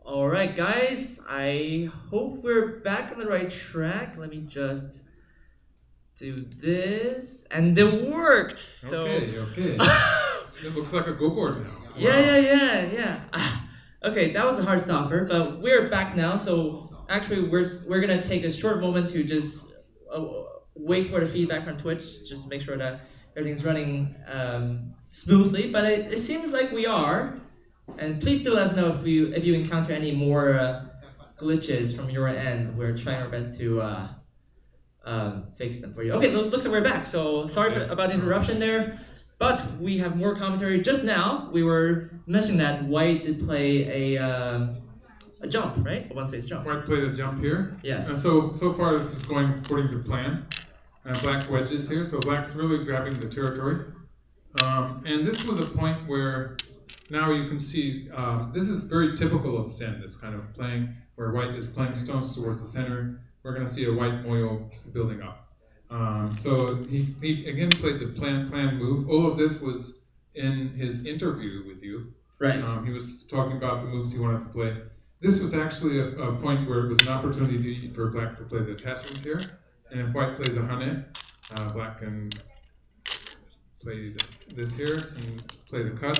All right, guys. I hope we're back on the right track. Let me just do this, and it worked. So. Okay. It looks like a go board now. Yeah, Wow. yeah. Okay, that was a hard stopper, but we're back now. So actually, we're gonna take a short moment to just uh, wait for the feedback from Twitch, just to make sure that everything's running smoothly. But it seems like we are. And please do let us know if you encounter any more glitches from your end. We're trying our best to fix them for you. Okay, looks like we're back. So sorry about the interruption there, but we have more commentary. Just now, we were mentioning that White did play a jump, right? A one-space jump. White played a jump here. Yes. And so far this is going according to plan. Black wedges here, so black's really grabbing the territory. And this was a point where now you can see this is very typical of Zen, this kind of playing where white is playing stones towards the center. We're going to see a white moyo building up. So he again played the plan move. All of this was in his interview with you. Right. He was talking about the moves he wanted to play. This was actually a point where it was an opportunity for black to play the attachment here. And if white plays a hane, black can play this here and play the cut.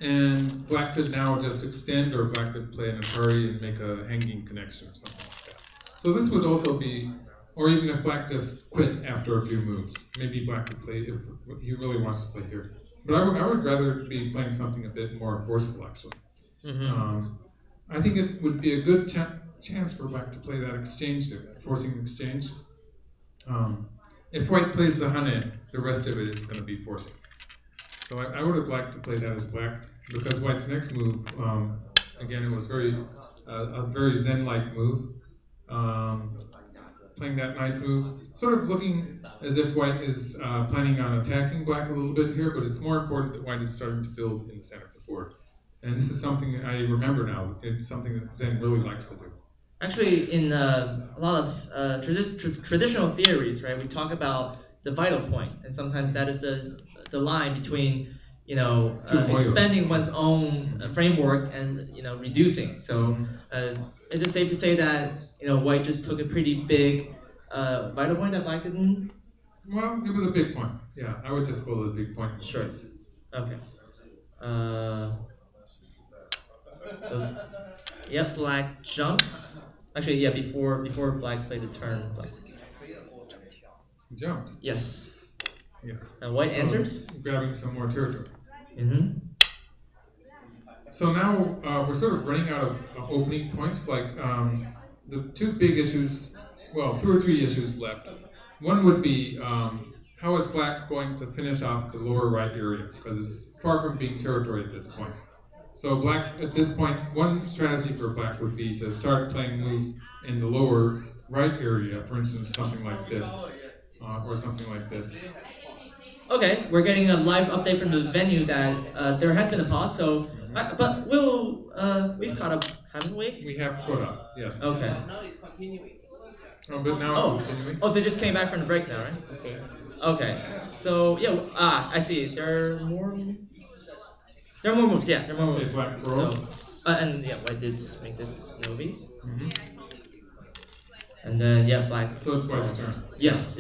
And black could now just extend, or black could play an Atari and make a hanging connection or something like that. So this would also be, or even if black just quit after a few moves, maybe black could play if he really wants to play here. But I would rather be playing something a bit more forceful, actually. Mm-hmm. I think it would be a good chance for black to play that exchange there, that forcing exchange. If white plays the hane, the rest of it is going to be forcing. So I would have liked to play that as black, because white's next move, again, it was a very Zen-like move. Playing that nice move, sort of looking as if white is planning on attacking black a little bit here, but it's more important that white is starting to build in the center of the board. And this is something I remember now. It's something that Zen really likes to do. Actually, in a lot of traditional theories, right, we talk about the vital point, and sometimes that is the line between expanding one's own framework and reducing. So, is it safe to say that White just took a pretty big vital point that Black didn't? Well, it was a big point. Yeah, I would just call it a big point. Sure. Okay. So, yep, Black jumped. Actually, yeah, before Black played the turn, Black jumped. Yes. Yeah. And White answered? Grabbing some more territory. Mm-hmm. So now we're sort of running out of opening points. Like the two big issues, well, two or three issues left. One would be how is black going to finish off the lower right area, because it's far from being territory at this point. So black, at this point, one strategy for black would be to start playing moves in the lower right area, for instance, something like this, or something like this. Okay, we're getting a live update from the venue that there has been a pause, so, but we've caught up, haven't we? We have caught up, yes. Okay. Now it's continuing. Oh, but now it's continuing? Oh, they just came back from the break now, right? Okay. Okay, so, yeah, I see, there are more moves, yeah, there are more moves. Okay, black pro. So, and yeah, White did make this Novi. Mm-hmm. And then, yeah, black. So it's white's turn. Yes.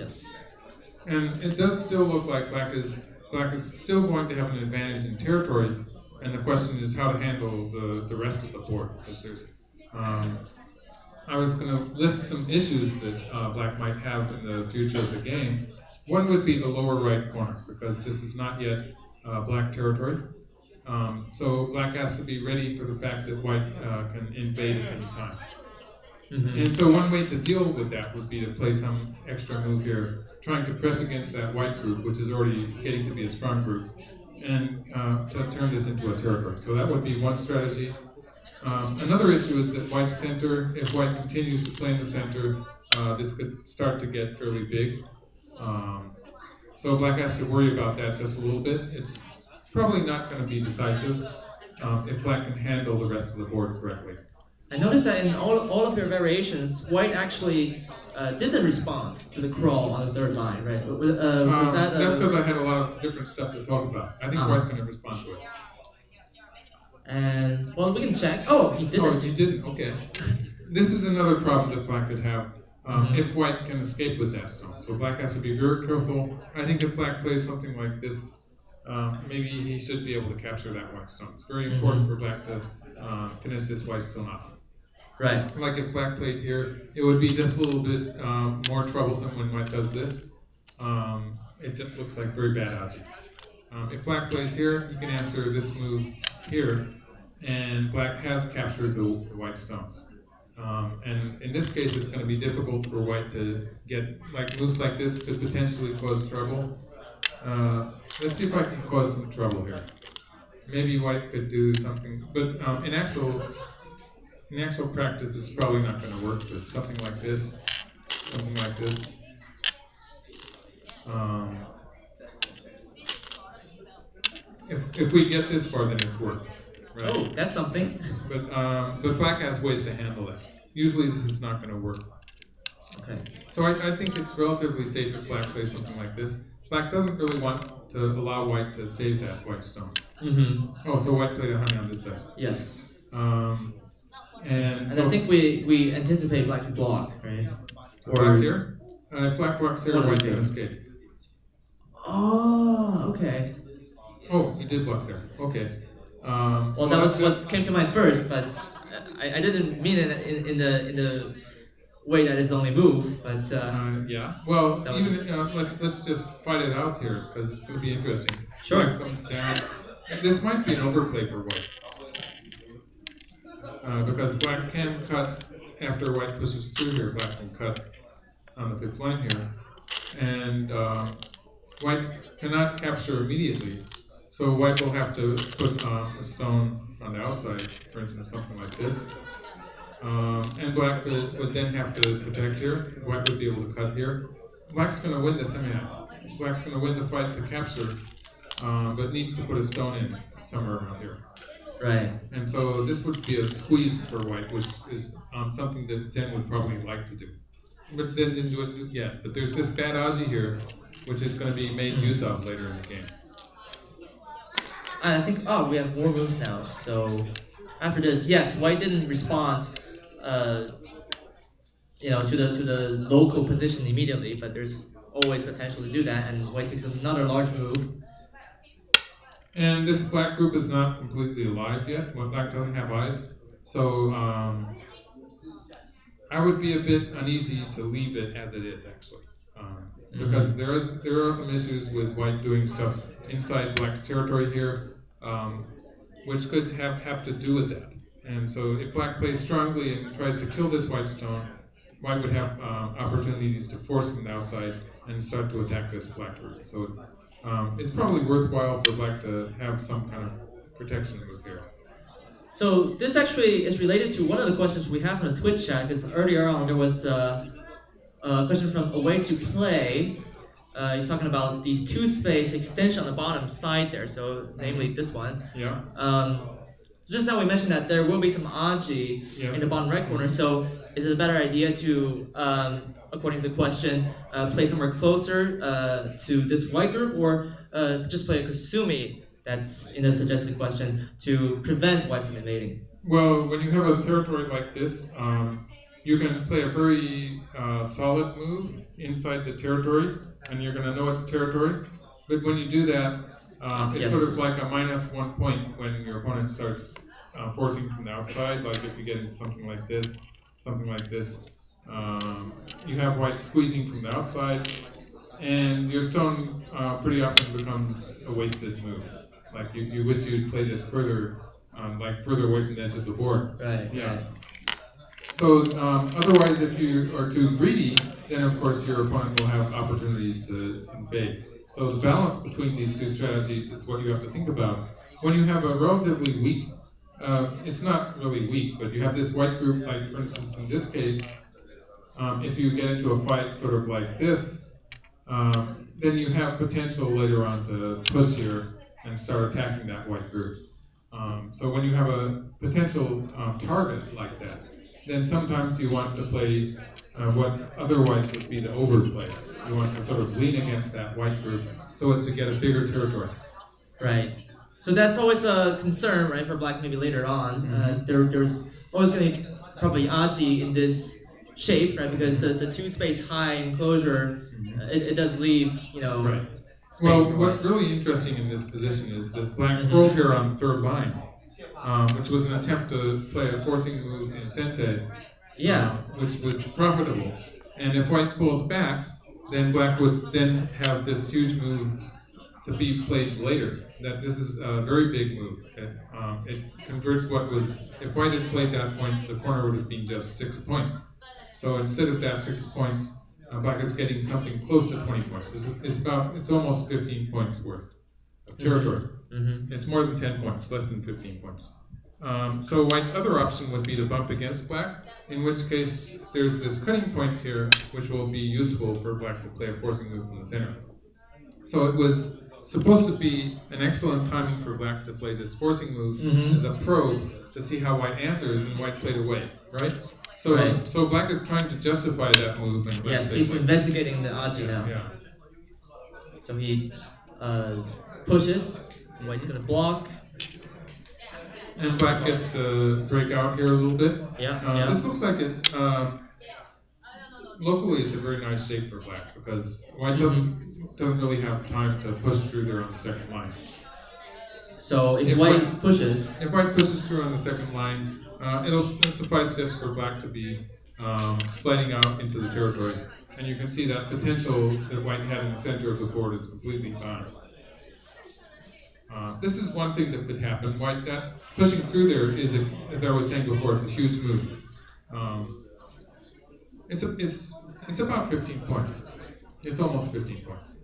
And it does still look like black is still going to have an advantage in territory, and the question is how to handle the rest of the board. Because there's, I was going to list some issues that black might have in the future of the game. One would be the lower right corner, because this is not yet black territory. So black has to be ready for the fact that white can invade at any time. Mm-hmm. And so one way to deal with that would be to play some extra move here, trying to press against that white group, which is already getting to be a strong group, and to turn this into a territory. So that would be one strategy. Another issue is that white's center, if white continues to play in the center, this could start to get fairly big. So black has to worry about that just a little bit. It's probably not going to be decisive if black can handle the rest of the board correctly. I noticed that in all of your variations, white actually didn't respond to the crawl on the third line, right? Was that? That's because I had a lot of different stuff to talk about. I think white's going to respond to it. And well, we can check. Oh, he Oh, didn't. he didn't. Okay. This is another problem that black could have. Mhm. If white can escape with that stone, so black has to be very careful. I think if black plays something like this, maybe he should be able to capture that white stone. It's very important for Mhm. black to finish this white stone off. Right. Like if black played here, it would be just a little bit more troublesome when white does this. It just looks like very bad algae. If black plays here, he can answer this move here, and black has captured the white stones. And in this case, it's going to be difficult for white to get, like moves like this could potentially cause trouble. Let's see if I can cause some trouble here. Maybe white could do something, but in actual practice, this is probably not going to work. But something like this. Um, if we get this far, then it's worked, right? Oh, that's something. But black has ways to handle it. Usually, this is not going to work. Okay. So I think it's relatively safe if black plays something like this. Black doesn't really want to allow white to save that white stone. Mm-hmm. Oh, so white played a honey on this side. Yes. And And so I think we anticipate black to block, right? black here. If black blocks here, white can escape. Oh, okay. Oh, he did block there. Okay. Well, that was what came to mind first, but I didn't mean it in the way that is the only move, but yeah. Well, that was even let's just fight it out here because it's going to be interesting. Sure. Black comes down. This might be an overplay for white because black can cut after white pushes through here. Black can cut on the fifth line here, and white cannot capture immediately. So white will have to put a stone on the outside, for instance, something like this. And black would then have to protect here. White would be able to cut here. Black's going to win this anyhow. Black's going to win the fight to capture, but needs to put a stone in somewhere around here. right. And so this would be a squeeze for white, which is something that Zen would probably like to do. But then didn't do it yet. But there's this bad Aussie here, which is going to be made use of later in the game. And I think we have more moves now. So after this, yes, white didn't respond, to the local position immediately, but there's always potential to do that, and white takes another large move. And this black group is not completely alive yet. Well, black doesn't have eyes. So I would be a bit uneasy to leave it as it is, actually. Because there are some issues with white doing stuff inside black's territory here, which could have to do with that. And so if black plays strongly and tries to kill this white stone, white would have opportunities to force from the outside and start to attack this black group. So it's probably worthwhile for black to have some kind of protection move here. So this actually is related to one of the questions we have in the Twitch chat, because earlier on there was a question from A Way to Play. He's talking about these two space extension on the bottom side there, so namely this one. Yeah. Just now we mentioned that there will be some Aji in the bottom right corner, so is it a better idea to, according to the question, play somewhere closer to this white group, or just play a Kasumi that's in the suggested question to prevent white from invading? Well, when you have a territory like this, you can play a very solid move inside the territory, and you're going to know it's territory. But when you do that, it's sort of like a -1 point when your opponent starts forcing from the outside. Like if you get into something like this, you have white squeezing from the outside, and your stone pretty often becomes a wasted move. Like you wish you'd played it further, further away from the edge of the board. Right. Yeah. So otherwise, if you are too greedy, then of course your opponent will have opportunities to invade. So the balance between these two strategies is what you have to think about. When you have a relatively weak, it's not really weak, but you have this white group, like for instance in this case, if you get into a fight sort of like this, then you have potential later on to push here and start attacking that white group. So when you have a potential target like that, then sometimes you want to play what otherwise would be the overplay. You want to sort of lean against that white group so as to get a bigger territory. Right. So that's always a concern, right, for black maybe later on. There's always going to probably aji in this shape, right, because the two space high enclosure, it does leave, Right. space Well, for what's white. really interesting in this position is that black Mhm. curled here on the third line, which was an attempt to play a forcing move in sente, Yeah. which was profitable. And if white pulls back, then black would then have this huge move to be played later. That this is a very big move. It converts what was, if white had played that point, the corner would have been just 6 points. So instead of that 6 points, black is getting something close to 20 points. It's almost 15 points worth of territory. It's more than 10 points, less than 15 points. So white's other option would be to bump against black, in which case there's this cutting point here, which will be useful for black to play a forcing move from the center. So it was supposed to be an excellent timing for black to play this forcing move as a probe to see how white answers, and white played away, right? So Right. so black is trying to justify that move, and black Yes, plays he's like investigating the aji now. yeah. So he pushes. White's gonna block. And black gets to break out here a little bit. Yeah. This looks like it. Locally, it's a very nice shape for black because white doesn't really have time to push through there on the second line. So if white pushes, If white pushes through on the second line, it'll suffice just for black to be sliding out into the territory. And you can see that potential that white had in the center of the board is completely gone. This is one thing that could happen. White, that pushing through there is, as I was saying before, it's a huge move. It's about 15 points. It's almost 15 points.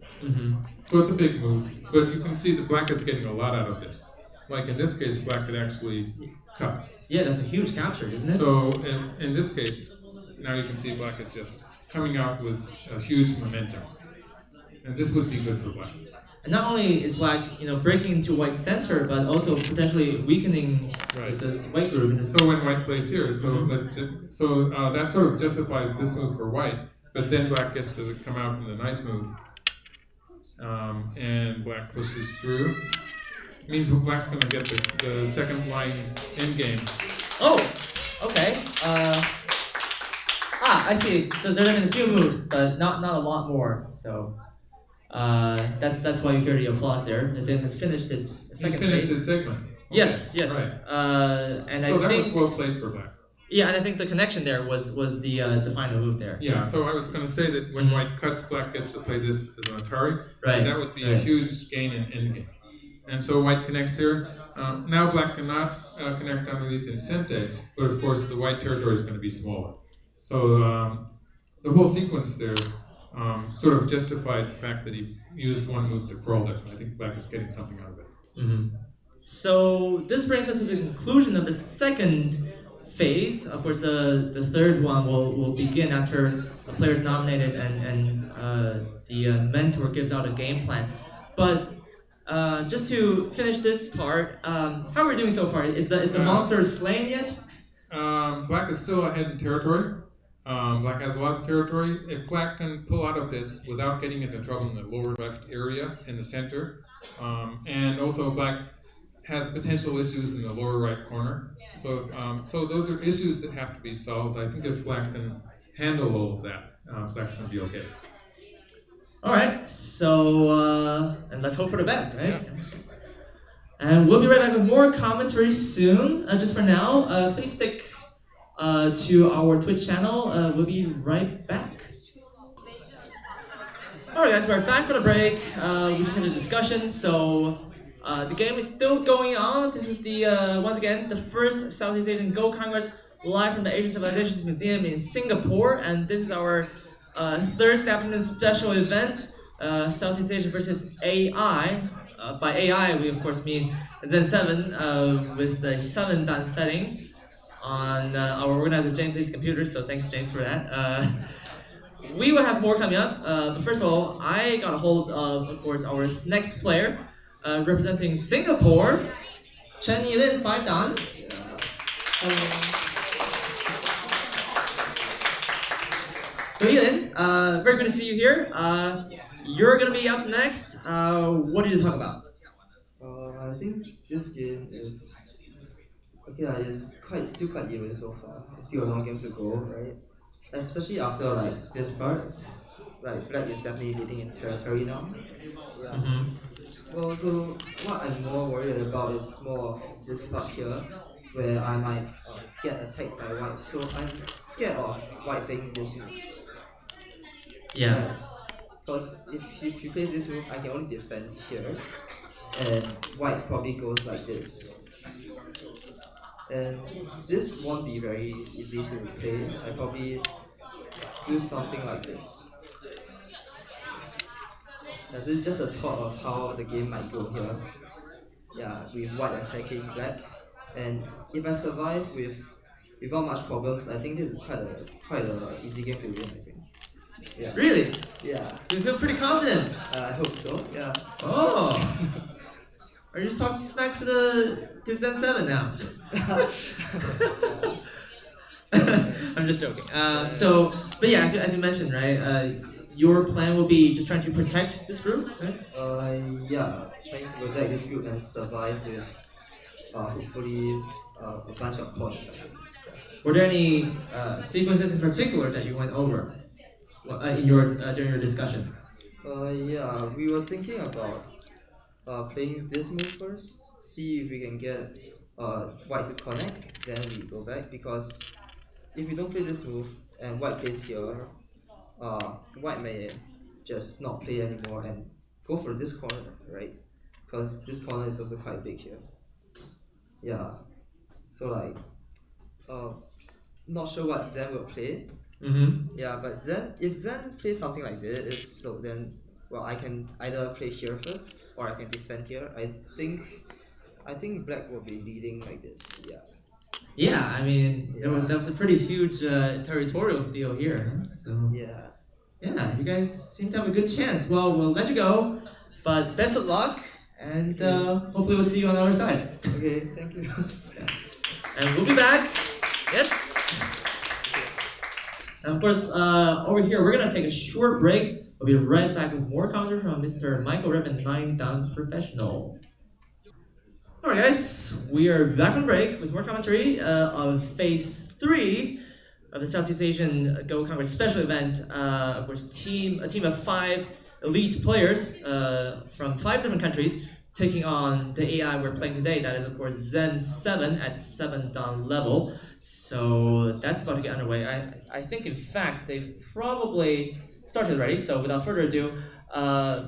So it's a big move, but you can see that black is getting a lot out of this. Like in this case, black could actually cut. Yeah, that's a huge capture, isn't it? So in this case, now you can see black is just coming out with a huge momentum. And this would be good for black. And not only is black, breaking into white's center, but also potentially weakening the white group. So when white plays here, that sort of justifies this move for white, but then black gets to come out in the nice move, and black pushes through. Means black's going to get the second line endgame. Oh, okay. I see. So there have been a few moves, but not a lot more. So that's why you hear the applause there. And then has finished his second He's finished phase. his segment. Okay. Yes. Right. And so I think was well played for black. Yeah, and I think the connection there was the final move there. Yeah, so I was going to say that when white cuts, black gets to play this as an Atari. Right. And that would be a huge gain in endgame. And so white connects here. Now black cannot connect underneath in sente, but of course the white territory is going to be smaller. So the whole sequence there sort of justified the fact that he used one move to curl it. I think black is getting something out of it. So this brings us to the conclusion of the second phase. Of course, the third one will begin after a player is nominated and the mentor gives out a game plan. But just to finish this part, how are we doing so far? Is the monster slain yet? Black is still ahead in territory. Black has a lot of territory. If black can pull out of this without getting into trouble in the lower left area in the center, and also black has potential issues in the lower right corner. So those are issues that have to be solved. I think if black can handle all of that, black's going to be okay. All right, so and let's hope for the best, right? Yeah. And we'll be right back with more commentary soon. Just for now, please stick to our Twitch channel. We'll be right back. All right, guys, we're back for the break. We just had a discussion, so the game is still going on. This is the once again the first Southeast Asian Go Congress live from the Asian Civilizations Museum in Singapore, and this is our Thursday afternoon special event, Southeast Asia versus AI. By AI, we of course mean Zen 7 with the 7-dan setting on our organizer James' computer. So thanks James for that. We will have more coming up, but first of all, I got a hold of course, our next player representing Singapore, Chen Yilin 5-dan. So Yilin, very good to see you here. You're gonna be up next. What do you talk about? I think this game is okay. It's still quite even so far. It's still a long game to go, right? Especially after like this part, like black is definitely leading in territory now. Yeah. Mm-hmm. Well, so what I'm more worried about is more of this part here, where I might get attacked by white. So I'm scared of white playing this move. Yeah. Right. Because if you play this move, I can only defend here, and white probably goes like this. And this won't be very easy to play. I probably do something like this. This is just a thought of how the game might go here. Yeah, with white attacking black, and if I survive without much problems, I think this is quite a easy game to win. I think. Yeah. Really? Yeah. So you feel pretty confident. I hope so. Yeah. Oh. Are you just talking smack to Zen 7 now? I'm just joking. But yeah, as you mentioned, right? Your plan will be just trying to protect this group, right? Yeah, trying to protect this group and survive with hopefully a bunch of points. I think. Were there any sequences in particular that you went over in your during your discussion? Yeah, we were thinking about playing this move first, see if we can get white to connect, then we go back because if we don't play this move and white plays here, white may just not play anymore and go for this corner, right? Because this corner is also quite big here. Yeah, so like, uh, not sure what Zen will play. Mm-hmm. Yeah, but if Zen plays something like this, so then well, I can either play here first or I can defend here. I think black will be leading like this. Yeah. Yeah, I mean, Yeah. that was a pretty huge territorial steal here. Huh? So Yeah. yeah, you guys seem to have a good chance. Well, we'll let you go, but best of luck, and hopefully we'll see you on the other side. Okay. Thank you. And we'll be back. Yes. And of course, over here we're gonna take a short break. We'll be right back with more commentary from Mr. Michael Redmond, 9 down professional. Alright guys, we are back from break with more commentary of Phase 3 of the Southeast Asian Go Congress special event. Of course, a team of 5 elite players from 5 different countries taking on the AI we're playing today. That is, of course, Zen 7 at 7 down level. So that's about to get underway. I think, in fact, they've probably started already. So without further ado,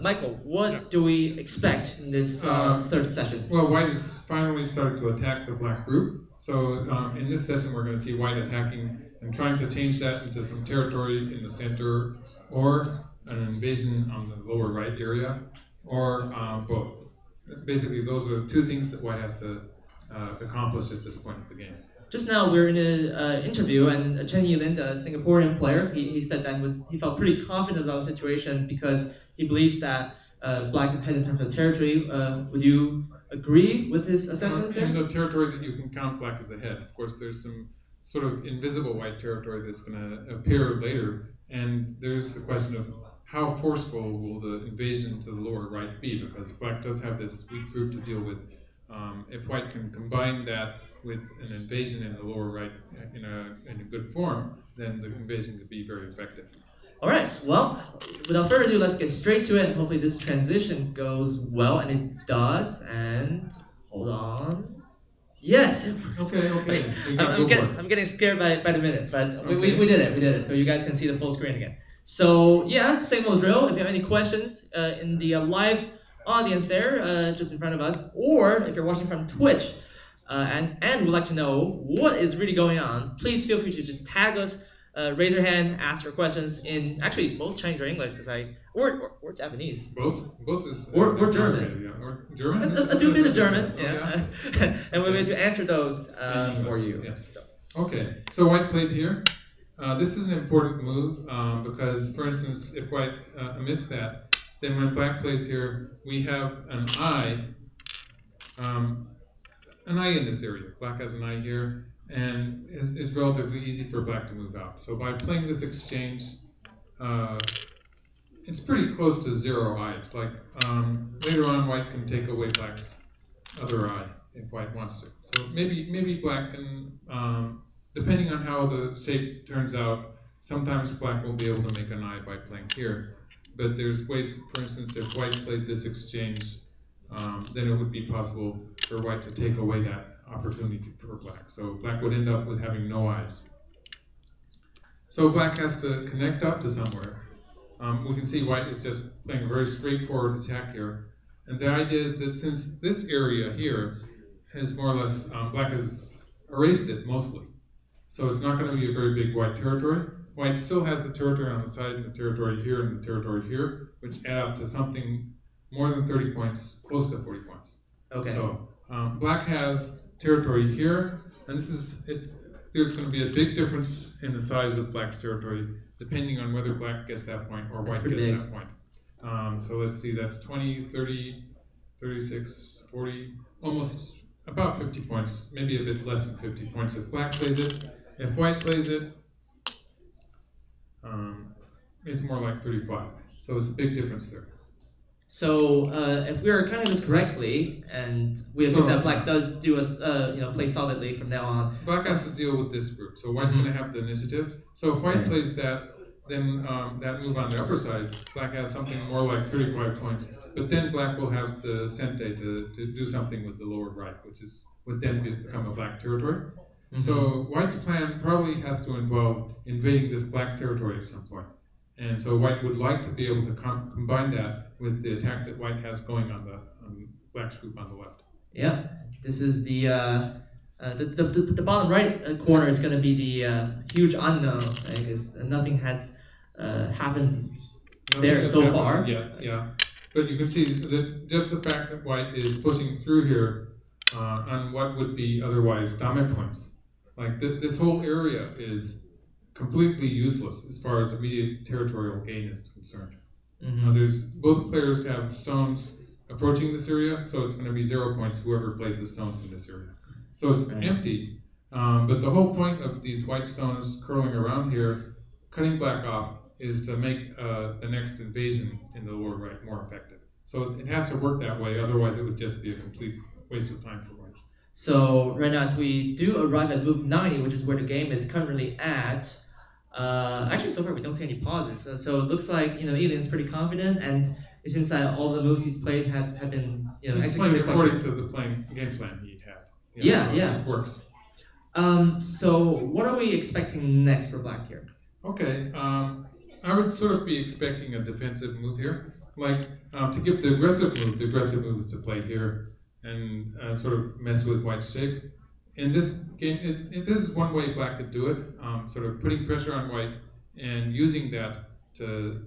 Michael, what do we expect in this third session? Well, white is finally started to attack the black group. So in this session, we're going to see white attacking and trying to change that into some territory in the center, or an invasion on the lower right area, or both. Basically, those are 2 things that white has to accomplish at this point of the game. Just now, we were in an interview, and Chen Yilin, the Singaporean player, he said that he felt pretty confident about the situation because he believes that black is headed in terms of territory. Would you agree with his assessment there? In the territory that you can count black as ahead. Of course, there's some sort of invisible white territory that's going to appear later, and there's the question of how forceful will the invasion to the lower right be, because black does have this weak group to deal with. If white can combine that with an invasion in the lower right in a good form, then the invasion could be very effective. All right. Well, without further ado, let's get straight to it, and hopefully this transition goes well, and it does. And hold on. Yes. Okay. I'm getting scared by the minute, but we did it. So you guys can see the full screen again. So yeah, same old drill. If you have any questions in the live audience there, just in front of us, or if you're watching from Twitch, and would like to know what is really going on, please feel free to just tag us, raise your hand, ask your questions in actually both Chinese or English, because or Japanese. Both is or German. Yeah, or German. A bit of German, Oh, yeah. And we're going to answer those for you. Yes. Okay. So white played here. This is an important move because, for instance, if white omits that, then when black plays here, we have an eye in this area. Black has an eye here, and it's relatively easy for black to move out. So by playing this exchange, it's pretty close to 0 eye. It's like later on, white can take away black's other eye if white wants to. So maybe black can, depending on how the shape turns out, sometimes black will be able to make an eye by playing here. But there's ways, for instance, if white played this exchange, then it would be possible for white to take away that opportunity for black. So black would end up with having no eyes. So black has to connect up to somewhere. We can see white is just playing a very straightforward attack here. And the idea is that since this area here has more or less, black has erased it mostly. So it's not going to be a very big white territory. White still has the territory on the side, and the territory here, and the territory here, which add up to something more than 30 points, close to 40 points. Okay. So black has territory here, and this is it. There's going to be a big difference in the size of black's territory depending on whether black gets that point or white gets that point. So let's see, that's 20, 30, 36, 40, almost about 50 points, maybe a bit less than 50 points if black plays it. If white plays it, it's more like 35. So it's a big difference there. So if we are counting this correctly, and we assume that black does do play solidly from now on. Black has to deal with this group, so white's going to have the initiative. So if white plays that, then that move on the upper side, black has something more like 35 points. But then black will have the sente to do something with the lower right, which would then become a black territory. So white's plan probably has to involve invading this black territory at some point. And so white would like to be able to combine that with the attack that white has going on black's group on the left. Yeah, this is the bottom right corner is going to be the huge unknown, right? Because nothing has happened there so far. Yeah. But you can see that just the fact that white is pushing through here on what would be otherwise dame points. Like this whole area is completely useless as far as immediate territorial gain is concerned. Both players have stones approaching this area, so it's going to be 0 points whoever plays the stones in this area. So it's empty, but the whole point of these white stones curling around here, cutting black off, is to make the next invasion in the lower right more effective. So it has to work that way, otherwise it would just be a complete waste of time for white. So right now, as we do arrive at move 90, which is where the game is currently at, actually so far we don't see any pauses. So it looks like Elian's pretty confident, and it seems that all the moves he's played have been he's executed according to the game plan he had. Yeah. It works. So what are we expecting next for black here? Okay, I would sort of be expecting a defensive move here. Like, to give the aggressive move is to play here and sort of mess with white's shape. In this game, this is one way black could do it, sort of putting pressure on white and using that to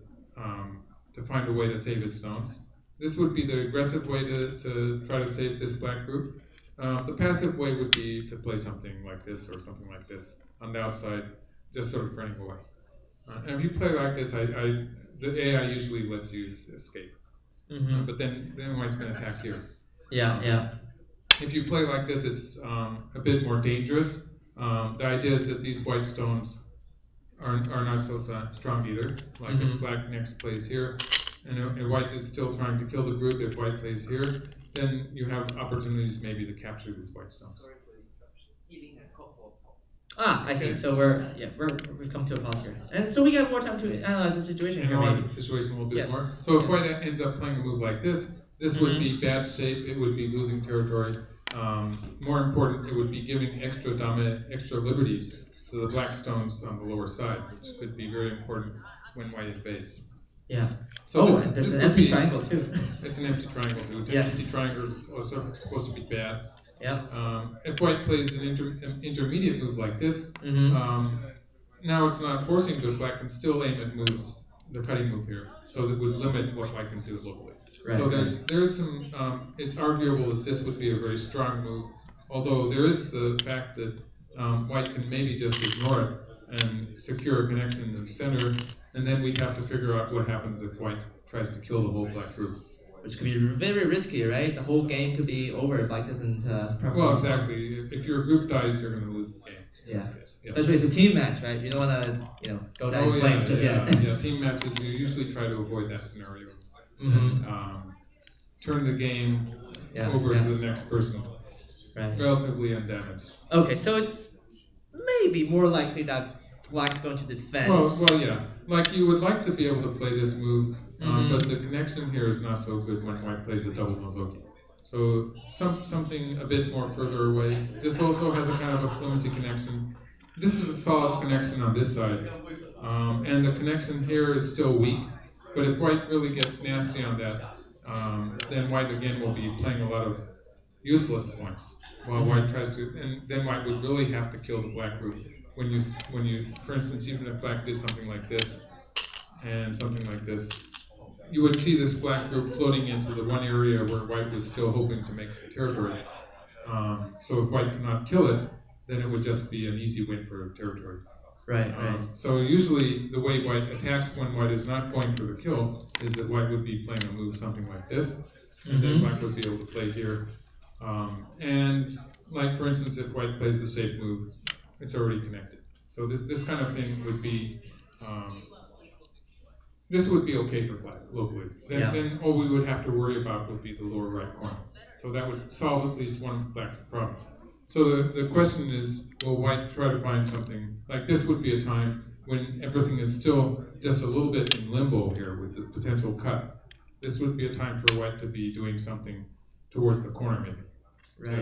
find a way to save his stones. This would be the aggressive way to try to save this black group. The passive way would be to play something like this or something like this on the outside, just sort of running away. And if you play like this, the AI usually lets you escape. But then white's going to attack here. Yeah. If you play like this, it's a bit more dangerous. The idea is that these white stones are not so strong either. Like if black next plays here, and white is still trying to kill the group, if white plays here, then you have opportunities maybe to capture these white stones. I see. So we've come to a pause here, and so we got more time to analyze the situation. Analyze the situation a little bit more. So if white ends up playing a move like this would be bad shape. It would be losing territory. More important, it would be giving extra liberties to the black stones on the lower side, which could be very important when white invades. Yeah. So there's an empty triangle too. It's an empty triangle too. Yes. Empty triangles are supposed to be bad. Yeah. If white plays an intermediate move like this, now it's not forcing, but black can still aim at moves, the cutting move here, so that would limit what white can do locally. Right, so there's some. It's arguable that this would be a very strong move, although there is the fact that white can maybe just ignore it and secure a connection in the center, and then we'd have to figure out what happens if white tries to kill the whole black group. Which could be very risky, right? The whole game could be over if black doesn't perform. Well, exactly. If your group dies, you're going to lose the game. Yeah. Especially as a team match, right? You don't want to, go down in flames just yet. Yeah, team matches, you usually try to avoid that scenario. turn the game Yeah, over yeah. to the next person Right. relatively undamaged. Okay, so it's maybe more likely that Black's going to defend. Well, yeah. Like you would like to be able to play this move, but Mhm. the connection here is not so good when White plays a double Nozoki. So something a bit more further away. This also has a kind of a flimsy connection. This is a solid connection on this side, and the connection here is still weak. But if White really gets nasty on that, then White again will be playing a lot of useless points while White tries to, and then White would really have to kill the Black group when you, for instance, even if Black did something like this and something like this, you would see this Black group floating into the one area where White was still hoping to make some territory. So if White cannot kill it, then it would just be an easy win for territory. Right, right. So usually the way White attacks when White is not going for the kill is that White would be playing a move something like this, and then Black would be able to play here. And like for instance, if White plays the shape move, it's already connected. So this kind of thing would be this would be okay for Black locally. Then all we would have to worry about would be the lower right corner. So that would solve at least one of Black's problems. So the question is, will White try to find something like this? Would be a time when everything is still just a little bit in limbo here with the potential cut. This would be a time for White to be doing something towards the corner maybe.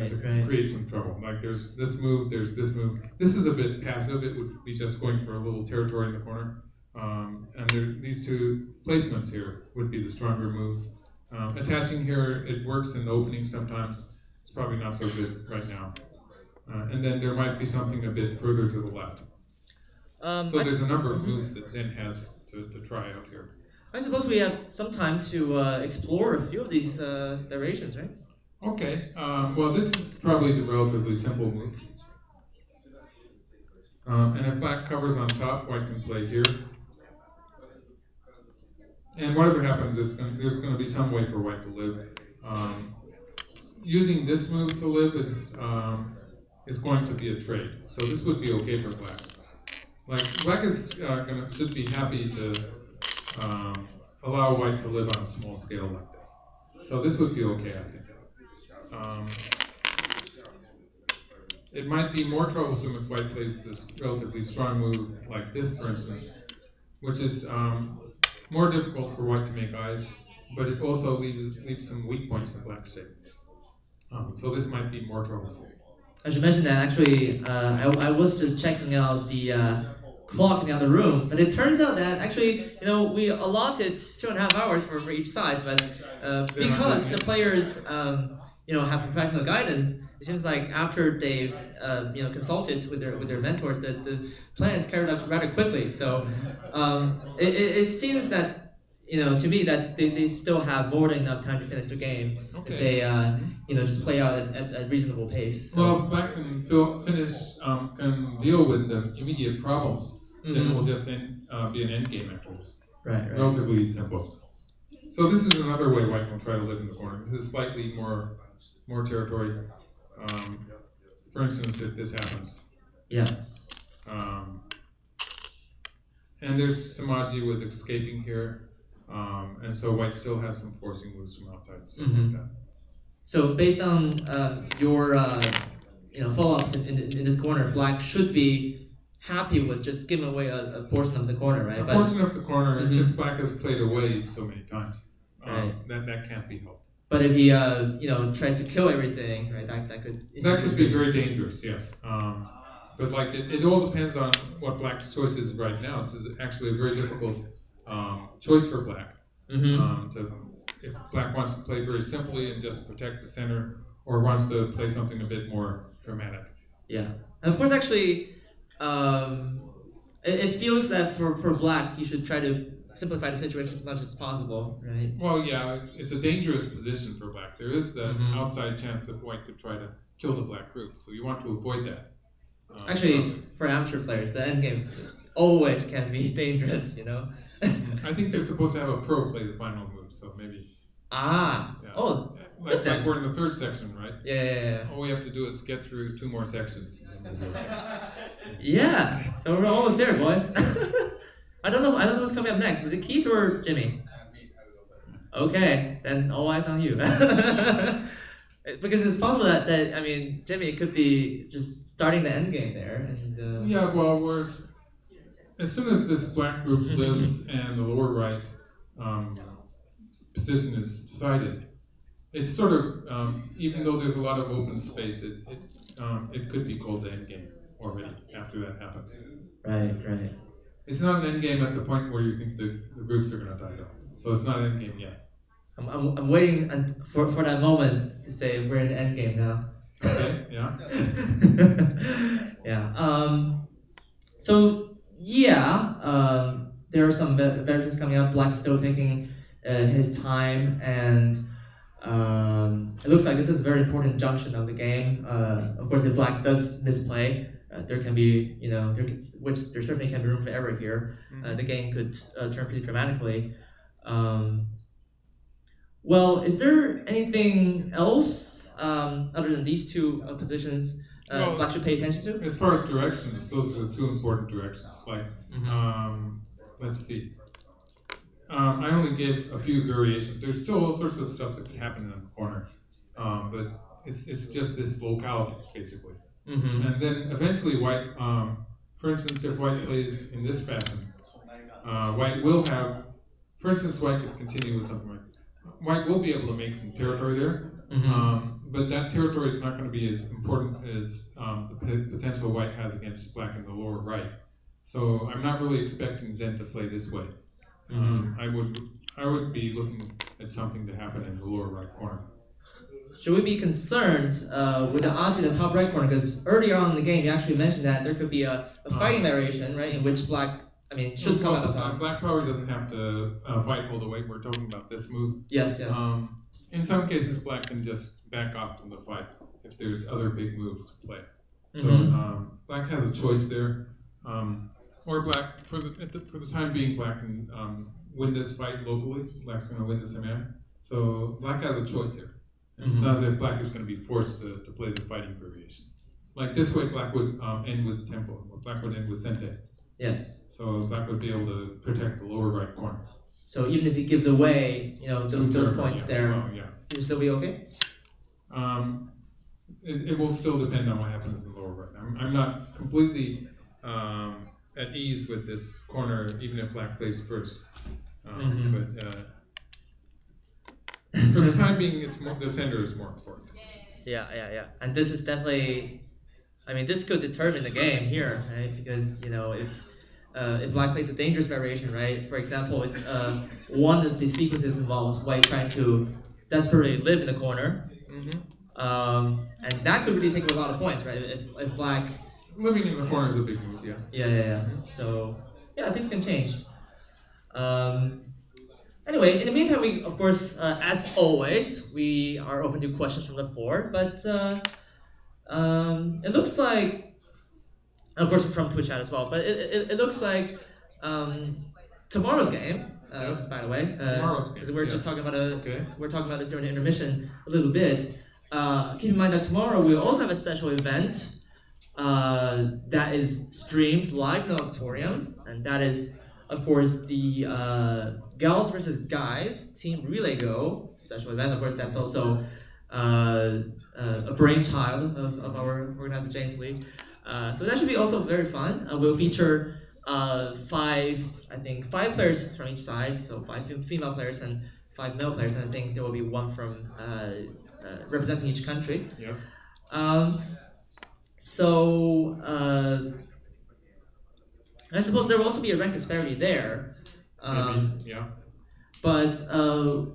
To create some trouble. Like there's this move, there's this move. This is a bit passive. It would be just going for a little territory in the corner. And these two placements here would be the stronger moves. Attaching here, it works in the opening sometimes. It's probably not so good right now. And then there might be something a bit further to the left. So there's a number of moves that Zen has to try out here. I suppose we have some time to explore a few of these variations, right? Okay, well this is probably the relatively simple move. And if Black covers on top, White can play here. And whatever happens, there's going to be some way for White to live. Using this move to live is going to be a trade. So this would be okay for Black. Like Black is should be happy to allow White to live on a small scale like this. So this would be okay, I think. It might be more troublesome if White plays this relatively strong move like this, for instance, which is more difficult for White to make eyes, but it also leaves some weak points in Black's shape. So this might be more troublesome. I should mention that actually, I was just checking out the clock in the other room, but it turns out that actually, we allotted 2.5 hours for each side, but because the players, have professional guidance, it seems like after they've, consulted with their mentors, that the plan is carried out rather quickly. So it seems that, to me that they still have more than enough time to finish the game if they, just play out at reasonable pace. So. Well, if Black can can deal with the immediate problems, then it will just be an end game after this. Right. Relatively simple. So this is another way White can try to live in the corner. This is slightly more territory. For instance, if this happens. Yeah. And there's Samaji with escaping here. And so White still has some forcing moves from outside and stuff like that. So based on your follow-ups in this corner, Black should be happy with just giving away a portion of the corner, right? A portion of the corner, since Black has played away so many times, that can't be helped. But if he tries to kill everything, right, that could be very dangerous, yes. But like it all depends on what Black's choice is right now. This is actually a very difficult choice for Black. If Black wants to play very simply and just protect the center, or wants to play something a bit more dramatic. Yeah, and of course, actually, it feels that for Black, he should try to simplify the situation as much as possible, right? Well, yeah, it's a dangerous position for Black. There is the outside chance that White could try to kill the Black group, so you want to avoid that. Actually, for amateur players, the endgame always can be dangerous, I think they're supposed to have a pro play the final move, so maybe. Ah. Yeah. Oh. Like we're in the third section, right? Yeah. All we have to do is get through 2 more sections. Yeah. So we're almost there, boys. I don't know who's coming up next. Is it Keith or Jimmy? Okay, then all eyes on you. Because it's possible that I mean, Jimmy could be just starting the end game there, and Yeah, well, as soon as this black group lives and the lower right um, position is decided, it's sort of even though there's a lot of open space, it could be called the end game already after that happens. right, right. It's not an end game at the point where you think the groups are going to die though. So it's not an end game yet. I'm waiting for that moment to say we're in the end game now. Okay, yeah. Yeah. So yeah, there are some variations coming up. Black is still taking his time, and it looks like this is a very important junction of the game. Of course, if Black does misplay, there can be, which there certainly can be room for error here. The game could turn pretty dramatically. Um, well, is there anything else other than these two positions Well, Black should pay attention to? As far as directions, those are the two important directions. Like, Mhm. let's see. I only gave a few variations. There's still all sorts of stuff that can happen in the corner, but it's just this locality basically. Mm-hmm. And then eventually, white. For instance, if white plays in this fashion, white will have. For instance, white could continue with something like. White will be able to make some territory there, but that territory is not going to be as important as the potential white has against black in the lower right. So I'm not really expecting Zen to play this way. I would be looking at something to happen in the lower right corner. Should we be concerned with the odds in the top right corner? Because earlier on in the game, you actually mentioned that there could be a fighting variation, right, in which black, should come out on top. Black probably doesn't have to fight all the way. We're talking about this move. Yes, yes. In some cases, black can just back off from the fight if there's other big moves to play. So black has a choice there. Or black, for the time being, black can win this fight locally. Black's going to win this man. So black has a choice here. It's not as if black is going to be forced to play the fighting variation. Like this way, black would end with tempo, or black would end with sente. Yes. So black would be able to protect the lower right corner. So even if he gives away, those points there, it'll still be okay? It will still depend on what happens in the lower right. I'm not completely at ease with this corner, even if black plays first. But for the time being, the center is more important. Yeah. And this is definitely, this could determine the game here, right? Because if black plays a dangerous variation, right? For example, one of the sequences involves white trying to desperately live in the corner, and that could really take a lot of points, right? If black living in the corner is a big move, yeah. Yeah. So things can change. Anyway, in the meantime, we, of course, as always, we are open to questions from the floor. But it looks like, of course, from Twitch chat as well. But it looks like tomorrow's game. Yes. By the way, Tomorrow's game. because we're just talking about Okay. we're talking about this during the intermission a little bit. Keep in mind that tomorrow we'll also have a special event that is streamed live in the auditorium, and that is, of course, the Gals versus Guys Team Relay Go special event. Of course, that's also a brainchild of our organizer, James Lee. So that should be also very fun. We'll feature five players from each side, so 5 female players and 5 male players, and I think there will be one from representing each country. Yeah. So I suppose there will also be a rank disparity there. Maybe, yeah. But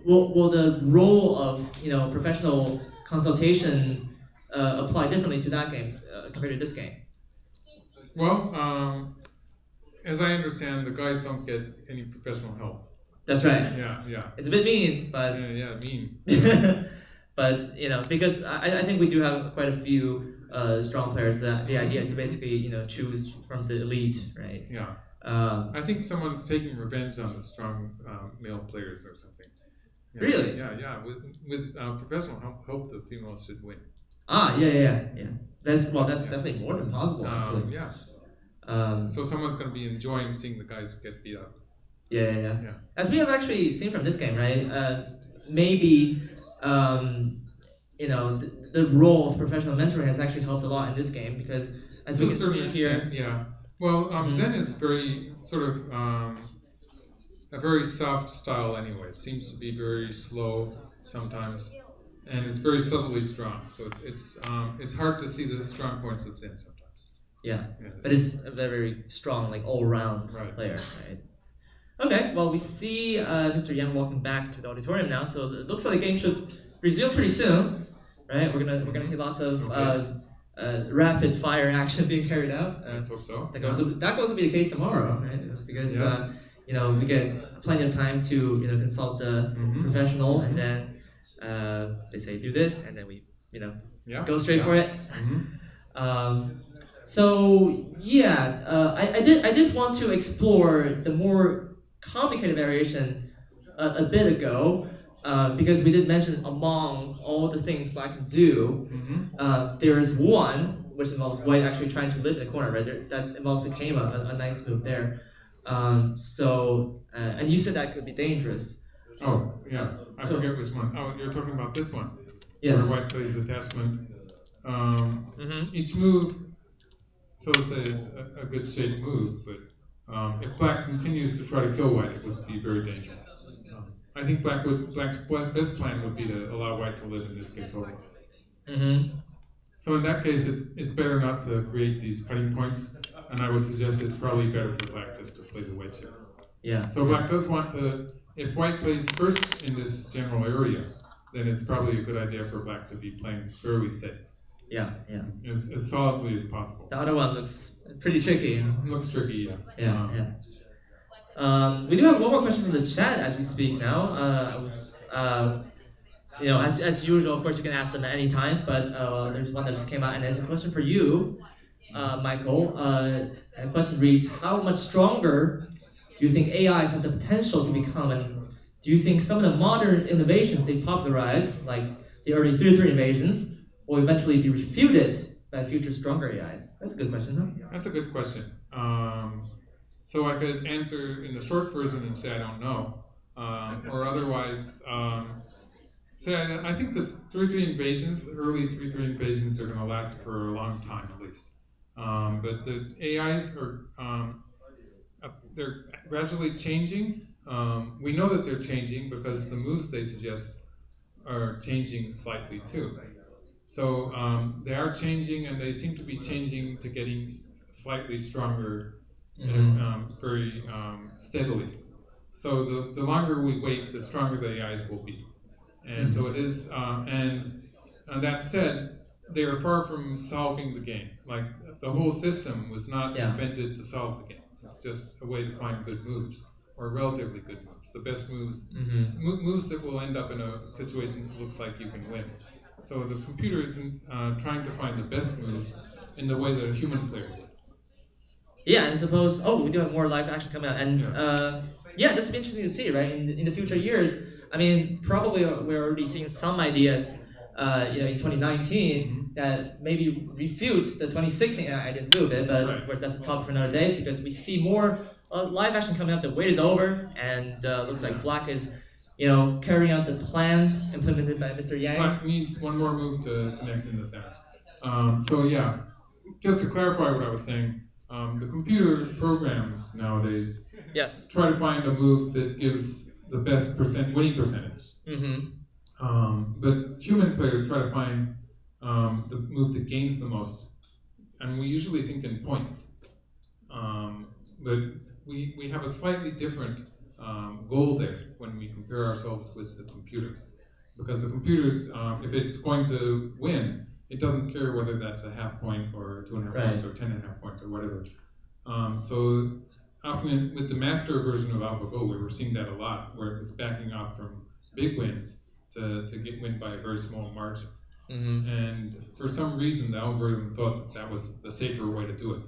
will the role of professional consultation apply differently to that game compared to this game? Well, as I understand, the guys don't get any professional help. That's right. Yeah. It's a bit mean, but mean. but because I think we do have quite a few strong players. That the idea is to basically choose from the elite, right? Yeah. I think someone's taking revenge on the strong male players or something. Yeah. Really? Yeah. With professional help, the females should win. Yeah. That's definitely more than possible. Actually. Yeah. So someone's going to be enjoying seeing the guys get beat up. Yeah. As we have actually seen from this game, right? Maybe um, the role of professional mentor has actually helped a lot in this game because as To we a can certain see extent, here. yeah. Well, Zen Mhm. is very sort of a very soft style anyway. It seems to be very slow sometimes, and it's very subtly strong. So it's hard to see the strong points of Zen sometimes. Yeah, Yeah, but it's a very strong, like all-round right. player, right? Okay, well we see Mr. Yang walking back to the auditorium now, so it looks like the game should resume pretty soon, right? We're gonna see lots of Okay. rapid fire action being carried out. Let's hope so. That will also be the case tomorrow, right? Because Yes. we get plenty of time to consult the professional, and then they say do this, and then we Yeah. go straight for it. Mhm. Um, so yeah, I did want to explore the more complicated variation a bit ago, because we did mention among all the things Black can do, there is one which involves White actually trying to live in the corner, right? That involves a Kama, a nice move there. And you said that could be dangerous. Oh, yeah. I So- forget which one. Oh, you're talking about this one. Yes. Where White plays the attachment. Mhm. Each move, so to say, is a good shaped move, but if Black continues to try to kill White, it would be very dangerous. I think Black's best plan would be to allow White to live in this case also. Mhm. So in that case, it's better not to create these cutting points, and I would suggest it's probably better for Black just to play the wedge here. Yeah. So Black does want to, if White plays first in this general area, then it's probably a good idea for Black to be playing fairly safe, Yeah. Yeah. as solidly as possible. The other one looks pretty tricky. It looks tricky, yeah. Yeah. We do have one more question from the chat as we speak now. As usual, of course, you can ask them at any time, but there's one that just came out, and it's a question for you, Michael. And the question reads: how much stronger do you think AIs have the potential to become, and do you think some of the modern innovations they popularized, like the early 3-3 invasions, will eventually be refuted by future stronger AIs? That's a good question, huh? That's a good question. So I could answer in the short version and say I don't know, or otherwise say I think the 3-3 invasions, the early 3-3 invasions, are going to last for a long time at least. But the AIs are they're gradually changing. We know that they're changing because the moves they suggest are changing slightly too. So they are changing, and they seem to be changing to getting slightly stronger, very steadily. So the longer we wait, the stronger the AIs will be. And so it is, and that said, they are far from solving the game. Like the whole system was not invented to solve the game. It's just a way to find good moves, or relatively good moves, the best moves, moves that will end up in a situation that looks like you can win. So the computer is trying to find the best moves in the way that a human player would. Yeah, and suppose we do have more live action coming out, and this will be interesting to see, right? In the future years, I mean, probably we're already seeing some ideas, in 2019 that maybe refute the 2016 ideas a little bit, but of course that's a topic for another day because we see more live action coming out. The wait is over, and looks like Black is, carrying out the plan implemented by Mr. Yang. Black needs one more move to connect in the center. So yeah, just to clarify what I was saying, the computer programs nowadays try to find a move that gives the best winning percentage. But human players try to find the move that gains the most, and we usually think in points. But we have a slightly different goal there when we compare ourselves with the computers. Because the computers, if it's going to win, it doesn't care whether that's a half point or 2.5 points or 10.5 points or whatever. So often with the master version of AlphaGo, we were seeing that a lot, where it was backing off from big wins to get win by a very small margin. And for some reason, the algorithm thought that was the safer way to do it.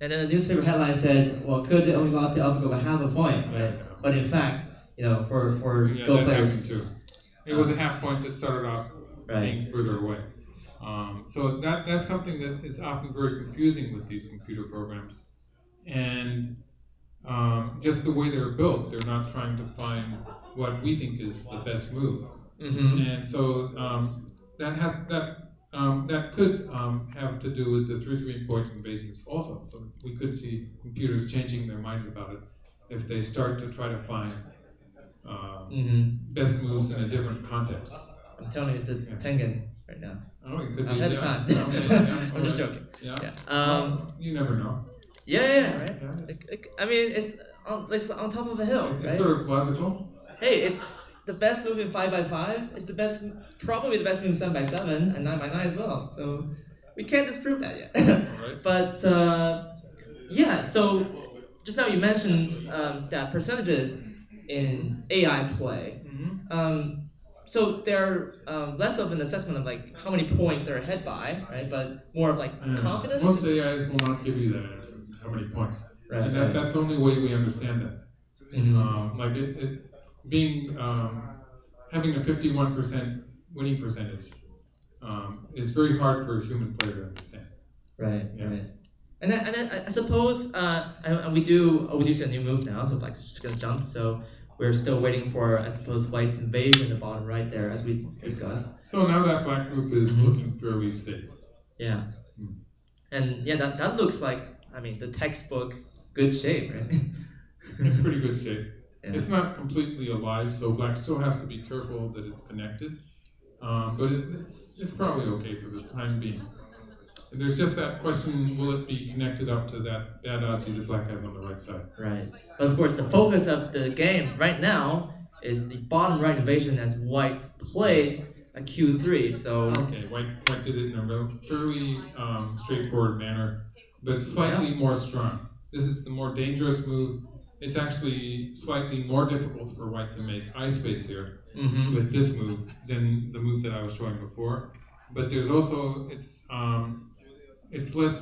And then the newspaper headline said, "Well, Koji only lost to AlphaGo by half a point, right?" But in fact, for Go that players, happened too. It was a half point that started off being further away. So that's something that is often very confusing with these computer programs. And just the way they're built, they're not trying to find what we think is the best move. Mm-hmm. And so that could have to do with the 3-3 point invasions also. So we could see computers changing their minds about it if they start to try to find best moves in a different context. I'm telling you, it's the Tengen right now. Oh, it could be Ahead of yeah. time. Okay, yeah, I'm just alright. joking. Yeah. Yeah. Well, you never know. Yeah, right. Yeah. I mean, it's on top of a hill, It's right? sort of logical. Hey, it's the best move in 5x5. It's the best, probably the best move in 7x7 and 9x9 as well. So we can't disprove that yet. Alright. But yeah, so just now you mentioned that percentages in AI play. So they're less of an assessment of like how many points they're ahead by, right? But more of like confidence. Most AIs will not give you that answer. How many points? Right, And right. that's the only way we understand that. Like it being having a 51% winning percentage is very hard for a human player to understand. Right, Yeah. right. And then I suppose and we do see a new move now, so black's just gonna jump. So we're still waiting for I suppose white's invasion in the bottom right there as we discussed. So now that black group is Mhm. looking fairly safe. Yeah. Hmm. And yeah, that looks like I mean the textbook good shape, right? It's pretty good shape. Yeah. It's not completely alive, so black still has to be careful that it's connected. But it's probably okay for the time being. And there's just that question: will it be connected up to that bad oddsy that black has on the right side? Right. But of course, the focus of the game right now is the bottom right invasion as white plays a Q3. So Okay, white did it in a fairly straightforward manner, but slightly more strong. This is the more dangerous move. It's actually slightly more difficult for white to make eye space here with this move than the move that I was showing before. But there's also it's less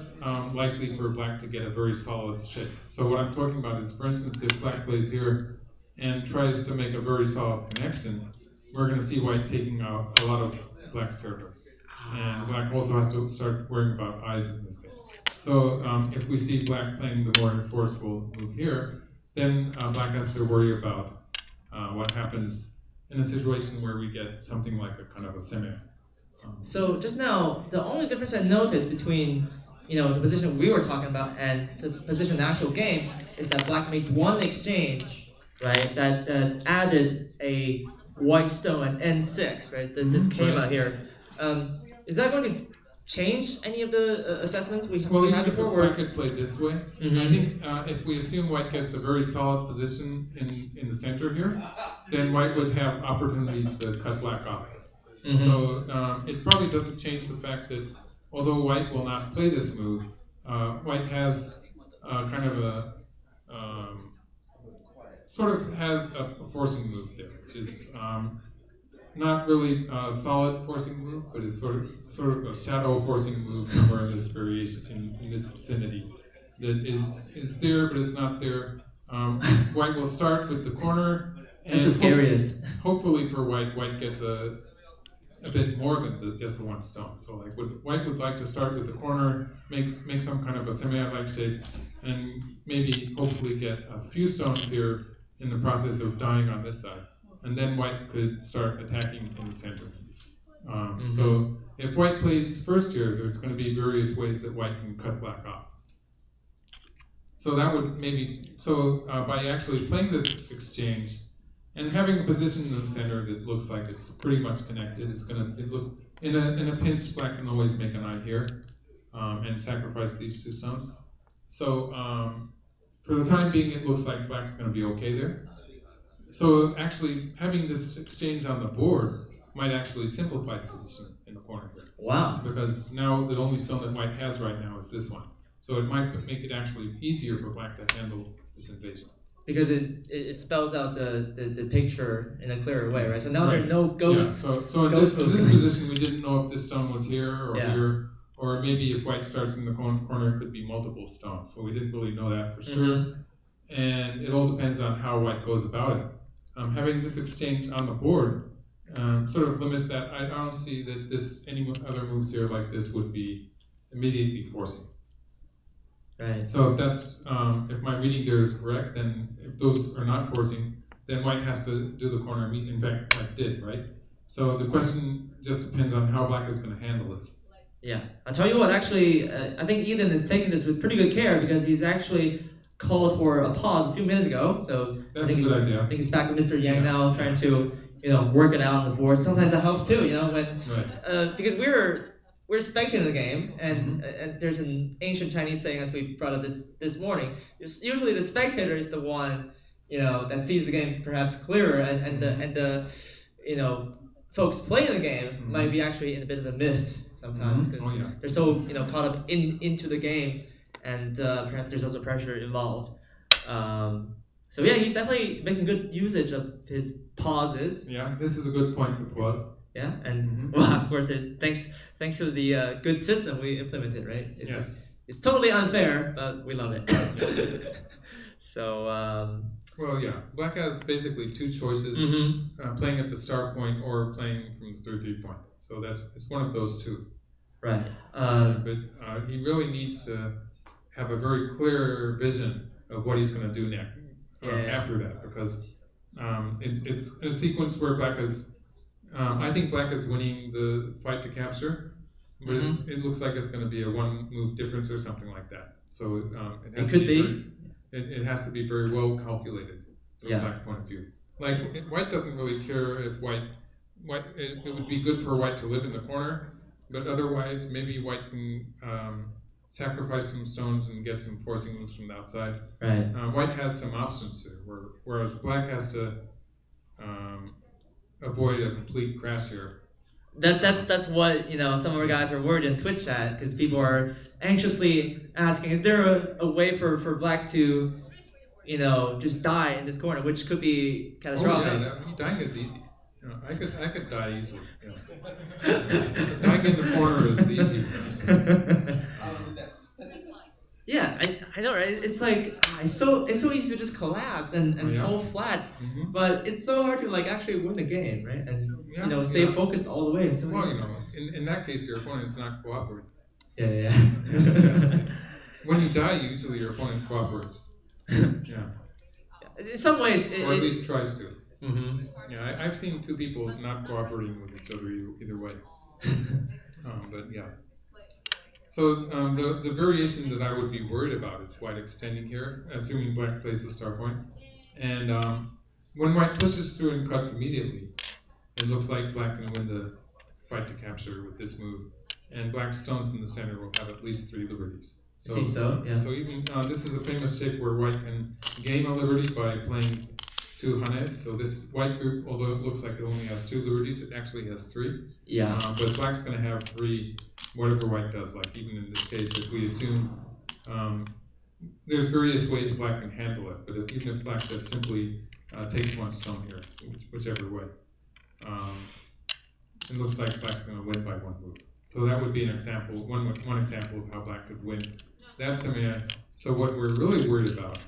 likely for black to get a very solid shape. So what I'm talking about is, for instance, if black plays here and tries to make a very solid connection, we're going to see white taking out a lot of black's territory. And black also has to start worrying about eyes in this case. So if we see black playing the more forceful move here, then black has to worry about what happens in a situation where we get something like a kind of a semi. So just now, the only difference I noticed between the position we were talking about and the position in the actual game is that black made one exchange, right? That added a white stone at N6, right? This came right. out here. Is that going to change any of the assessments we Well, had even if before? black had played this way, Mhm. I think if we assume white gets a very solid position in the center here, then white would have opportunities to cut black off. So it probably doesn't change the fact that although white will not play this move, white has kind of a sort of has a forcing move there, which is not really a solid forcing move, but it's sort of a shadow forcing move somewhere in this variation in this vicinity that is there, but it's not there. White will start with the corner, and It's the scariest. Hopefully for white gets a bit more than just the one stone. So like white would like to start with the corner, make some kind of a semi-like shape, and maybe hopefully get a few stones here in the process of dying on this side. And then white could start attacking in the center. So if white plays first here, there's going to be various ways that white can cut black off. So that would by actually playing this exchange and having a position in the center that looks like it's pretty much connected, it look in a pinch, black can always make an eye here and sacrifice these two stones. So for the time being, it looks like black's going to be okay there. So actually, having this exchange on the board might actually simplify the position in the corner here. Wow. Because now the only stone that white has right now is this one. So it might make it actually easier for black to handle this invasion. Because it spells out the picture in a clearer way, right? So now there are no ghosts. Yeah. So in this position, we didn't know if this stone was here or here, or maybe if white starts in the corner, it could be multiple stones. So we didn't really know that for sure. And it all depends on how white goes about it. Having this exchange on the board sort of limits that. I don't see that any other moves here like this would be immediately forcing. Right. So if that's if my reading there is correct, then if those are not forcing, then white has to do the corner meet. In fact, white did, right? So the question just depends on how black is going to handle this. Yeah, I'll tell you what. Actually, I think Ethan is taking this with pretty good care because he's actually called for a pause a few minutes ago. So That's I think a good idea. I think he's back with Mr. Yang Yeah. now, trying to work it out on the board. Sometimes that helps too, when Right. because we're spectating the game, and, Mhm. and there's an ancient Chinese saying, as we brought up this morning. Usually the spectator is the one that sees the game perhaps clearer, and the you know folks playing the game might be actually in a bit of a mist sometimes because Oh, yeah. they're so caught up into the game, and perhaps there's also pressure involved. So yeah, he's definitely making good usage of his pauses. Yeah, this is a good point to pause. Yeah, and Mhm. well, of course, thanks to the good system we implemented, right? Yes. It's totally unfair, but we love it. So. Well, yeah, black has basically two choices: playing at the start point or playing from the 3-3 point. So it's one of those two. Right. But he really needs to have a very clear vision of what he's going to do next after that, because it's a sequence where black is. I think black is winning the fight to capture, but it looks like it's going to be a one move difference or something like that. So it has could to be. it has to be very well calculated from black point of view. Like white doesn't really care if white it would be good for white to live in the corner, but otherwise maybe white can sacrifice some stones and get some forcing moves from the outside. Right. White has some options here, whereas black has to avoid a complete crash here. That's what some of our guys are worried in Twitch chat, because people are anxiously asking, is there a way for black to just die in this corner, which could be catastrophic. Oh yeah, dying is easy. I could die easily. Dying in the corner is the easy one. Yeah, I know, right? It's like it's so easy to just collapse and fall flat, but it's so hard to actually win the game, right? And stay focused all the way until. Well, in that case, your opponent's not cooperating. Yeah. When you die, usually your opponent cooperates. Yeah. In some ways, or at least tries to. Mm-hmm. Yeah, I've seen two people not cooperating with each other either way. But yeah. So the variation that I would be worried about is white extending here, assuming black plays the star point. And when white pushes through and cuts immediately, it looks like black can win the fight to capture with this move. And black stones in the center will have at least 3 liberties. So, seems so, yeah. So even this is a famous shape where white can gain a liberty by playing 2 hanes. So this white group, although it looks like it only has 2 liberties, it actually has 3. Yeah. But black's going to have 3, whatever white does. Like even in this case, if we assume there's various ways black can handle it, but even if black just simply takes 1 stone here, whichever way, it looks like black's going to win by 1 move. So that would be an example, one example of how black could win that scenario. So what we're really worried about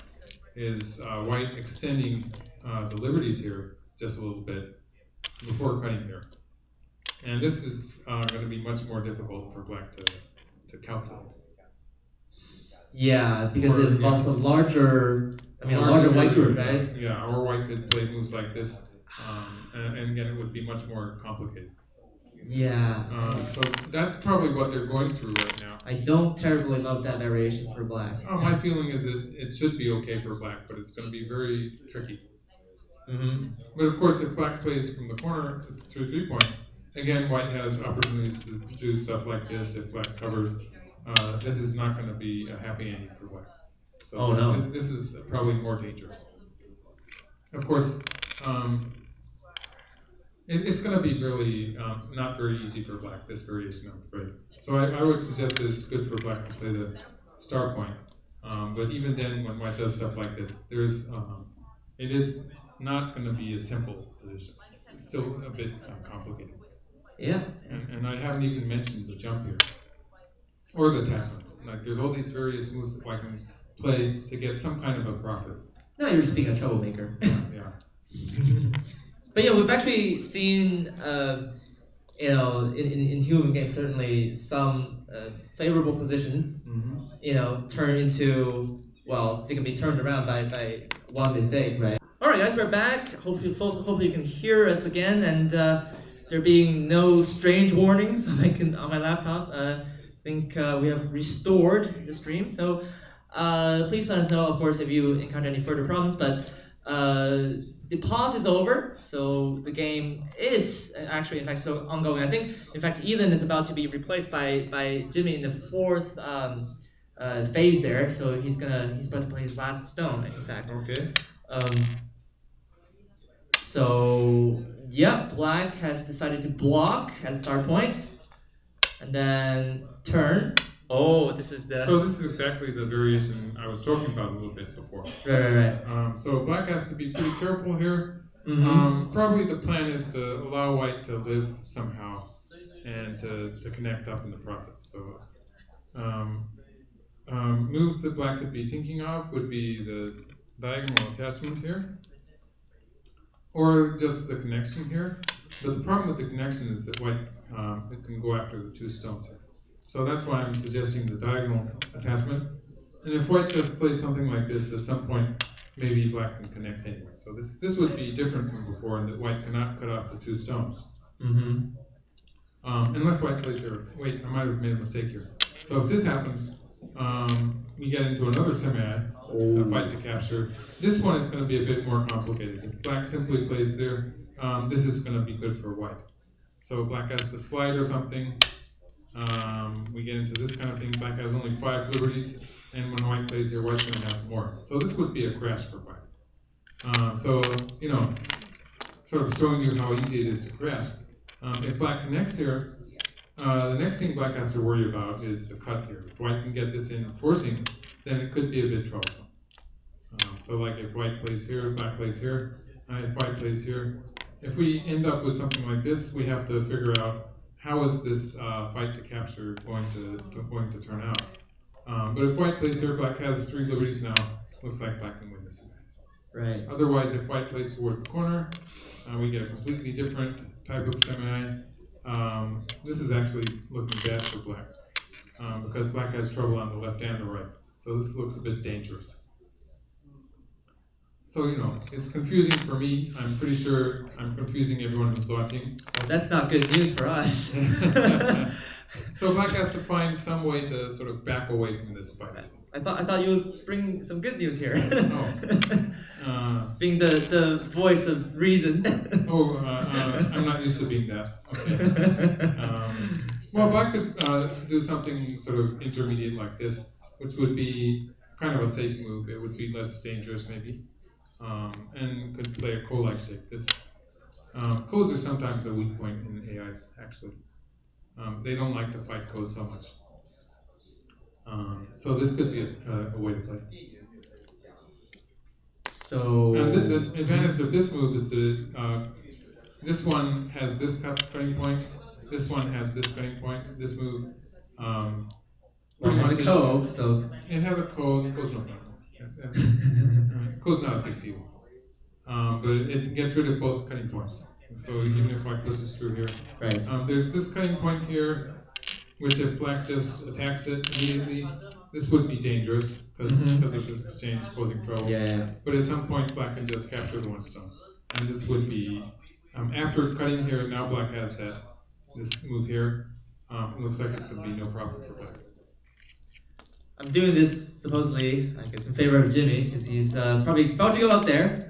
is white extending the liberties here just a little bit before cutting here. And this is going to be much more difficult for black to calculate. Yeah, because it involves a larger white group, right? Yeah, or white could play moves like this, and again, it would be much more complicated. Yeah. So that's probably what they're going through right now. I don't terribly love that variation for black. My feeling is that it should be okay for black, but it's going to be very tricky. But of course, if black plays from the corner to 3 point, again, white has opportunities to do stuff like this. If black covers, this is not going to be a happy ending for black. So this is probably more dangerous. Of course, it's going to be really not very easy for black, this variation, I'm afraid. So I would suggest that it's good for black to play the star point. But even then, when white does stuff like this, it is not going to be a simple position. It's still a bit complicated. Yeah. And I haven't even mentioned the jump here, or the attachment. Like there's all these various moves that white can play to get some kind of a profit. No, you're just being a troublemaker. Yeah. But yeah, we've actually seen, in human games, certainly some favorable positions, turn into, well, they can be turned around by one mistake, right? All right, guys, we're back. Hopefully you can hear us again, and there being no strange warnings on my laptop. I think we have restored the stream. So please let us know, of course, if you encounter any further problems. But the pause is over, so the game is actually, in fact, still ongoing. I think, in fact, Ethan is about to be replaced by Jimmy in the fourth phase there. So he's about to play his last stone, in fact. Okay. Um, so, yep, black has decided to block at start point, and then turn. Oh, this is the. So this is exactly the variation I was talking about a little bit before. Right. So black has to be pretty careful here. Mm-hmm. Probably the plan is to allow white to live somehow and to connect up in the process. So moves that black could be thinking of would be the diagonal attachment here, or just the connection here. But the problem with the connection is that white it can go after the two stones here. So that's why I'm suggesting the diagonal attachment. And if white just plays something like this, at some point, maybe black can connect anyway. So this would be different from before in that white cannot cut off the two stones. Mm-hmm. Unless white plays here. Wait, I might have made a mistake here. So if this happens, we get into another semi, a fight to capture. This one is going to be a bit more complicated. If black simply plays there, this is going to be good for white. So black has to slide or something. We get into this kind of thing. Black has only 5 liberties, and when white plays here, white's going to have more. So this would be a crash for white. So, sort of showing you how easy it is to crash. If black connects here, the next thing black has to worry about is the cut here. If white can get this in forcing, then it could be a bit troublesome. So like if white plays here, black plays here, if white plays here, if we end up with something like this, we have to figure out how is this fight to capture going to turn out. But if white plays here, black has 3 liberties now. Looks like black can win this event. Right. Otherwise, if white plays towards the corner, we get a completely different type of semi. This is actually looking bad for black because black has trouble on the left and the right. So this looks a bit dangerous. So, it's confusing for me. I'm pretty sure I'm confusing everyone who's watching. Well, that's not good news for us. So black has to find some way to sort of back away from this fight. I thought you would bring some good news here. Oh. Being the voice of reason. I'm not used to being that. Okay. Well, black could do something sort of intermediate like this, which would be kind of a safe move. It would be less dangerous maybe. And could play a ko-like shape. Ko's are sometimes a weak point in AIs, actually. They don't like to fight ko's so much. So this could be a way to play. So the advantage of this move is that this one has this cutting point, this one has this cutting point. This move well, it has a ko, so it has a ko. Ko's no problem. Ko's not a big deal, but it gets rid of both cutting points. So even if white pushes through here, right. There's this cutting point here, which if black just attacks it immediately, this would be dangerous because of this exchange causing trouble. Yeah. But at some point, black can just capture the 1 stone, and this would be after cutting here. Now black has this move here. It looks like it's going to be no problem for black. I'm doing this supposedly, I guess, in favor of Jimmy because he's probably about to go up there.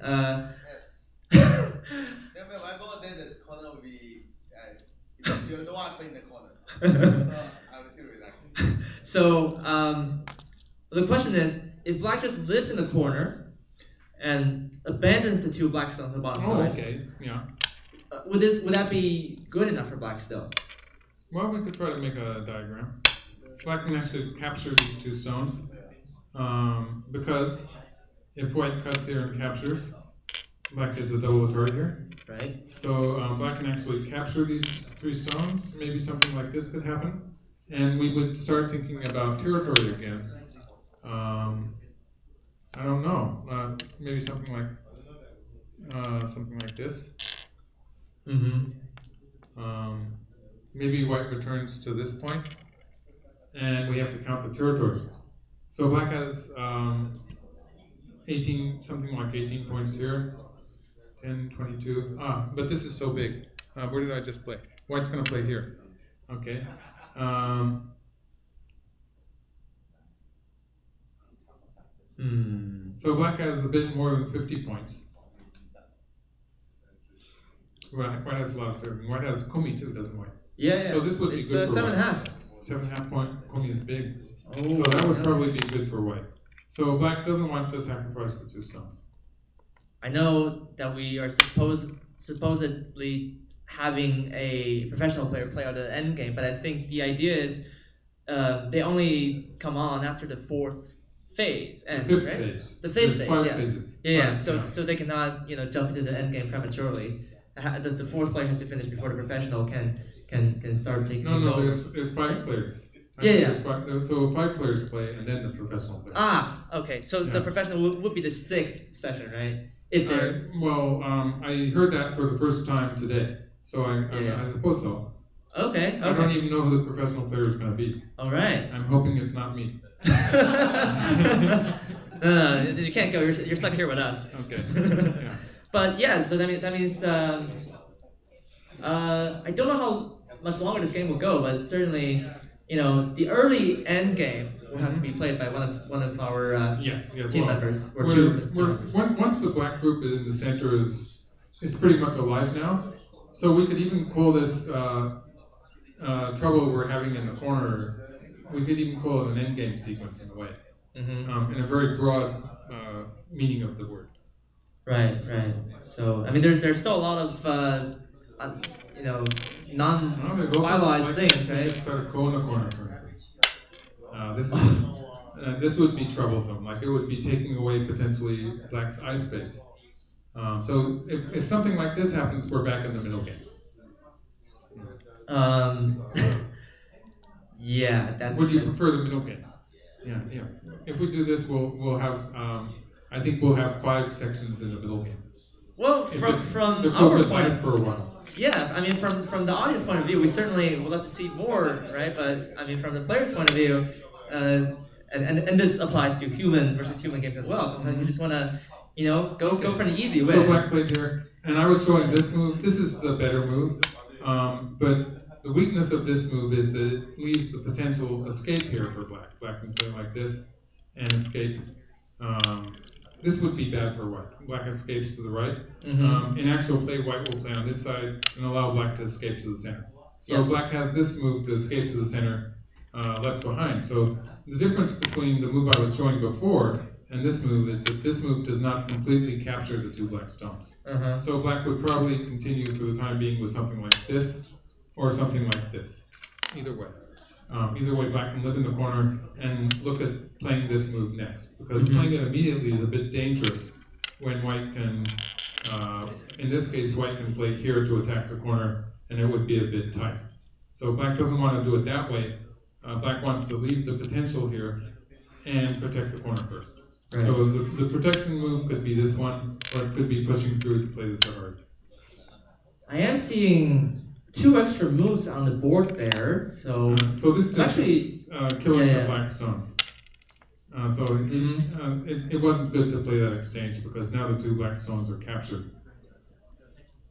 You don't want to play in the corner. So I was still relaxed. So the question is, if black just lives in the corner and abandons the 2 black stones on the bottom side, okay, yeah. Would that be good enough for black still? Well, we could try to make a diagram. Black can actually capture these 2 stones because if white cuts here and captures, black is a double authority here. Right. So black can actually capture these 3 stones. Maybe something like this could happen. And we would start thinking about territory again. I don't know. Maybe something like this. Mm-hmm. Maybe white returns to this point. and we have to count the territory. So black has 18, something like 18 points here, 10, 22. But this is so big. Where did I just play? White's going to play here. Okay. So black has a bit more than 50 points. White has a lot of territory. White has Komi too, doesn't White? Yeah. So this would be it's good for 7.5. White. 7.5 point. Komi is big. Oh, So that would probably be good for White. So black doesn't want to sacrifice the 2 stones. I know that we are supposedly having a professional player play out the end game, but I think the idea is they only come on after the 4th phase ends, The 5th right? phase. The 5th There's phase, 5 yeah. phases. Yeah. Five, So they cannot jump into the end game prematurely. The 4th player has to finish before the professional can start taking. No, so, there's 5 players. Yeah. So 5 players play, and then the professional plays. Okay. So the Yeah. professional would be the 6th session, right? If they're I heard that for the first time today, so I suppose so. okay. I don't even know who the professional player is going to be. All right. I'm hoping it's not me. No, you can't go. You're stuck here with us. Okay. Yeah. But yeah, so that means I don't know how much longer this game will go, but certainly, the early end game will have to be played by one of our Yes. team members or We're- two. we're- once the black group in the center is pretty much alive now, so we could even call this trouble we're having in the corner. We could even call it an end game sequence in a way, in a very broad meaning of the word. Right. So I mean, there's still a lot of There's also non-finalized things, right? Let's start a ko in the corner, for instance. This would be troublesome. Like it would be taking away potentially black's eye space. So if something like this happens, we're back in the middle game. Yeah, Would you prefer the middle game? Yeah. If we do this, we'll have. I think we'll have 5 sections in the middle game. Well, If from the our COVID point, lasts for a while. yeah, I mean, from the audience point of view, we certainly would love to see more, right? But I mean, from the player's point of view, and this applies to human versus human games as well. Sometimes you just want to, go for an easy win. So black played here, and I was showing this move. This is the better move, but the weakness of this move is that it leaves the potential escape here for black. Black can play like this and escape. This would be bad for white. Black escapes to the right. In actual play, white will play on this side and allow black to escape to the center. So Yes. black has this move to escape to the center left behind. So the difference between the move I was showing before and this move is that this move does not completely capture the 2 black stones. So black would probably continue for the time being with something like this or something like this. Either way. Black can live in the corner and look at playing this move next. Because playing it immediately is a bit dangerous when white can, in this case, white can play here to attack the corner and it would be a bit tight. So black doesn't want to do it that way. Black wants to leave the potential here and protect the corner first. Right. So the protection move could be this one, or it could be pushing through to play this hard. I am seeing 2 extra moves on the board there, so So this just actually killing yeah. the black stones. It wasn't good to play that exchange because now the 2 black stones are captured.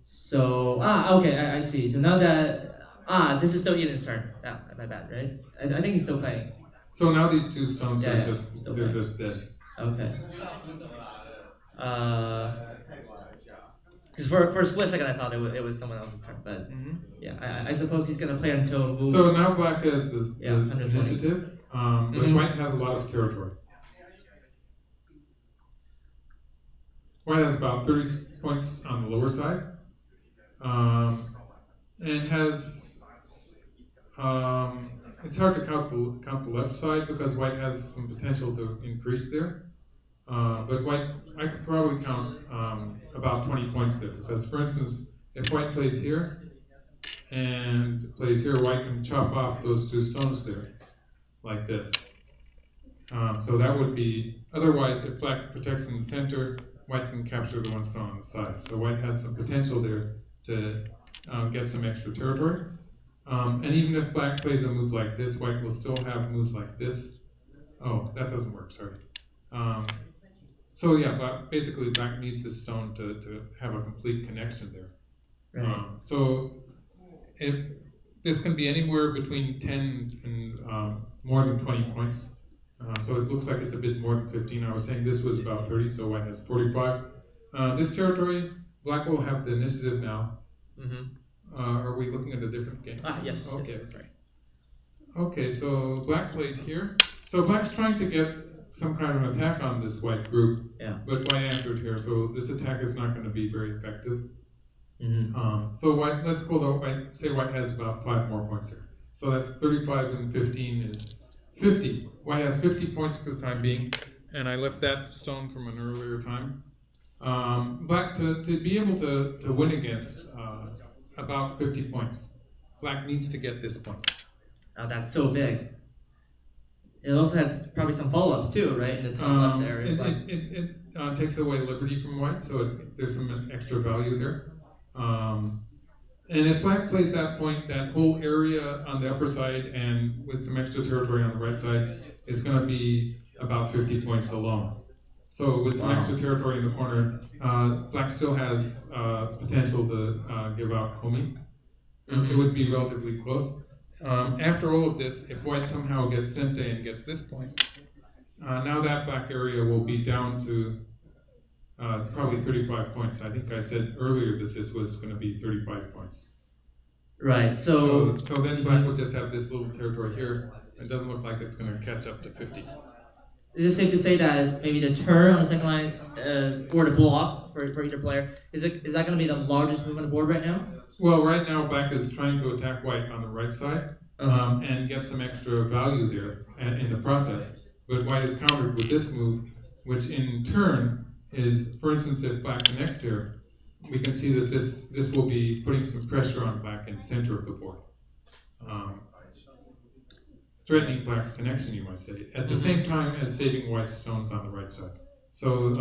So okay, I see. So now that this is still Eden's turn. Yeah, my bad, right? I think he's still playing. So now these 2 stones Yeah, are yeah, just still they're playing. just dead. Okay. Because for a split second I thought it was someone else's turn, but yeah, I suppose he's gonna play until move. So now black has the 120. initiative, but white has a lot of territory. White has about 30 points on the lower side, and has. It's hard to count the left side because white has some potential to increase there. But I could probably count about 20 points there because, for instance, if white plays here and plays here, white can chop off those 2 stones there, like this. So that would be, otherwise, if black protects in the center, white can capture the 1 stone on the side. So white has some potential there to get some extra territory. And even if black plays a move like this, white will still have moves like this. Oh, that doesn't work, sorry. So yeah, but basically black needs this stone to have a complete connection there. Right. So if this can be anywhere between 10 and more than 20 points. So it looks like it's a bit more than 15. I was saying this was about 30, so white has 45. This territory, black will have the initiative now. Are we looking at a different game? Yes. Okay. Yes, sorry. Okay, so black played here. So black's trying to get some kind of an attack on this white group, Yeah. but white answered here, so this attack is not going to be very effective. Mm-hmm. So white, let's call the white, say white has about 5 more points here. So that's 35 and 15 is 50. White has 50 points for the time being, and I left that stone from an earlier time. Black, to be able to win against about 50 points, black needs to get this point. Oh, that's so big. It also has probably some follow-ups too, right? In the top left area. It takes away liberty from white, so there's some extra value there. And if black plays that point, that whole area on the upper side and with some extra territory on the right side is going to be about 50 points alone. So with some extra territory in the corner, black still has potential to give out Komi. It would be relatively close. After all of this, if white somehow gets Sente and gets this point, now that black area will be down to probably 35 points. I think I said earlier that this was going to be 35 points. Right, so then black will just have this little territory here. It doesn't look like it's going to catch up to 50. Is it safe to say that maybe the turn on the second line or the block for either player, is that going to be the largest move on the board right now? Well, right now black is trying to attack white on the right side and get some extra value there in the process. But white is countered with this move, which in turn is, for instance, if black connects here, we can see that this will be putting some pressure on black in the center of the board. Threatening black's connection, you might say, at the same time as saving white's stones on the right side. So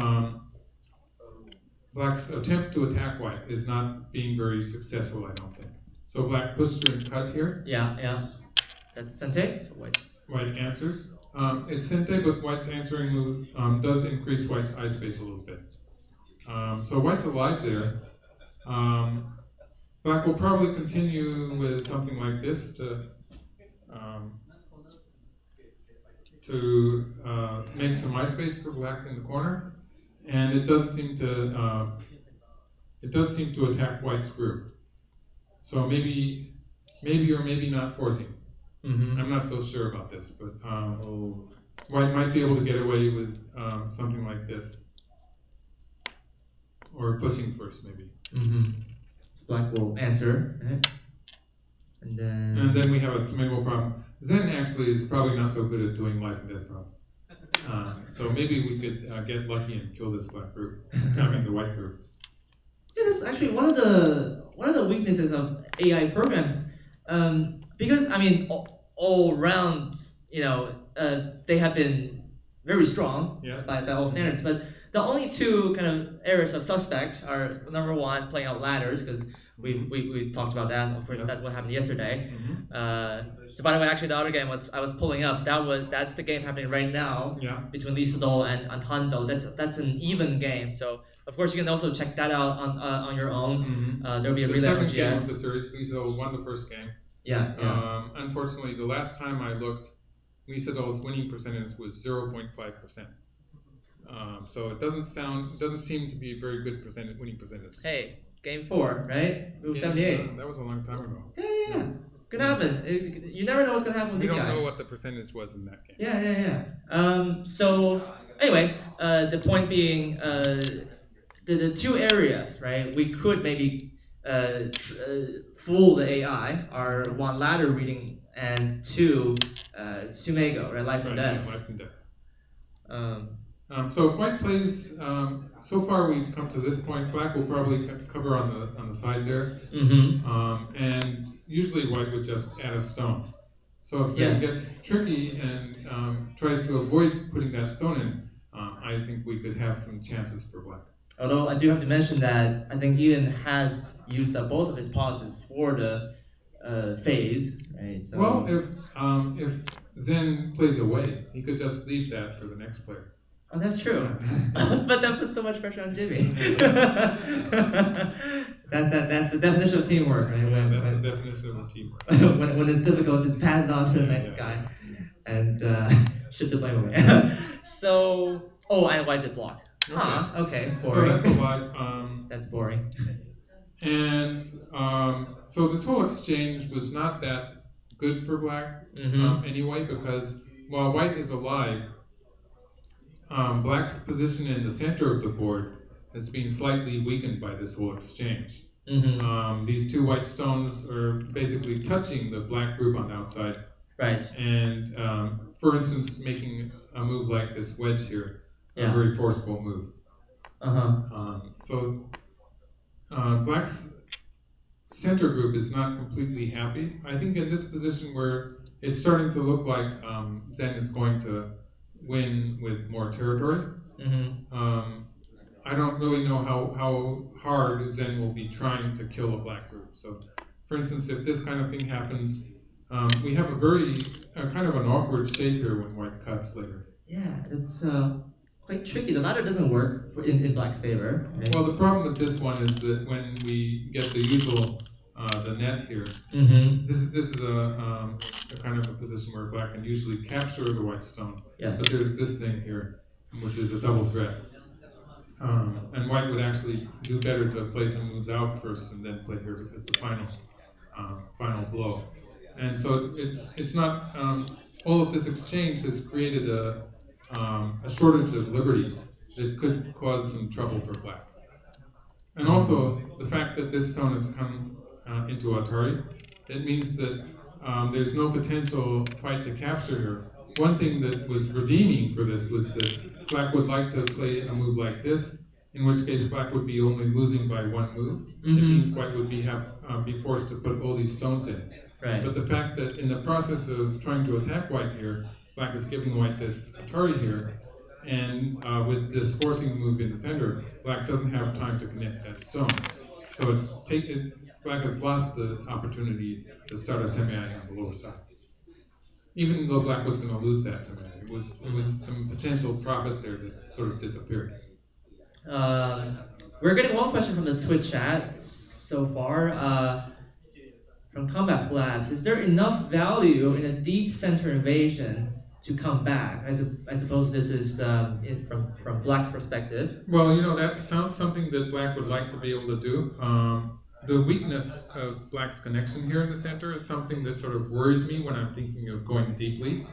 black's attempt to attack white is not being very successful, I don't think. So black pushes her and cut here. Yeah. That's Sente. So white answers. It's Sente, but white's answering move does increase white's eye space a little bit. So white's alive there. Black will probably continue with something like this to make some eye space for black in the corner, and it does seem to attack white's group. So maybe or maybe not forcing. I'm not so sure about this, but white might be able to get away with something like this, or pushing first maybe. So black will answer, right? And then we have a tomato problem. Zen actually is probably not so good at doing life and death problems. So maybe we could get lucky and kill this black group, the white group. Yeah, that's actually one of the weaknesses of AI programs, because I mean all round, they have been very strong by all standards, but the only two kind of areas of suspect are number one, playing out ladders, because we talked about that. Of course, that's what happened yesterday. So by the way, actually, the other game I was pulling up. That's the game happening right now between Lee Sedol and Hondo. That's an even game. So of course you can also check that out on your own. There'll be a relay on GS. The second game of the series, Lee Sedol won the first game. Yeah. Unfortunately, the last time I looked, Lee Sedol's winning percentage was 0.5%. So it doesn't seem to be a very good winning percentage. Hey, game 4, right? Move 78. That was a long time ago. Yeah. Could happen. You never know what's gonna happen with this guy. We don't know what the percentage was in that game. Yeah. So anyway, the point being, the two areas, right? We could maybe fool the AI are one ladder reading and two Sumego, right? Life and death. Life and death. So if white plays, so far we've come to this point. Black will probably cover on the side there, and usually white would just add a stone. So if it gets tricky and tries to avoid putting that stone in, I think we could have some chances for black. Although I do have to mention that I think Ian has used up both of his pauses for the phase, right? So. Well, if Zen plays away, he could just leave that for the next player. Oh, that's true. But that puts so much pressure on Jimmy. That's the definition of teamwork, right? Yeah, that's the definition of teamwork. when it's difficult, just pass it on to the next guy and shift the blame away. So, and white did block. Okay, So boring. that's a lot. That's boring. And so this whole exchange was not that good for black anyway, because while white is alive, black's position in the center of the board has been slightly weakened by this whole exchange. These two white stones are basically touching the black group on the outside. Right. And for instance, making a move like this wedge here, a very forceful move. So black's center group is not completely happy. I think in this position where it's starting to look like Zen is going to win with more territory. I don't really know how hard Zen will be trying to kill a black group. So, for instance, if this kind of thing happens, we have a kind of an awkward shape here when white cuts later. Yeah, it's quite tricky. The ladder doesn't work in black's favor. Right? Well, the problem with this one is that when we get the usual the net here, this is a kind of a position where black can usually capture the white stone. Yes. But there's this thing here, which is a double threat. And white would actually do better to play some moves out first and then play here as the final blow. And so it's not all of this exchange has created a shortage of liberties that could cause some trouble for black. And also the fact that this stone has come into Atari, it means that there's no potential fight to capture here. One thing that was redeeming for this was that black would like to play a move like this, in which case black would be only losing by one move. It means white would be forced to put all these stones in. Right. But the fact that in the process of trying to attack white here, black is giving white this Atari here, and with this forcing move in the center, black doesn't have time to connect that stone. So black has lost the opportunity to start a semi-eye on the lower side. Even though black was going to lose that semi-eye, it was some potential profit there that sort of disappeared. We're getting one question from the Twitch chat so far. From Combat Labs, is there enough value in a deep center invasion to come back? I suppose this is from Black's perspective. Well, that's something that Black would like to be able to do. The weakness of Black's connection here in the center is something that sort of worries me when I'm thinking of going deeply.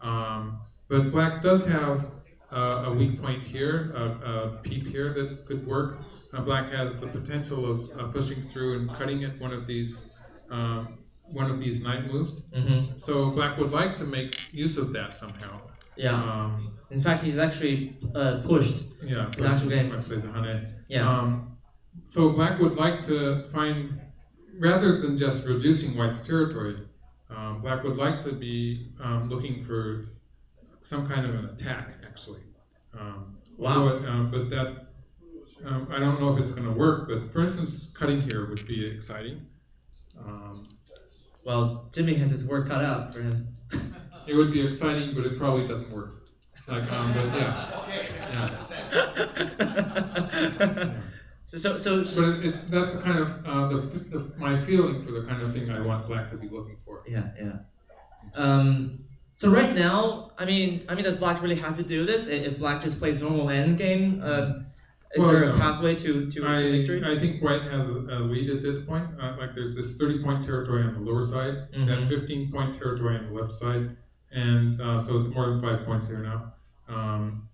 But Black does have a weak point here, a peep here that could work. Black has the potential of pushing through and cutting at one of these knight moves. So Black would like to make use of that somehow. Yeah. In fact, he's actually pushed. Yeah. Plays a hane. Yeah. So Black would like to find, rather than just reducing White's territory, Black would like to be looking for some kind of an attack, actually. Wow. But that, I don't know if it's going to work, but for instance, cutting here would be exciting. Well, Jimmy has his work cut out for him. It would be exciting, but it probably doesn't work. But yeah. Yeah. So. But that's the kind of my feeling for the kind of thing I want Black to be looking for. Yeah. So right now, I mean, does Black really have to do this? If Black just plays normal endgame, is there a pathway to victory? I think White has a lead at this point. Like there's this 30-point territory on the lower side, that 15-point territory on the left side, and so it's more than 5 points here now.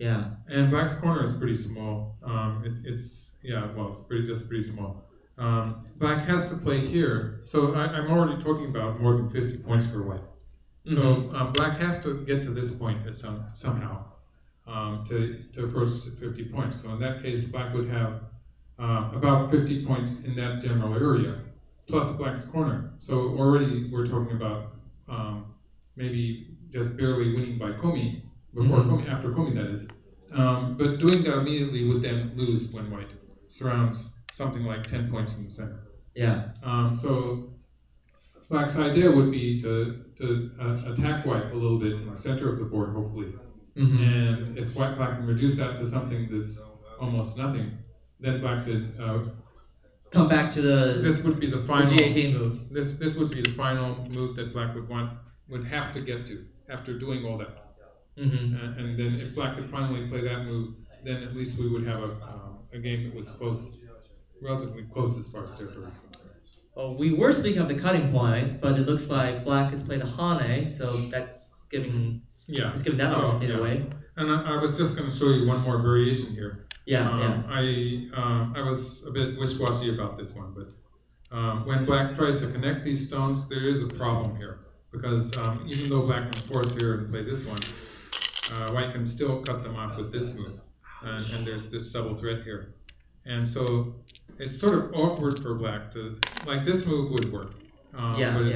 Yeah. And Black's corner is pretty small. It's pretty small. Black has to play here, so I'm already talking about more than 50 points for White. So Black has to get to this point at somehow to approach 50 points. So in that case, Black would have about 50 points in that general area, plus Black's corner. So already we're talking about maybe just barely winning by Komi, after Komi that is. But doing that immediately would then lose when White surrounds something like 10 points in the center. Yeah. So Black's idea would be to attack white a little bit in the center of the board, hopefully. And if black can reduce that to something that's almost nothing, then black could Come back to the. this would be the final G18 move. This would be the final move that black would have to get to after doing all that. And then if black could finally play that move, then at least we would have a game that was close, relatively close as far as territory is concerned. Well, we were speaking of the cutting point, but it looks like black has played a Hane, so that's giving. Yeah. It's giving that opportunity away. And I was just going to show you one more variation here. Yeah. I was a bit wishy-washy about this one, but when black tries to connect these stones, there is a problem here because even though black can force here and play this one, white can still cut them off with this move, and there's this double threat here, and so it's sort of awkward for black to like this move would work, but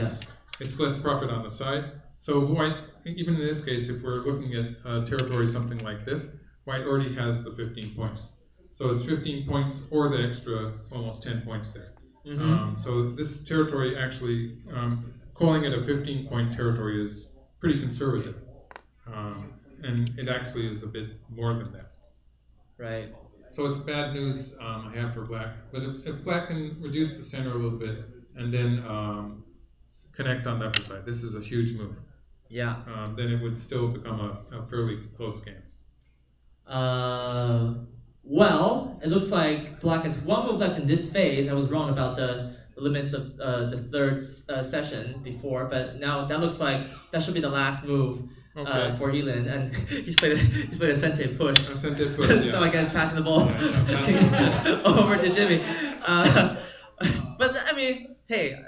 it's less profit on the side. So white, even in this case, if we're looking at territory something like this, white already has the 15 points. So it's 15 points or the extra almost 10 points there. So this territory actually, calling it a 15-point territory is pretty conservative. And it actually is a bit more than that. Right. So it's bad news I have for black. But if black can reduce the center a little bit and then connect on the upper side, this is a huge move. Yeah. Then it would still become a fairly close game. Well, it looks like black has one move left in this phase. I was wrong about the limits of the third session before, but now that looks like that should be the last move for Elin, and he's played a sente push. A sente push, yeah. So I guess passing the ball over to Jimmy. But I mean, hey,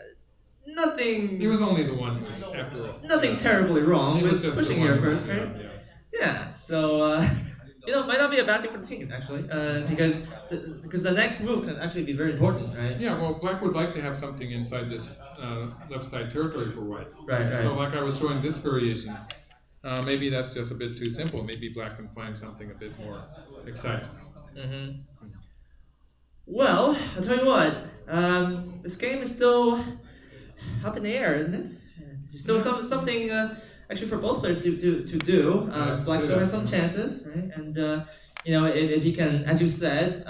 nothing. He was only the one after all. Nothing terribly wrong with pushing here first, right? Yeah. So. Might not be a bad thing for the team actually, because the next move can actually be very important, right? Yeah, well, black would like to have something inside this left side territory for white. Right. So, like I was showing this variation, maybe that's just a bit too simple. Maybe black can find something a bit more exciting. Well, I'll tell you what. This game is still up in the air, isn't it? There's still something. Actually, for both players to do, black still has some chances, right? And if he can, as you said,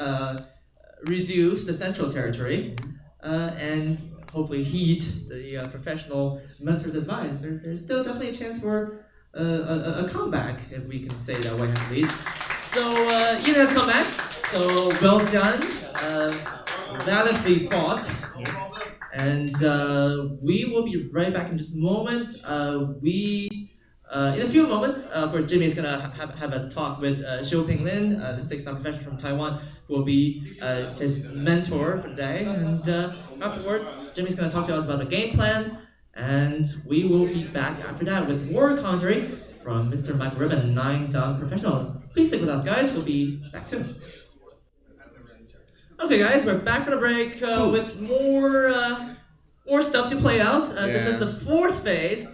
reduce the central territory, and hopefully heed the professional mentor's advice, there's still definitely a chance for a comeback, if we can say that white has lead. So Ian has come back. So well done, valiantly fought. And we will be right back in just a moment. In a few moments, of course, Jimmy is going to have a talk with Xiu Pinglin, the six-time professional from Taiwan, who will be his mentor for the day. And afterwards, Jimmy's going to talk to us about the game plan. And we will be back after that with more commentary from Mr. Mike Ribbon, 9-dan professional. Please stick with us, guys. We'll be back soon. Okay, guys, we're back from the break with more stuff to play out. This is the fourth phase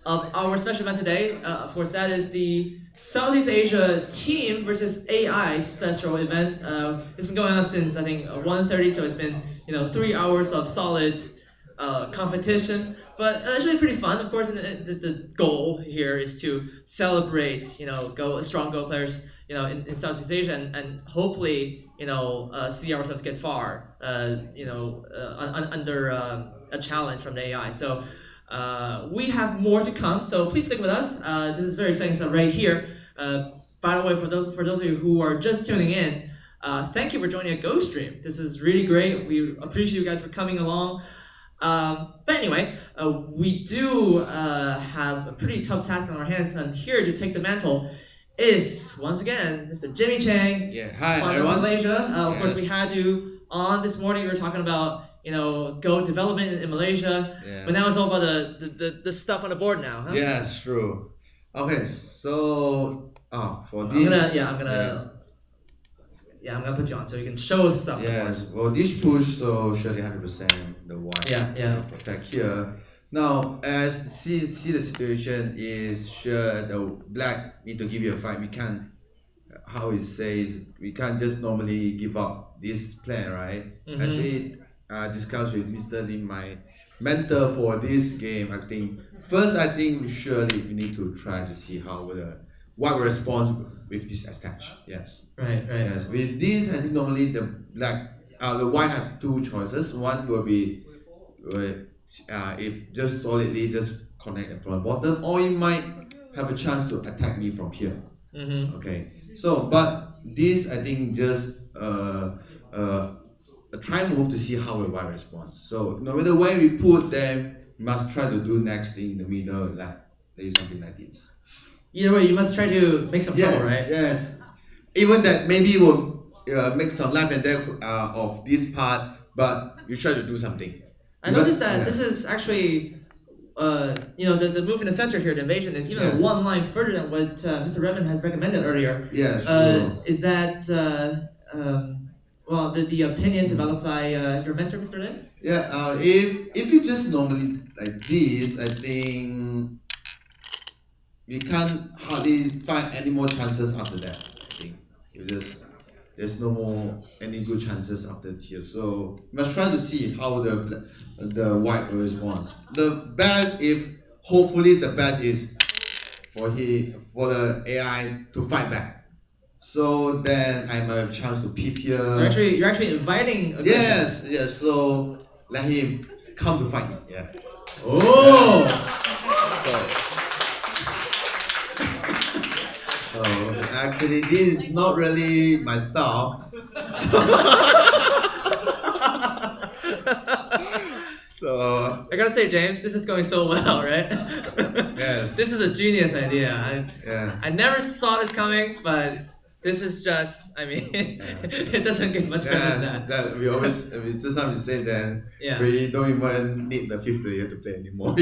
of our special event today. Of course, that is the Southeast Asia team versus AI special event. It's been going on since I think 1:30, so it's been 3 hours of solid competition. But it's really pretty fun. Of course, the goal here is to celebrate strong Go players in Southeast Asia and hopefully see ourselves get far under a challenge from the AI. So we have more to come. So please stick with us. This is very exciting stuff right here. By the way, for those of you who are just tuning in, thank you for joining a Go stream. This is really great. We appreciate you guys for coming along. But anyway, we do have a pretty tough task on our hands, and here to take the mantle is once again Mr. Jimmy Chang. Yeah, hi everyone. Malaysia. Of course, we had you on this morning. We were talking about Go development in Malaysia, but now it's all about the stuff on the board now. Huh? Yes, true. Okay, so for this, I'm gonna put you on so you can show us something. Yes, well, this push, so surely 100% the white protect here. Now, as see the situation is sure the black need to give you a fight. We can't, how it says, we can't just normally give up this plan, right? Actually, discuss with Mr. Lim, my mentor for this game, I think first I think surely we need to try to see how the what response with this attach. Yes. Right, right. Yes. With this, I think normally the white have two choices. One will be if just solidly just connect it from the bottom, or you might have a chance to attack me from here. Mm-hmm. Okay. So, but this I think just a try move to see how the white responds. So no matter where we put them, we must try to do next thing in the middle, like maybe something like this. Either way, you must try to make some trouble, right? Yes. Even that maybe will make some life and death of this part, but you try to do something. I noticed that this is actually, the move in the center here, the invasion, is even one line further than what Mr. Redmond had recommended earlier. Yes. Is that the opinion developed by your mentor, Mr. Lin? Yeah. If you just normally like this, I think we can't hardly find any more chances after that. I think you just there's no more any good chances after here. So we must try to see how the white responds. The best hopefully the best is for the AI to fight back. So then I might have a chance to peep here. So you're actually inviting. Yes. So let him come to fight me. Yeah. Oh. Actually, this is not really my style. So I gotta say, James, this is going so well, right? Yes. This is a genius idea. Yeah. I never saw this coming, but this is just, it doesn't get much better than that. We always, just have to say that we don't even need the fifth player to play anymore.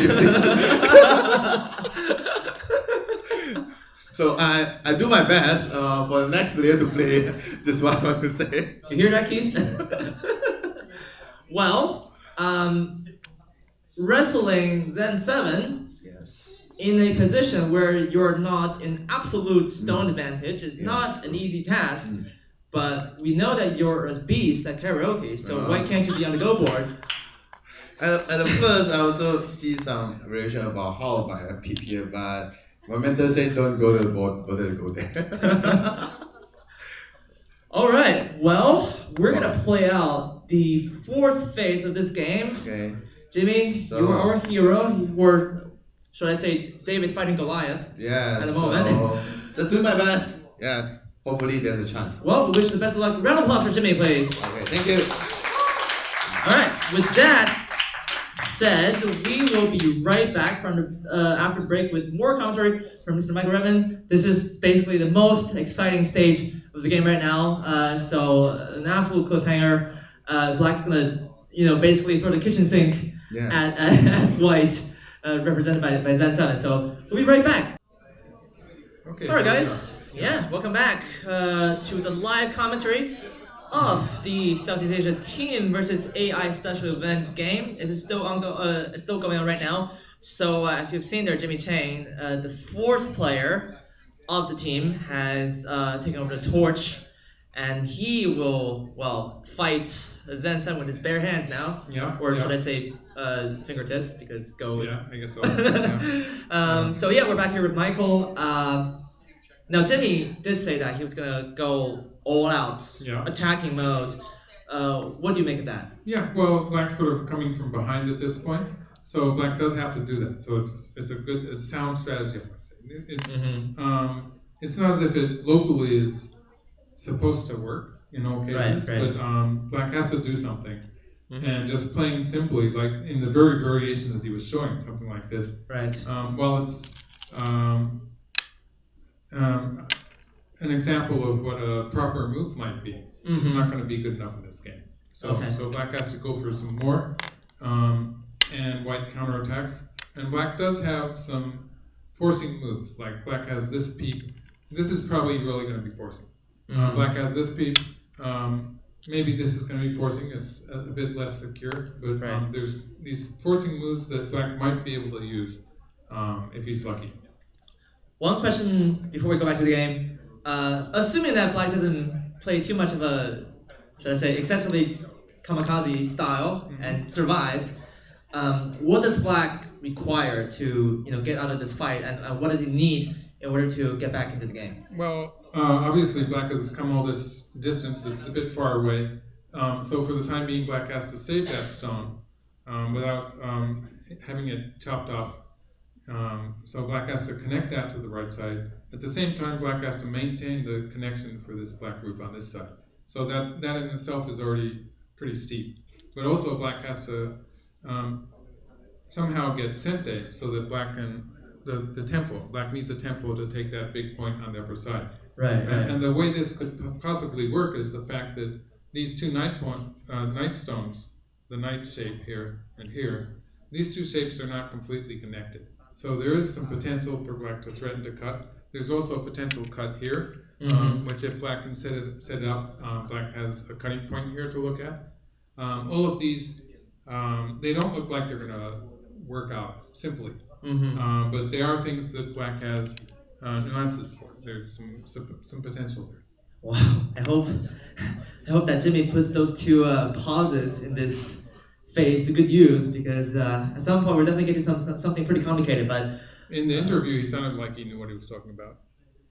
So I do my best for the next player to play. Just what I want to say. You hear that, Keith? Well, wrestling Zen 7 in a position where you're not in absolute stone advantage is not an easy task. But we know that you're a beast at karaoke, so why can't you be on the go board? At first, I also see some variation about how about a peep here, but my mentor said don't go to the board, better go there. All right, well, we're gonna play out the fourth phase of this game. Okay. Jimmy, you are our hero, or should I say David fighting Goliath? Yes. At the moment. So, just do my best. Yes. Hopefully there's a chance. Well, we wish you the best of luck. Round of applause for Jimmy, please. Okay, thank you. All right, with that said, we will be right back from after break with more commentary from Mr. Michael Redmond. This is basically the most exciting stage of the game right now. So an absolute cliffhanger. Black's gonna, basically throw the kitchen sink at White, represented by Zen 7. So we'll be right back. Okay. All right, guys. Yeah, welcome back to the live commentary of the Southeast Asia Team versus AI Special Event game. It's still going on right now. So as you've seen there, Jimmy Chang, the fourth player of the team, has taken over the torch, and he will fight Zen 7 with his bare hands now. Yeah. Or should I say fingertips, because go. Yeah, I guess so. So yeah, we're back here with Michael. Now Jimmy did say that he was gonna go all out, attacking mode. What do you make of that? Yeah, well, Black's sort of coming from behind at this point, so Black does have to do that. So it's a sound strategy, I would say. It's not as if it locally is supposed to work in all cases, right. But Black has to do something. And just playing simply, like in the very variation that he was showing, something like this. Right. Well, it's an example of what a proper move might be. It's not going to be good enough in this game. So Black has to go for some more, and White counterattacks. And Black does have some forcing moves. Like Black has this peep. This is probably really going to be forcing. Black has this peep. Maybe this is going to be forcing. It's a bit less secure, but there's these forcing moves that Black might be able to use if he's lucky. One question before we go back to the game. Assuming that Black doesn't play too much of a, should I say, excessively kamikaze style and survives, what does Black require to get out of this fight, and what does he need in order to get back into the game? Well, obviously, Black has come all this distance. It's a bit far away. So for the time being, Black has to save that stone without having it chopped off. So Black has to connect that to the right side. At the same time, Black has to maintain the connection for this Black group on this side. So that in itself is already pretty steep. But also, Black has to somehow get Sente so that Black can the tempo. Black needs a tempo to take that big point on the upper side. Right. And the way this could possibly work is the fact that these two night stones, the night shape here and here, these two shapes are not completely connected. So there is some potential for Black to threaten to cut. There's also a potential cut here, which if Black can set it up, Black has a cutting point here to look at. All of these, they don't look like they're going to work out simply. But they are things that Black has nuances for. There's some potential there. Wow, I hope that Jimmy puts those two pauses in this phase to good use, because at some point we're definitely getting something pretty complicated. But in the interview, he sounded like he knew what he was talking about.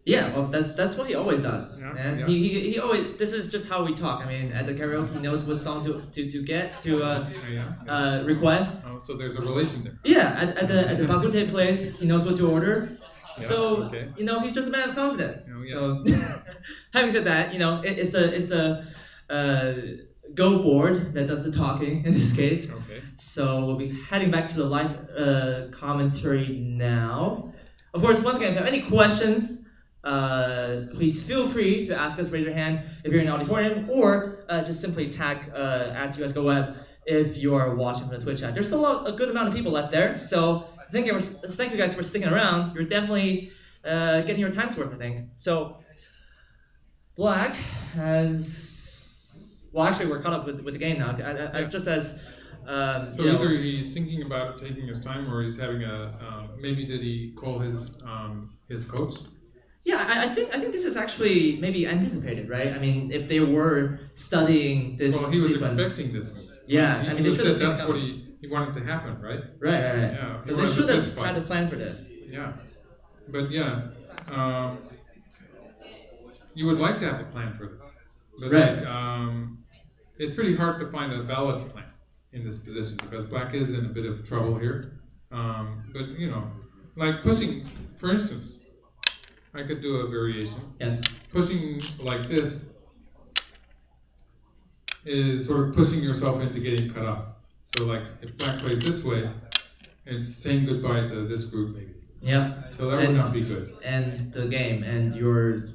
Yeah, well, that's what he always does, Yeah, and yeah. he always. This is just how we talk. I mean, at the karaoke, he knows what song to get to request. Oh, so there's a relation there. Yeah, at the Bakute place, he knows what to order. Yeah, So okay. he's just a man of confidence. Oh, yes. So having said that, it's the Go board that does the talking in this case. Okay. So we'll be heading back to the live commentary now. Of course, once again, if you have any questions, please feel free to ask us. Raise your hand if you're in the auditorium, or just simply tag at USGoWeb if you are watching from the Twitch chat. There's still a good amount of people left there, so thank you guys for sticking around. You're definitely getting your time's worth, I think. So Black has. Well, actually, we're caught up with the game now. Just as So either he's thinking about taking his time, or he's having maybe did he call his coach? Yeah, I think this is actually maybe anticipated, right? I mean, if they were studying this Well, he was sequence. expecting this move. Yeah, I mean, they should have seen that's it what coming. he wanted to happen, right? Right. Yeah, So he they wanted should a have fist fight. had a plan for this. Yeah, but you would like to have a plan for this, but Right. it's pretty hard to find a valid plan in this position because Black is in a bit of trouble here. But like pushing, for instance, I could do a variation. Yes. Pushing like this is sort of pushing yourself into getting cut off. So like if Black plays this way, it's saying goodbye to this group maybe. Yeah. So that would not be good. And the game and your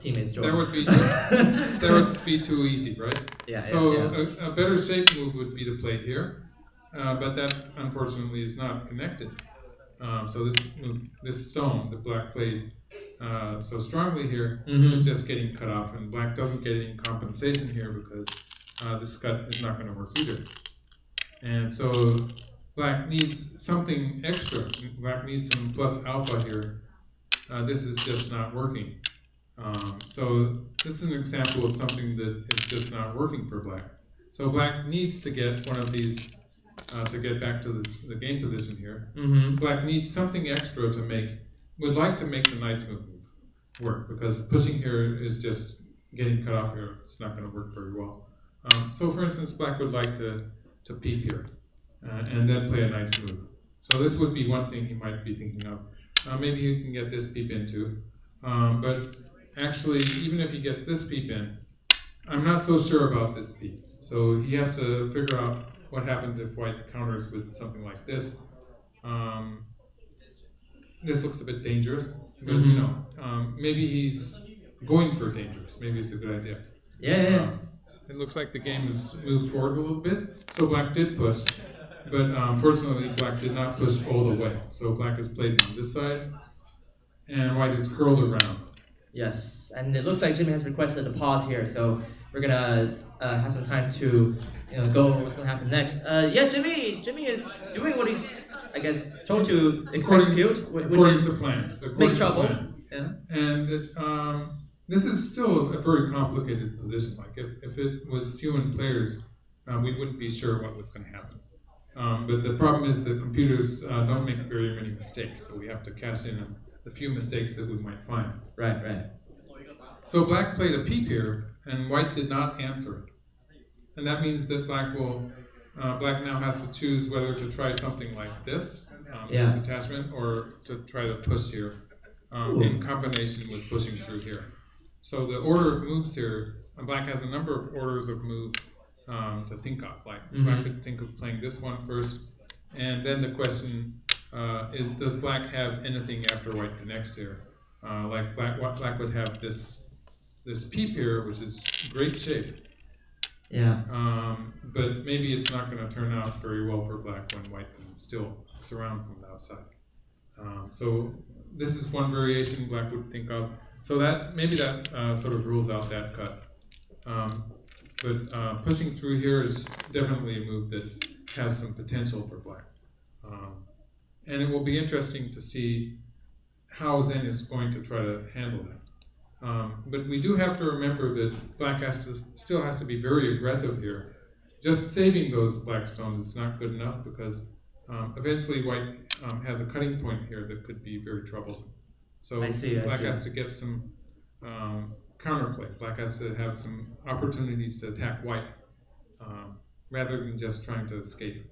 teammates join. That would be too easy, right? Yeah. So yeah. a better shape move would be to play here, but that unfortunately is not connected. So this stone that Black played so strongly here is just getting cut off, and Black doesn't get any compensation here because this cut is not going to work either. And so Black needs something extra. Black needs some plus alpha here. This is just not working. So this is an example of something that is just not working for Black. So Black needs to get one of these to get back to the game position here. Black needs something extra would like to make the knight's move work, because pushing here is just getting cut off here. It's not going to work very well. So for instance, Black would like to peep here and then play a knight's move. So this would be one thing he might be thinking of. Maybe he can get this peep in too. But actually, even if he gets this peep in, I'm not so sure about this peep. So he has to figure out what happens if White counters with something like this. This looks a bit dangerous, but maybe he's going for dangerous. Maybe it's a good idea. Yeah. It looks like the game has moved forward a little bit. So Black did push, but unfortunately Black did not push all the way. So Black has played on this side, and White is curled around. Yes, and it looks like Jimmy has requested a pause here, so we're gonna have some time to go over what's gonna happen next. Jimmy is doing what he's, I guess, told to execute, which According is to plan. make trouble. Yeah. And this is still a very complicated position. Like if it was human players, we wouldn't be sure what was going to happen. But the problem is that computers don't make very many mistakes, so we have to cash in the few mistakes that we might find. Right. So black played a peep here, and white did not answer it. And that means that black now has to choose whether to try something like this, this attachment, or to try to push here in combination with pushing through here. So the order of moves here, black has a number of orders of moves to think of. Like black could think of playing this one first, and then the question is, does black have anything after white connects here? Like black would have this peep here, which is great shape. Yeah. But maybe it's not going to turn out very well for black when white can still surround from the outside. So this is one variation black would think of. So that maybe that sort of rules out that cut. But pushing through here is definitely a move that has some potential for black. And it will be interesting to see how Zen is going to try to handle that. But we do have to remember that black still has to be very aggressive here. Just saving those black stones is not good enough because eventually white has a cutting point here that could be very troublesome. So black has to get some counterplay. Black has to have some opportunities to attack white rather than just trying to escape.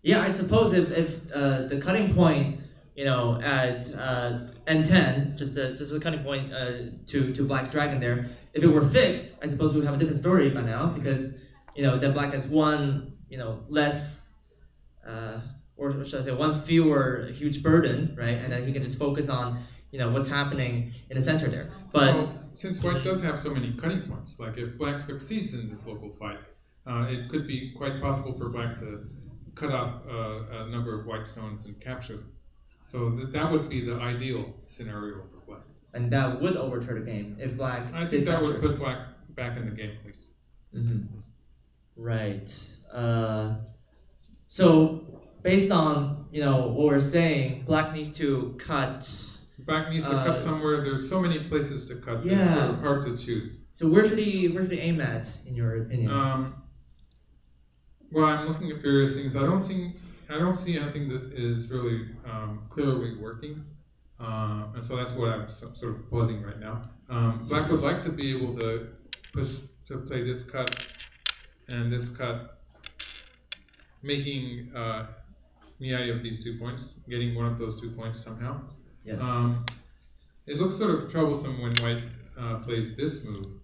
Yeah, I suppose if the cutting point, at N10, just the cutting point to Black's dragon there, if it were fixed, I suppose we would have a different story by now because then Black has one less, or should I say one fewer huge burden, right? And then he can just focus on what's happening in the center there. But since white does have so many cutting points, like if black succeeds in this local fight, it could be quite possible for black to cut off a number of white stones and capture them. So that would be the ideal scenario for black. And that would overturn the game if black. I think that would put black back in the game, at least. Mm-hmm. Right. So based on what we're saying, black needs to cut. Black needs to cut somewhere. There's so many places to cut. Yeah. It's sort of hard to choose. So where should he aim at, in your opinion? Well, I'm looking at various things. I don't see anything that is really clearly working, and so that's what I'm sort of proposing right now. Black would like to be able to play this cut and this cut, making miai of these 2 points, getting one of those 2 points somehow. Yes. It looks sort of troublesome when white plays this move,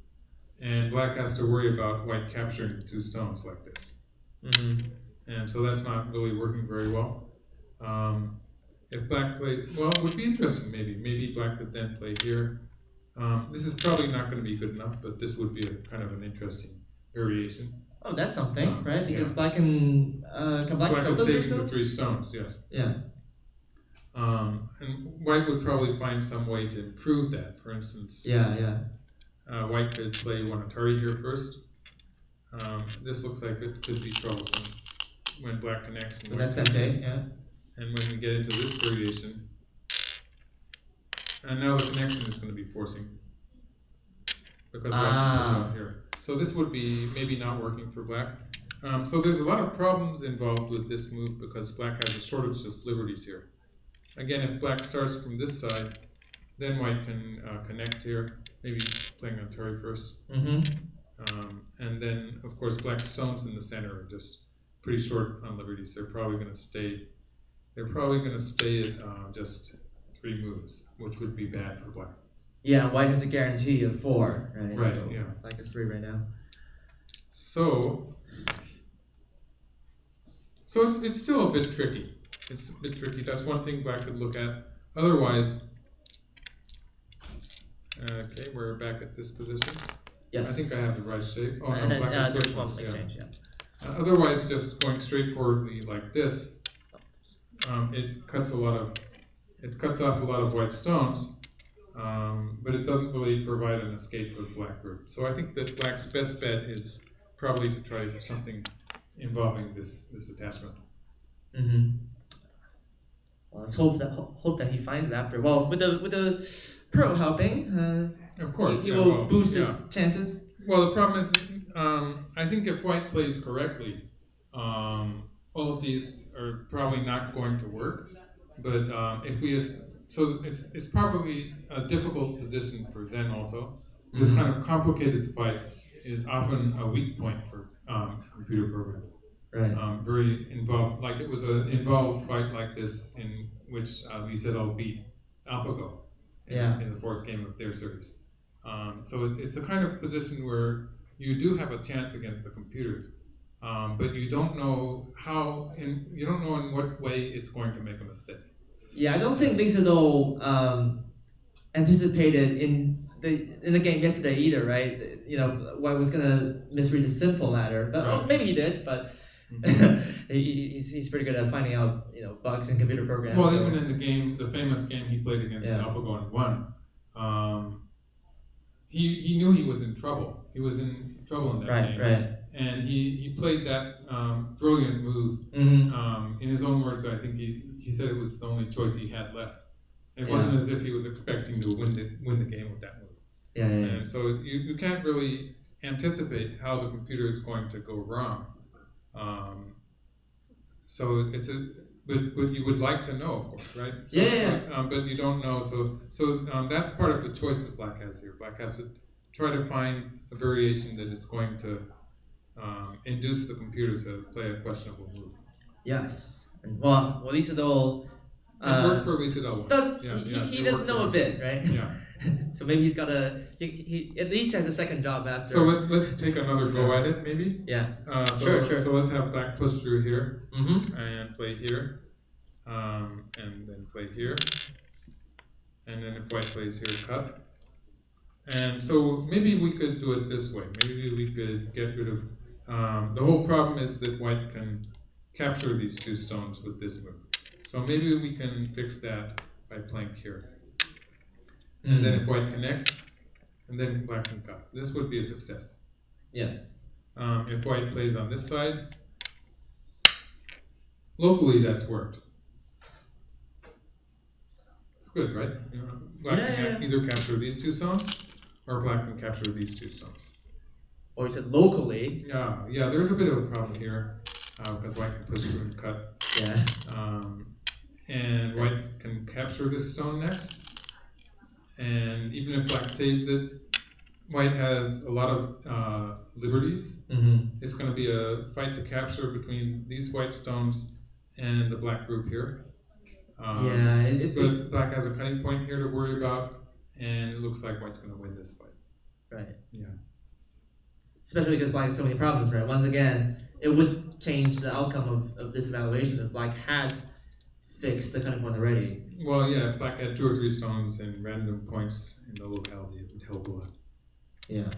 and black has to worry about white capturing 2 stones like this. Mm-hmm. And so that's not really working very well. If black played, well, it would be interesting maybe. Maybe black could then play here. This is probably not going to be good enough, but this would be a kind of an interesting variation. Oh, that's something, right? Because black can black is those saving the 3 stones, yes. Yeah. And white would probably find some way to improve that. For instance, white could play one Atari here first. This looks like it could be troublesome when black connects. So that's sensei, yeah. And when we get into this variation, and now the connection is going to be forcing because black is out here. So this would be maybe not working for black. So there's a lot of problems involved with this move because black has a shortage of liberties here. Again, if black starts from this side, then white can connect here, maybe playing Atari first. Mm-hmm. And then, of course, black stones in the center are just pretty short on liberties. They're probably going to stay. They're probably going to stay at just 3 moves, which would be bad for black. Yeah, white has a guarantee of 4, right? Right. So yeah. Black is 3 right now. So it's still a bit tricky. It's a bit tricky. That's one thing black could look at. Otherwise, okay, we're back at this position. Yes. I think I have the right shape. Oh, and no, then black is there's one exchange, yeah. Otherwise, just going straightforwardly like this, it cuts off a lot of white stones, but it doesn't really provide an escape for the black group. So I think that black's best bet is probably to try something involving this attachment. Mm-hmm. Well, let's hope that he finds it after. Well, with the pearl helping, of course, he will boost his chances. Well, the problem is, I think if white plays correctly, all of these are probably not going to work. But if we, so it's probably a difficult position for Zen also. This kind of complicated fight is often a weak point for computer programs. Right. Very involved, like it was an involved fight like this in which Lee Sedol beat AlphaGo in the fourth game of their series. So it's the kind of position where you do have a chance against the computer, but you don't know you don't know in what way it's going to make a mistake. Yeah, I don't think Lee Sedol anticipated in the game yesterday either, right? You know, White was gonna misread the simple ladder, but Right. maybe he did, but he's pretty good at finding out bugs in computer programs. Well, so. even in the game, the famous game he played against AlphaGo and won, he knew he was in trouble. He was in trouble in that game. Right. And he played that brilliant move. In his own words, I think he said it was the only choice he had left. It wasn't as if he was expecting to win the game with that move. Yeah. And so you can't really anticipate how the computer is going to go wrong. So it's but you would like to know, of course, right? So, but you don't know. So that's part of the choice that Black has here. Black has to try to find a variation that is going to induce the computer to play a questionable move. Yes. Well, Lee Sedol. It worked for Lee Sedol once. He does know a bit, right? Yeah. So maybe he's got he at least has a second job after. So let's take another go at it, maybe. Yeah. Sure. So let's have Black push through here Mm-hmm. and play here, and then play here, and then if White plays here, cut. And so maybe we could do it this way. Maybe we could get rid of. The whole problem is that White can capture these two stones with this move. So maybe we can fix that by playing here. And then if White connects, and then Black can cut. This would be a success. Yes. If White plays on this side, locally that's worked. It's good, right? Black can either capture these two stones, or Black can capture these two stones. Or you said locally. Yeah. There's a bit of a problem here because White can push through and cut. Yeah. And White can capture this stone next. And even if Black saves it, White has a lot of liberties. It's going to be a fight to capture between these White stones and the Black group here. But Black has a cutting point here to worry about, and it looks like White's going to win this fight. Right. Yeah. Especially because Black has so many problems, right? Once again, it would change the outcome of this evaluation if Black had fixed the cutting point already. Well, yeah, if Black had 2 or 3 stones and random points in the locality, it would help a lot. Yeah.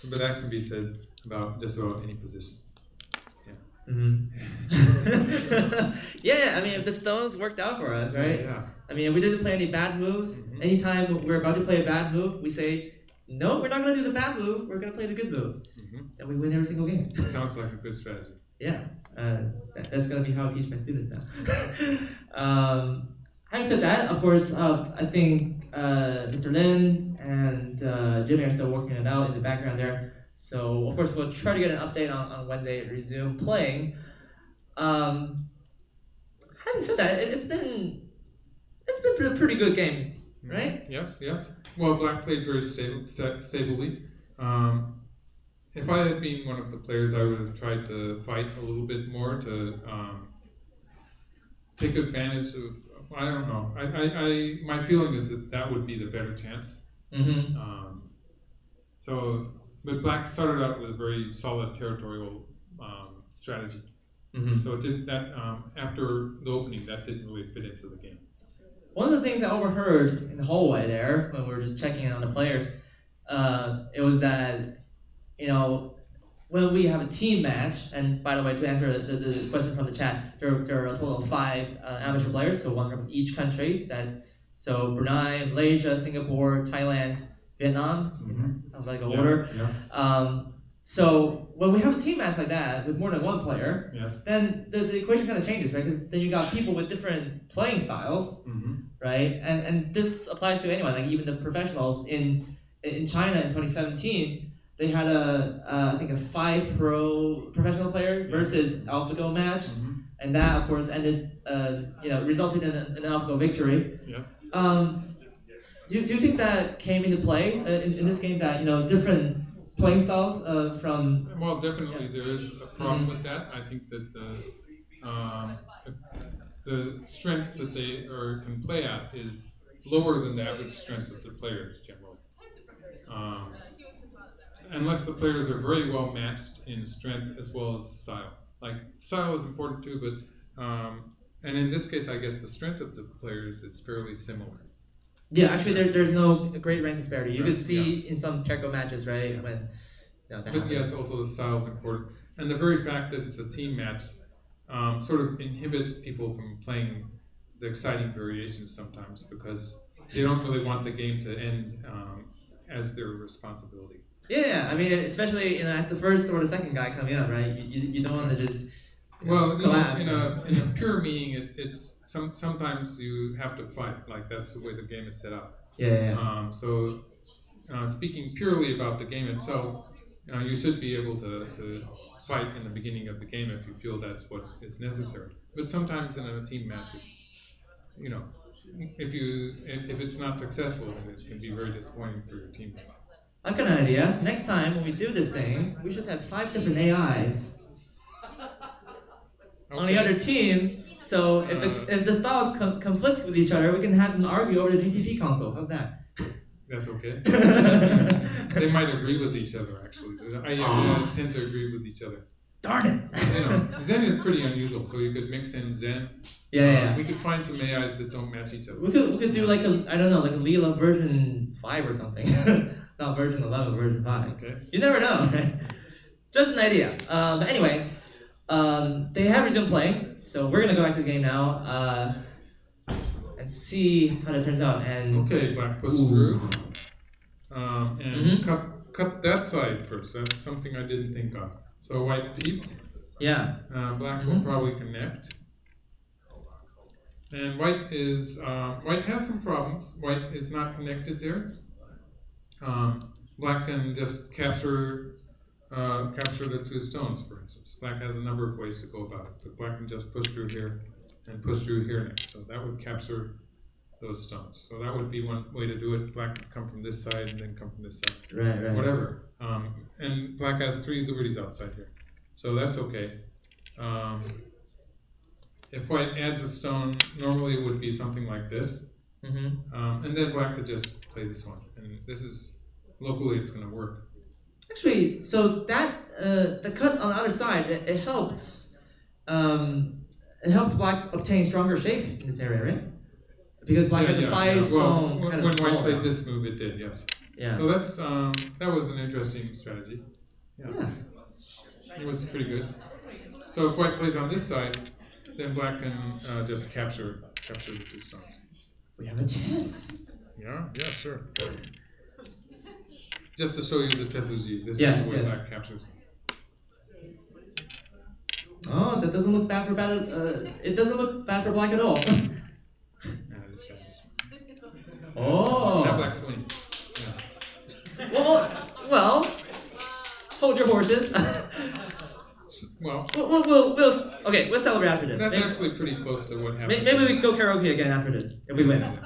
But that can be said about just about any position. Yeah, I mean, if the stones worked out for us, right? Yeah. I mean, if we didn't play any bad moves, anytime we're about to play a bad move, we say, no, we're not going to do the bad move, we're going to play the good move. And we win every single game. Sounds like a good strategy. Yeah, that's going to be how I teach my students now. Having said that, of course, I think Mr. Lin and Jimmy are still working it out in the background there. So, of course, we'll try to get an update on when they resume playing. Having said that, it's been a pretty good game, right? Yes. Well, Black played very stably. If I had been one of the players, I would have tried to fight a little bit more to take advantage of. I don't know. My feeling is that would be the better chance. But Black started out with a very solid territorial strategy. So it did that after the opening. That didn't really fit into the game. One of the things I overheard in the hallway there when we were just checking in on the players, it was that, when we have a team match, and by the way, to answer the question from the chat, there are a total of 5 amateur players, so 1 from each country. So Brunei, Malaysia, Singapore, Thailand, Vietnam, in alphabetical order. So when we have a team match like that with more than 1 player, then the equation kind of changes, right? Because then you got people with different playing styles, right? And this applies to anyone, like even the professionals in China in 2017. they had I think a 5 pro professional player versus AlphaGo match, and that of course ended resulted in an AlphaGo victory. Yes. Do you think that came into play in this game, that different playing styles from? Well, definitely there is a problem with that. I think that the strength that they can play at is lower than the average strength of the players generally. Um, unless the players are very well matched in strength as well as style. Like style is important too, but and in this case, I guess the strength of the players is fairly similar. Yeah, actually, there's no great rank disparity. You Right, can see in some Pairco matches, right? When that But happens. yes, also the style is important, and the very fact that it's a team match sort of inhibits people from playing the exciting variations sometimes because they don't really want the game to end as their responsibility. Yeah, I mean, especially as the first or the second guy coming up, right? You don't want to just collapse. In a pure meaning, it's sometimes you have to fight. Like that's the way the game is set up. Yeah. So speaking purely about the game itself, you should be able to fight in the beginning of the game if you feel that's what is necessary. But sometimes in a team match, it's, if it's not successful, then it can be very disappointing for your teammates. I've got an idea. Next time when we do this thing, we should have 5 different AIs on the other team. So if the styles conflict with each other, we can have them argue over the GTP console. How's that? That's okay. They might agree with each other, actually. AIs tend to agree with each other. Darn it! Zen is pretty unusual, so you could mix in Zen. Yeah. We could find some AIs that don't match each other. We could do like a Leela version 5 or something. Not version 11, version 5. Okay. You never know, right? Just an idea. But anyway, they have resumed playing, so we're gonna go back to the game now and see how that turns out. And okay, black pushed through, and cut that side first. That's something I didn't think of. So white peeped. Yeah. Black will probably connect. And white has some problems. White is not connected there. Black can just capture the 2 stones, for instance. Black has a number of ways to go about it, but black can just push through here and push through here next. So that would capture those stones. So that would be one way to do it. Black could come from this side and then come from this side. Right. Whatever. And black has 3 liberties outside here. So that's okay. If white adds a stone, normally it would be something like this. And then black could just play this one. And this is, locally it's going to work. Actually, so that, the cut on the other side, it helps black obtain stronger shape in this area, right? Because black has a 5 stone. Well, when white played this move, it did, yes. Yeah. So that's that was an interesting strategy. Yeah. It was pretty good. So if white plays on this side, then black can just capture the 2 stones. We have a chess. Yeah, sure. Just to show you the tessuji, this Yes, is the way yes. black captures. Oh, that doesn't look bad for bad. It doesn't look bad for black at all. I just add this one. Oh. Now black's winning. Yeah. Well, hold your horses. Well, we'll celebrate after this. that's actually pretty close to what happened. Maybe we go karaoke again after this if we win.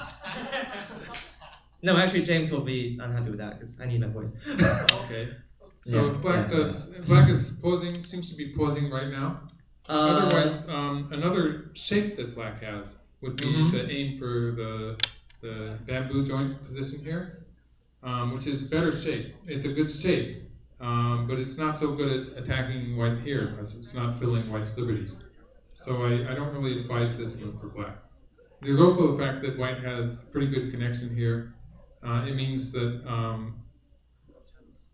No, actually, James will be unhappy with that because I need my voice. Okay. So if black is posing, seems to be posing right now. Otherwise, another shape that black has would be to aim for the bamboo joint position here, which is better shape. It's a good shape. But it's not so good at attacking white here because it's not filling white's liberties. So I don't really advise this move for black. There's also the fact that white has pretty good connection here. It means that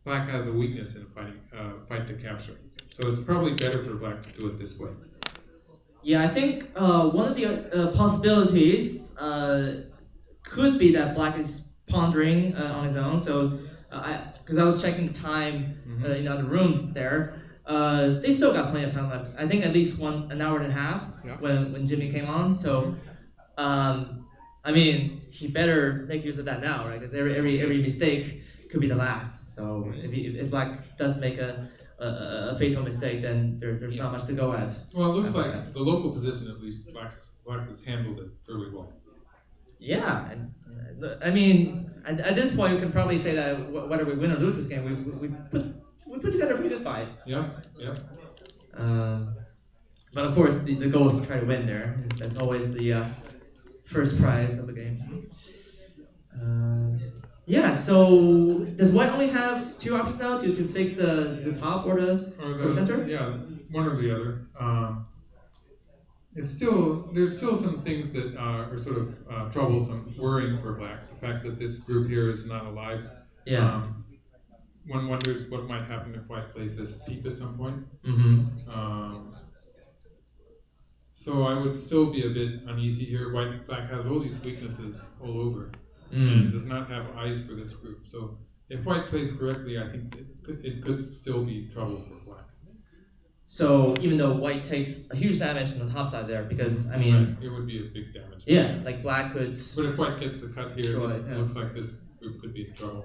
black has a weakness in fight to capture. So it's probably better for black to do it this way. Yeah, I think one of the possibilities could be that black is pondering on his own. So because I was checking the time in the room there, they still got plenty of time left. I think at least an hour and a half when Jimmy came on. So I mean, he better make use of that now, right? Because every mistake could be the last. So if black does make a fatal mistake, then there's not much to go at. Well, it looks after like that. the local position, at least, black has handled it fairly well. Yeah, and I mean, at this point, we can probably say that whether we win or lose this game, we put together a pretty good fight. Yes, yes. But of course, the goal is to try to win there. That's always the first prize of the game. Yeah, so does white only have two options now to fix the top or the center? Yeah, one or the other. There's still some things that are sort of troublesome, worrying for black. The fact that this group here is not alive. Yeah. One wonders what might happen if white plays this peep at some point. So I would still be a bit uneasy here. Black has all these weaknesses all over, and does not have eyes for this group. So if white plays correctly, I think it could still be trouble for black. So even though white takes a huge damage on the top side there, because I mean, right. It would be a big damage. Yeah, like black could. But if white gets the cut here, it looks like this group could be in trouble.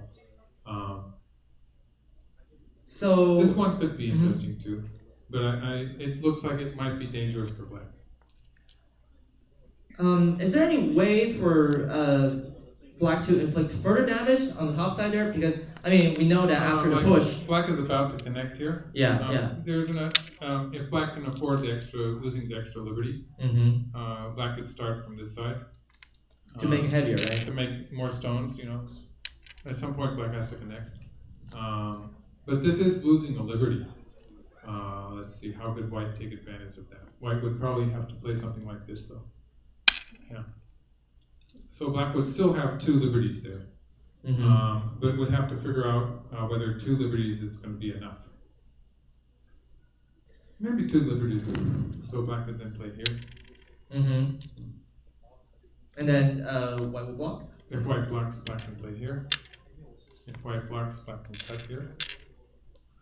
So this one could be interesting too, but it looks like it might be dangerous for black. Is there any way for black to inflict further damage on the top side there? Because I mean, we know that after the push, black is about to connect here. Yeah. There's if black can afford losing the extra liberty, black could start from this side to make it heavier, right? To make more stones, At some point, black has to connect. But this is losing a liberty. Let's see, how could white take advantage of that? White would probably have to play something like this, though. Yeah. So black would still have two liberties there, but would have to figure out whether two liberties is going to be enough. Maybe two liberties, so black could then play here. And then white would block? If white blocks, black can play here. If white blocks, black can cut here.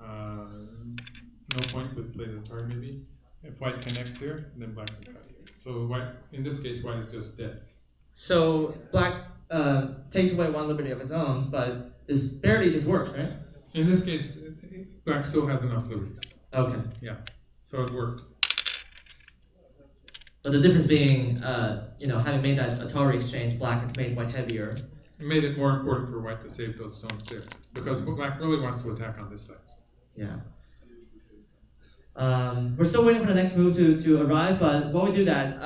No point, but play the card maybe. If white connects here, then black can cut here. So white, in this case, white is just dead. So black takes away one liberty of his own, but this barely just works, right? In this case, black still has enough liberties. Okay. Yeah. So it worked. But the difference being, having made that Atari exchange, black has made white heavier. It made it more important for white to save those stones there, because black really wants to attack on this side. Yeah. We're still waiting for the next move to arrive, but while we do that,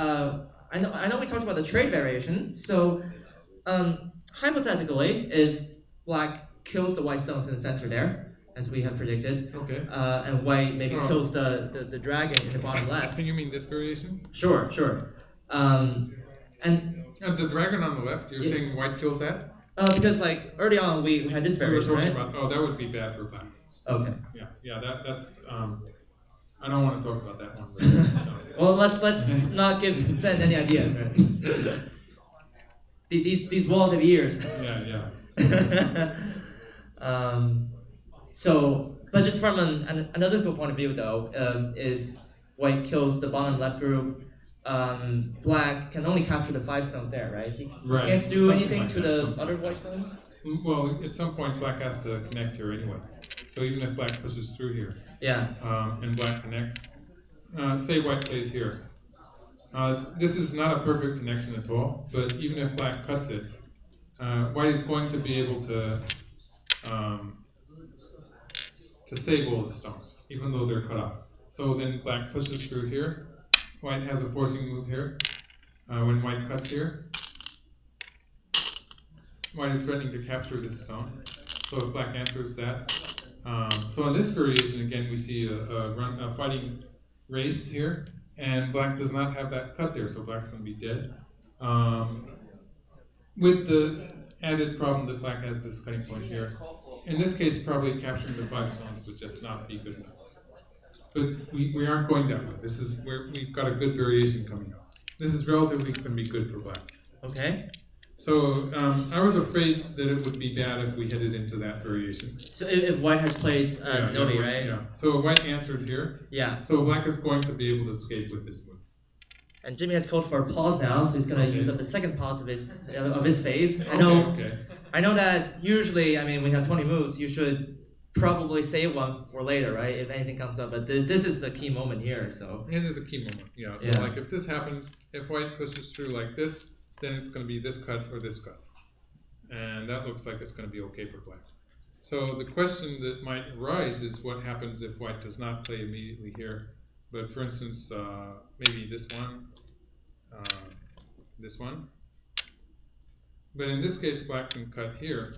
I know we talked about the trade variation. So hypothetically, if black kills the white stones in the center there, as we have predicted, and white maybe kills the dragon in the bottom left. Can you mean this variation? Sure. And the dragon on the left, you're saying white kills that? Because like early on we had this variation, right? That would be bad for black. Okay. Yeah. That's. I don't want to talk about that one. Well, let's not send any ideas, right? These walls have ears. Yeah. So, but just from an analytical point of view, though, if white kills the bottom left group, black can only capture the 5 stones there, right? He can't do anything like to the other white stone? Well, at some point, black has to connect here anyway. So even if black pushes through here, and black connects, say white plays here. This is not a perfect connection at all, but even if black cuts it, white is going to be able to save all the stones, even though they're cut off. So then black pushes through here. White has a forcing move here. When white cuts here, white is threatening to capture this stone. So if black answers that. So in this variation, again, we see a fighting race here, and black does not have that cut there, so black's going to be dead. With the added problem that black has this cutting point here. In this case, probably capturing the 5 stones would just not be good enough. But we aren't going that way. This is where we've got a good variation coming up. This is relatively going to be good for black. Okay. So I was afraid that it would be bad if we headed into that variation. So if white had played Novi, right? Yeah. So white answered here. Yeah. So black is going to be able to escape with this move. And Jimmy has called for a pause now, so he's going to use up the second pause of his phase. I I know that usually, I mean, we have 20 moves. You should probably save one for later, right? If anything comes up. But this is the key moment here. So it is a key moment. Yeah. So Yeah. like if this happens, if white pushes through like this, then it's going to be this cut or this cut, and that looks like it's going to be okay for black. So the question that might arise is what happens if white does not play immediately here, but for instance, maybe this one. But in this case, black can cut here,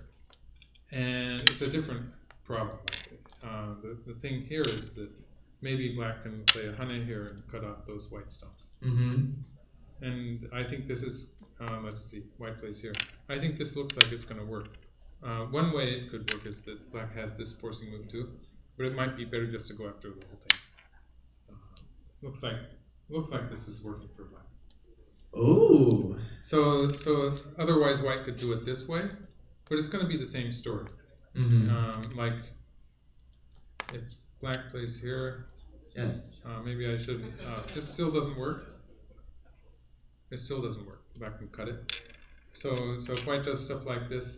and it's a different problem. The thing here is that maybe black can play a hane here and cut off those white stumps. Mm-hmm. And I think this is, let's see, white plays here. I think this looks like it's going to work. One way it could work is that black has this forcing move too, but it might be better just to go after the whole thing. Looks like this is working for black. Ooh. So otherwise white could do it this way, but it's going to be the same story. Mm-hmm. Like if black plays here, Yes. maybe I should. This still doesn't work. It still doesn't work. Black can cut it. So if white does stuff like this,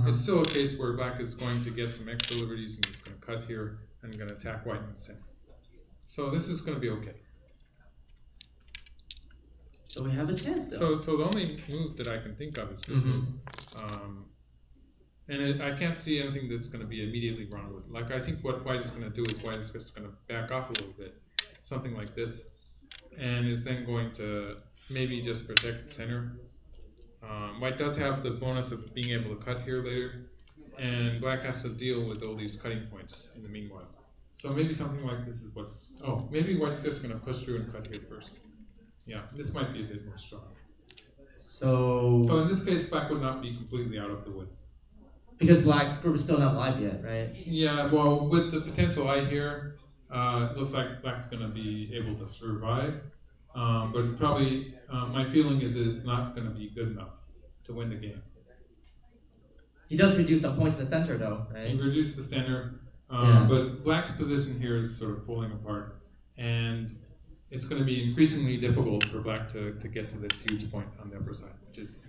it's still a case where black is going to get some extra liberties and it's going to cut here and going to attack white in the center. So this is going to be okay. So we have a chance though. So the only move that I can think of is this move. And I can't see anything that's going to be immediately wrong with it. Like I think what white is going to do is white is just going to back off a little bit, something like this, and is then going to maybe just protect the center. White does have the bonus of being able to cut here later, and black has to deal with all these cutting points in the meanwhile. So maybe something like this is maybe white's just going to push through and cut here first. Yeah, this might be a bit more strong. So in this case, black would not be completely out of the woods. Because black's group is still not live yet, right? Yeah, well, with the potential I here, it looks like black's going to be able to survive. But it's probably, my feeling is it's not going to be good enough to win the game. He does reduce some points in the center though, right? He reduced the center, but black's position here is sort of falling apart. And it's going to be increasingly difficult for black to get to this huge point on the upper side, which is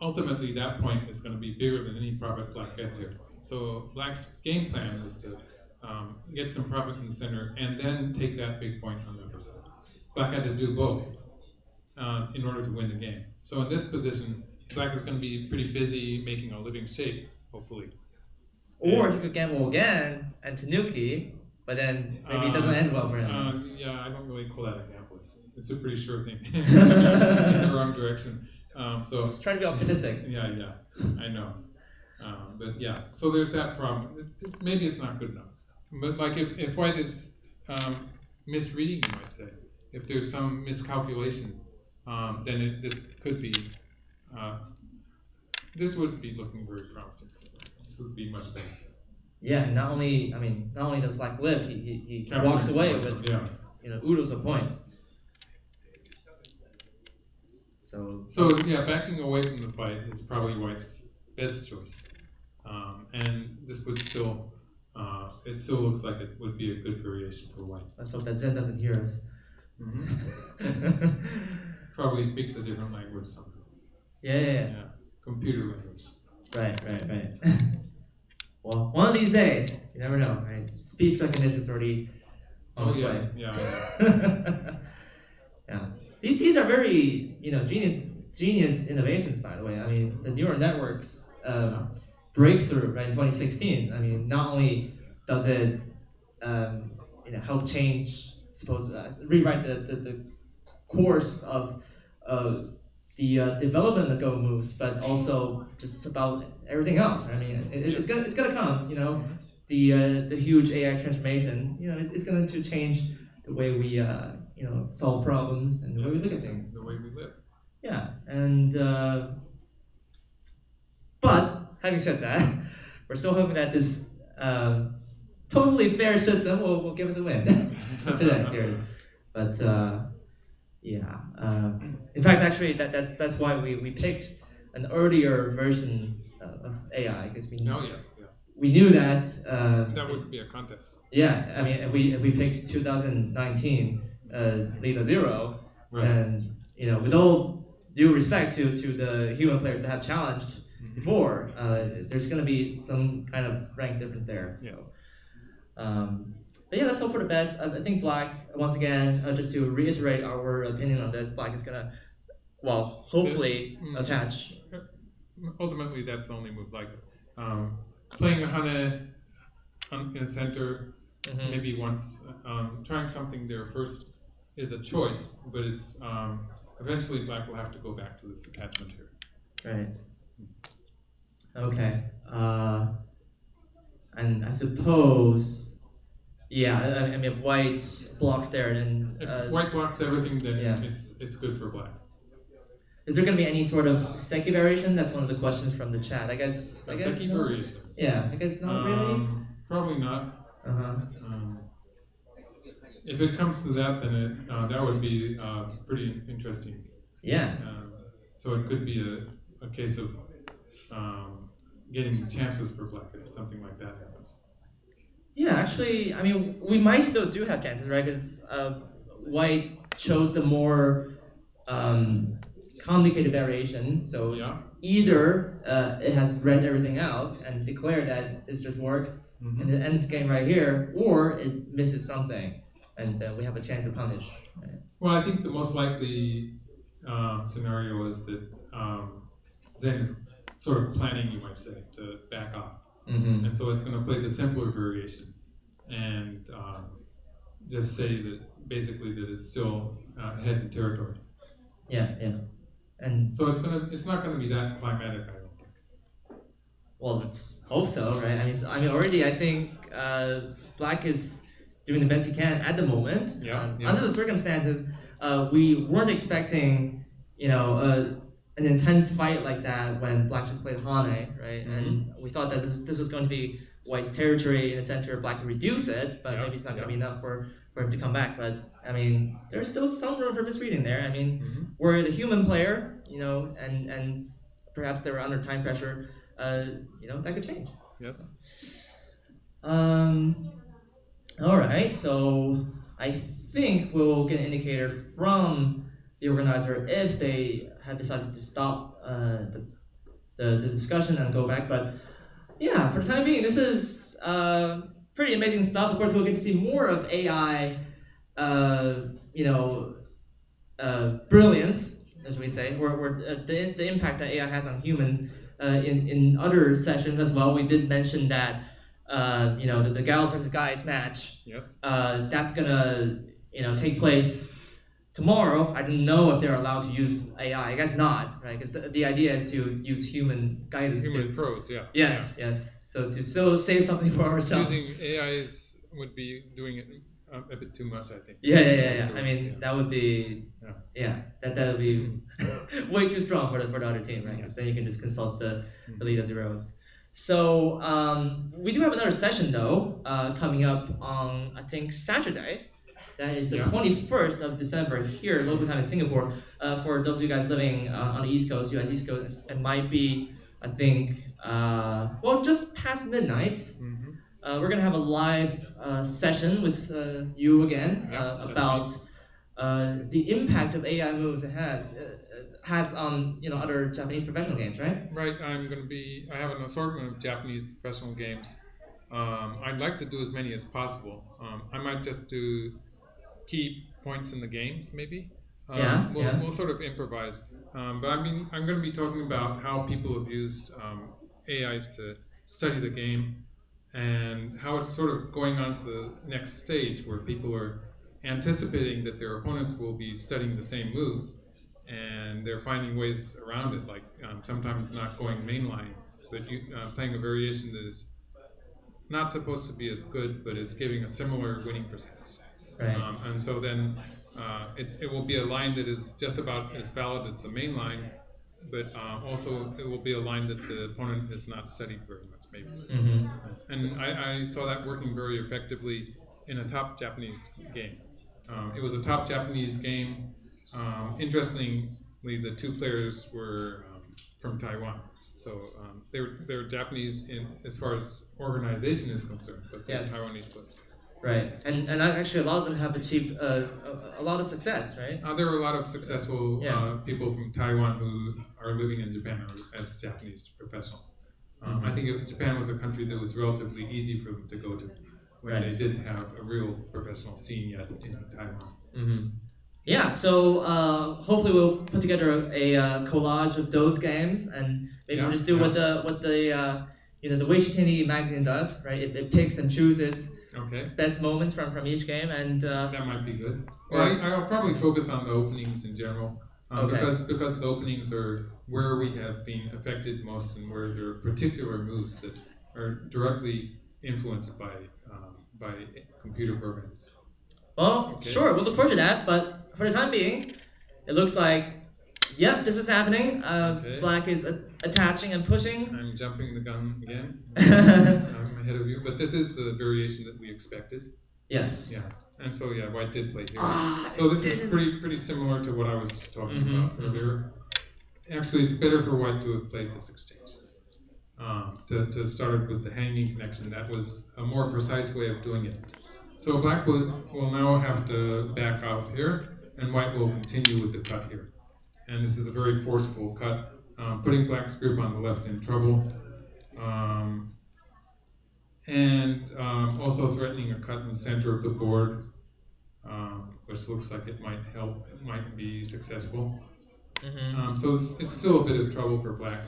ultimately that point is going to be bigger than any profit black gets here. So black's game plan was to get some profit in the center and then take that big point on the upper side. Black had to do both in order to win the game. So in this position, black is going to be pretty busy making a living shape, hopefully. Or he could gamble again and Tanuki, but then maybe it doesn't end well for him. Yeah, I don't really call that a gamble. It's a pretty sure thing in the wrong direction. So Just trying to be optimistic. Yeah, I know. But yeah, so there's that problem. Maybe it's not good enough. But like if white is misreading, you might say, if there's some miscalculation, then this could be, this would be looking very promising. This would be much better. Yeah, and not only does black live, he walks away with oodles of points. So yeah, backing away from the fight is probably white's best choice, and this would still, it still looks like it would be a good variation for white. Let's hope that Zen doesn't hear us. Probably speaks a different language somehow. Yeah. Computer language. Right. Well, one of these days, you never know, right? Speech recognition is already on its way. Yeah. Yeah. These are very genius innovations, by the way. I mean, the neural networks breakthrough right in 2016. I mean, not only does it help change, rewrite the course of the development of Go moves, but also just about everything else. I mean, it's gonna come. The huge AI transformation. It's going to change the way we solve problems and the way we look at things. The way we live. Yeah, and but having said that, we're still hoping that this totally fair system will give us a win today here. But in fact, actually, that's why we picked an earlier version of AI because we knew that that would be a contest. Yeah, I mean, if we picked 2019 Lita Zero, right. And with all due respect to the human players that have challenged before, there's going to be some kind of rank difference there. So. Yes. But yeah, let's hope for the best. I think Black, once again, just to reiterate our opinion on this, Black is going to, well, hopefully attach. Ultimately, that's the only move. Like playing a Hane in the center, maybe once, trying something there first is a choice, but it's eventually Black will have to go back to this attachment here. Right. Okay. And I suppose, yeah. I mean, if White blocks there, then if White blocks everything, then yeah. it's good for Black. Is there going to be any sort of Seki variation? That's one of the questions from the chat. I guess Seki no. variation. Yeah, I guess not really. Probably not. Uh-huh. If it comes to that, then that would be pretty interesting. Yeah. So it could be a case of getting chances for Black if something like that happens. Yeah, actually, I mean, we might still do have chances, right? Because White chose the more complicated variation. So either it has read everything out and declared that this just works and it ends the game right here, or it misses something and we have a chance to punish. Right? Well, I think the most likely scenario is that Zen is sort of planning, you might say, to back off. And so it's going to play the simpler variation and just say that basically that it's still ahead in territory. Yeah. And so it's not gonna be that climatic, I don't think. Well, let's hope so, right? I mean, already I think Black is doing the best he can at the moment. Under the circumstances, we weren't expecting, an intense fight like that when Black just played Hane, right? And we thought that this was going to be White's territory in the center. Black could reduce it, but maybe it's not going to be enough for him to come back. But I mean, there's still some room for misreading there. I mean, we're the human player, and perhaps they were under time pressure. That could change. Yes. All right. So I think we'll get an indicator from the organizer if they have decided to stop the discussion and go back. But yeah, for the time being, this is pretty amazing stuff. Of course, we'll get to see more of AI, brilliance, as we say, or the impact that AI has on humans in other sessions as well. We did mention that the Gals versus Guys match. Yes. That's gonna take place tomorrow. I don't know if they're allowed to use AI. I guess not, right? Because the idea is to use human guidance. Human pros, yeah. Yes. So to still save something for ourselves. Using AIs would be doing it a bit too much, I think. Yeah. I mean, that would be that would be way too strong for the other team, right? Yes. Then you can just consult the lead of zeros. So we do have another session though coming up on I think Saturday. That is the 21st of December here, local time in Singapore. For those of you guys living on the East Coast, US East Coast, it might be, I think, just past midnight. We're gonna have a live session with you again about the impact of AI moves it has on other Japanese professional games, right? Right. I have an assortment of Japanese professional games. I'd like to do as many as possible. I might just do key points in the games, maybe. We'll sort of improvise. But I'm going to be talking about how people have used AIs to study the game and how it's sort of going on to the next stage where people are anticipating that their opponents will be studying the same moves and they're finding ways around it. Like sometimes not going mainline, but playing a variation that is not supposed to be as good, but is giving a similar winning percentage. Right. And so then it will be a line that is just about as valid as the main line, but also it will be a line that the opponent has not studied very much, maybe. And I saw that working very effectively in a top Japanese game. It was a top Japanese game. Interestingly, the two players were from Taiwan. So they're Japanese as far as organization is concerned, but they're Taiwanese players. Right, and actually a lot of them have achieved a lot of success, right? There are a lot of successful Yeah. people from Taiwan who are living in Japan as Japanese professionals. I think Japan was a country that was relatively easy for them to go to when they Right. didn't have a real professional scene yet in Taiwan. Mm-hmm. Yeah, so hopefully we'll put together a collage of those games, and maybe we'll just do what the the Wishitini magazine does, right? It picks and chooses Okay. best moments from each game, and That might be good. Well, I'll probably focus on the openings in general, Okay. because the openings are where we have been affected most and where there are particular moves that are directly influenced by computer programs. Well, Okay. sure, we'll look forward to that, but for the time being, it looks like, yep, this is happening. Okay. Black is attaching and pushing. I'm jumping the gun again. I'm ahead of you, but this is the variation that we expected. Yes. Yeah, and so yeah, white did play here. Ah, So this it is didn't. pretty similar to what I was talking Mhm, about earlier. Actually, it's better for white to have played this exchange. To start with the hanging connection, that was a more precise way of doing it. So black will now have to back off here, and white will continue with the cut here. And this is a very forceful cut, putting black's group on the left in trouble, um, and also threatening a cut in the center of the board, which looks like it might help, it might be successful. So it's still a bit of trouble for black.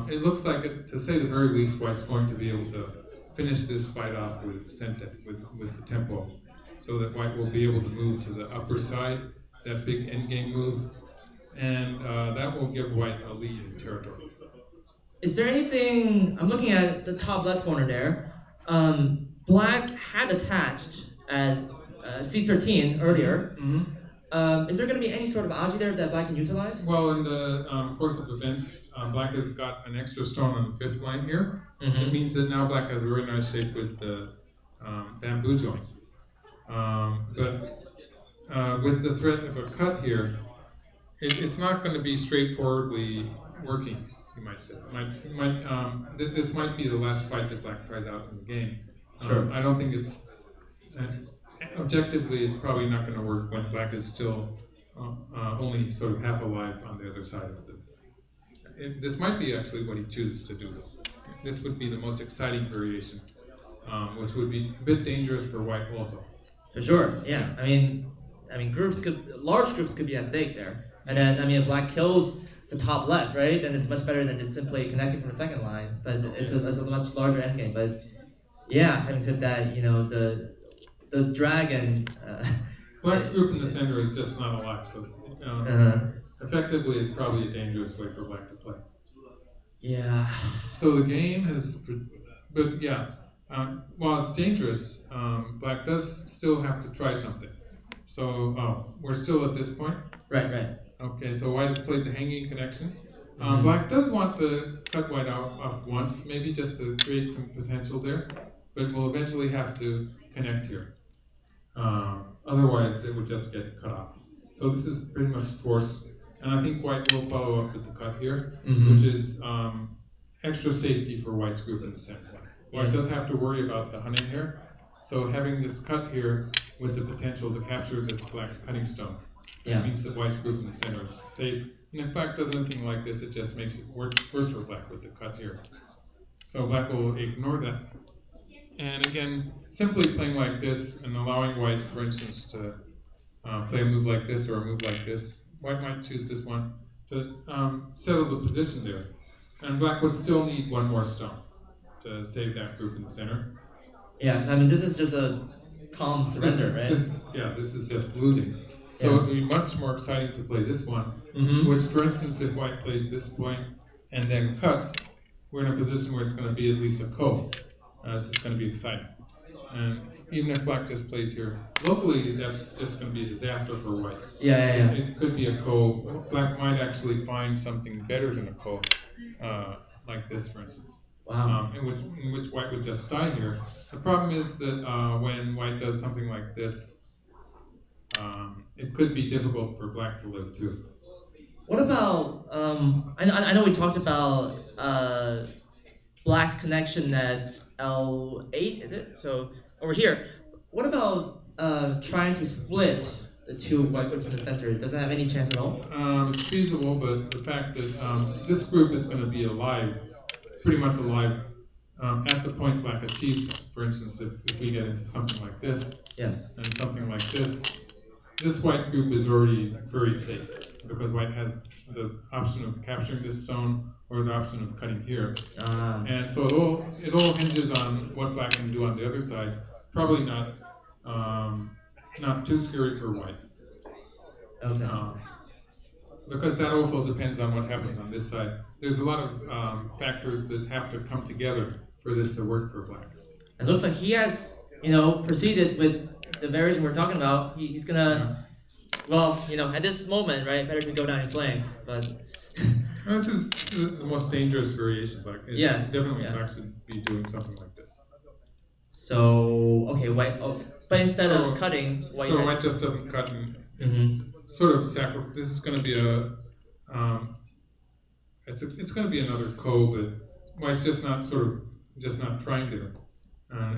It looks like, to say the very least, white's going to be able to finish this fight off with sente, with the tempo, so that white will be able to move to the upper side, that big endgame move, and that will give white a lead in territory. Is there anything? I'm looking at the top left corner there. Black had attached at C13 earlier. Is there going to be any sort of algae there that Black can utilize? Well, in the course of events, black has got an extra stone on the fifth line here. It means that now black has a very nice shape with the bamboo joint. But with the threat of a cut here, it's not going to be straightforwardly working, you might say. This might be the last fight that black tries out in the game. Sure. I don't think it's... objectively, it's probably not going to work when black is still only sort of half alive on the other side of it. This might be actually what he chooses to do. This would be the most exciting variation, which would be a bit dangerous for white also. For sure. Yeah. I mean, large groups could be at stake there. And then, if Black kills the top left, right, then it's much better than just simply connecting from the second line. But it's a much larger endgame. But yeah, having said that, the dragon. Black's group in the center is just not alive, so effectively it's probably a dangerous way for black to play. Yeah. So the game has, but yeah, while it's dangerous, black does still have to try something. So we're still at this point. Right. Okay, so white has played the hanging connection. Black does want to cut white out off once, maybe just to create some potential there, but will eventually have to connect here. Otherwise, it would just get cut off. So this is pretty much forced, and I think white will follow up with the cut here, which is extra safety for white's group in the center. White does have to worry about the hunting here, so having this cut here with the potential to capture this black cutting stone means that white's group in the center is safe. And if black does anything like this, it just makes it worse for black with the cut here. So black will ignore that. And again, simply playing like this and allowing white, for instance, to play a move like this or a move like this, white might choose this one to settle the position there. And black would still need one more stone to save that group in the center. Yes, this is just a calm surrender, right? This is just losing. So it would be much more exciting to play this one, which, for instance, if white plays this point and then cuts, we're in a position where it's going to be at least a ko. This is going to be exciting. And even if black just plays here locally, that's just going to be a disaster for white. Yeah. It could be a ko. Black might actually find something better than a ko, like this, for instance. Wow. In which white would just die here. The problem is that when white does something like this, it could be difficult for black to live too. What about, I know we talked about black's connection at L8, is it? So over here. what about trying to split the two white groups in the center? Does it have any chance at all? It's feasible, but the fact that this group is going to be alive, pretty much alive, at the point black achieves them. For instance, if we get into something like this, Yes. and something like this white group is already very safe because white has the option of capturing this stone or the option of cutting here. And so it all hinges on what black can do on the other side. Probably not too scary for white. Okay. Because that also depends on what happens on this side. There's a lot of factors that have to come together for this to work for black. It looks like he has, proceeded with the variation we're talking about. He's gonna, well, at this moment, right, better to go down in flames, but. This is the most dangerous variation, but definitely black should be doing something like this. So, okay, white, but instead of cutting, white. So white just doesn't cut and is sort of sacrifice. This is going to be it's going to be another ko, but white's just not trying to.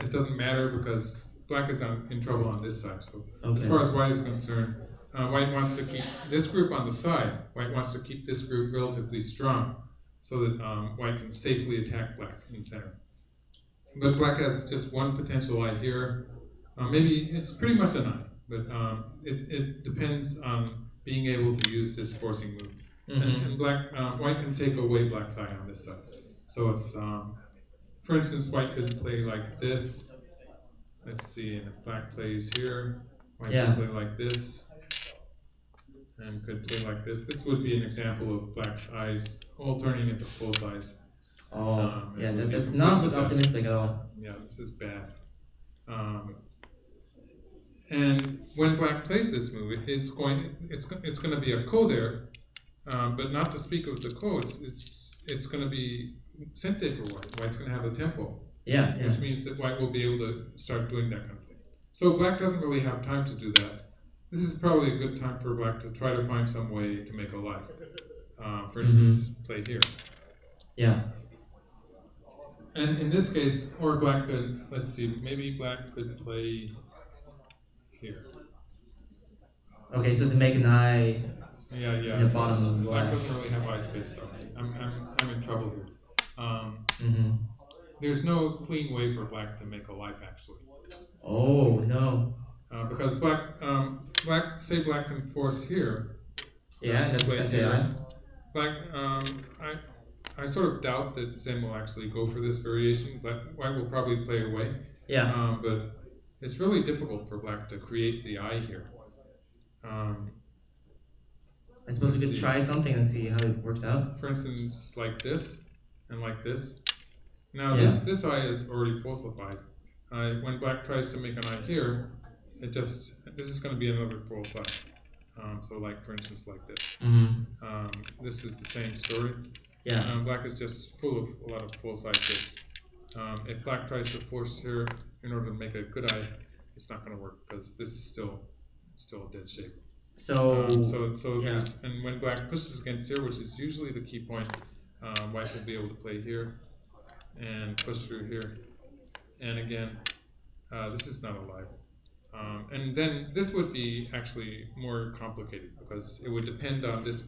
It doesn't matter because black is in trouble on this side. So as far as white is concerned, white wants to keep this group on the side. White wants to keep this group relatively strong so that white can safely attack black in the center. But black has just one potential eye here. Maybe it's pretty much an eye, but it depends on being able to use this forcing move. And white can take away black's eye on this side. So it's, for instance, white could play like this. Let's see, and if black plays here, white could play like this, and could play like this. This would be an example of black's eyes all turning into full size. That does not look optimistic at all. Yeah, this is bad. And when black plays this move, it's going to be a ko there, but not to speak of the ko. It's going to be sente for white. White's going to have a tempo. Which means that white will be able to start doing that kind of thing. So black doesn't really have time to do that. This is probably a good time for black to try to find some way to make a life. For instance, play here. And in this case, or black could, let's see, maybe black could play here. Okay, so to make an eye in the bottom of the black doesn't really have eye space though. I'm in trouble here. There's no clean way for black to make a life actually. Oh no. Because black can force here. That's the center. Black, I sort of doubt that Zen will actually go for this variation. White will probably play away. But it's really difficult for black to create the eye here. I suppose we could try something and see how it works out. For instance, like this and like this. Now this eye is already falsified. When black tries to make an eye here, this is going to be another false eye. So like for instance like this. This is the same story. Black is just full of a lot of full-side shapes. If black tries to force here in order to make a good eye, it's not going to work because this is still a dead shape. And when black pushes against here, which is usually the key point, white will be able to play here and push through here. And again, this is not alive. And then this would be actually more complicated because it would depend on this,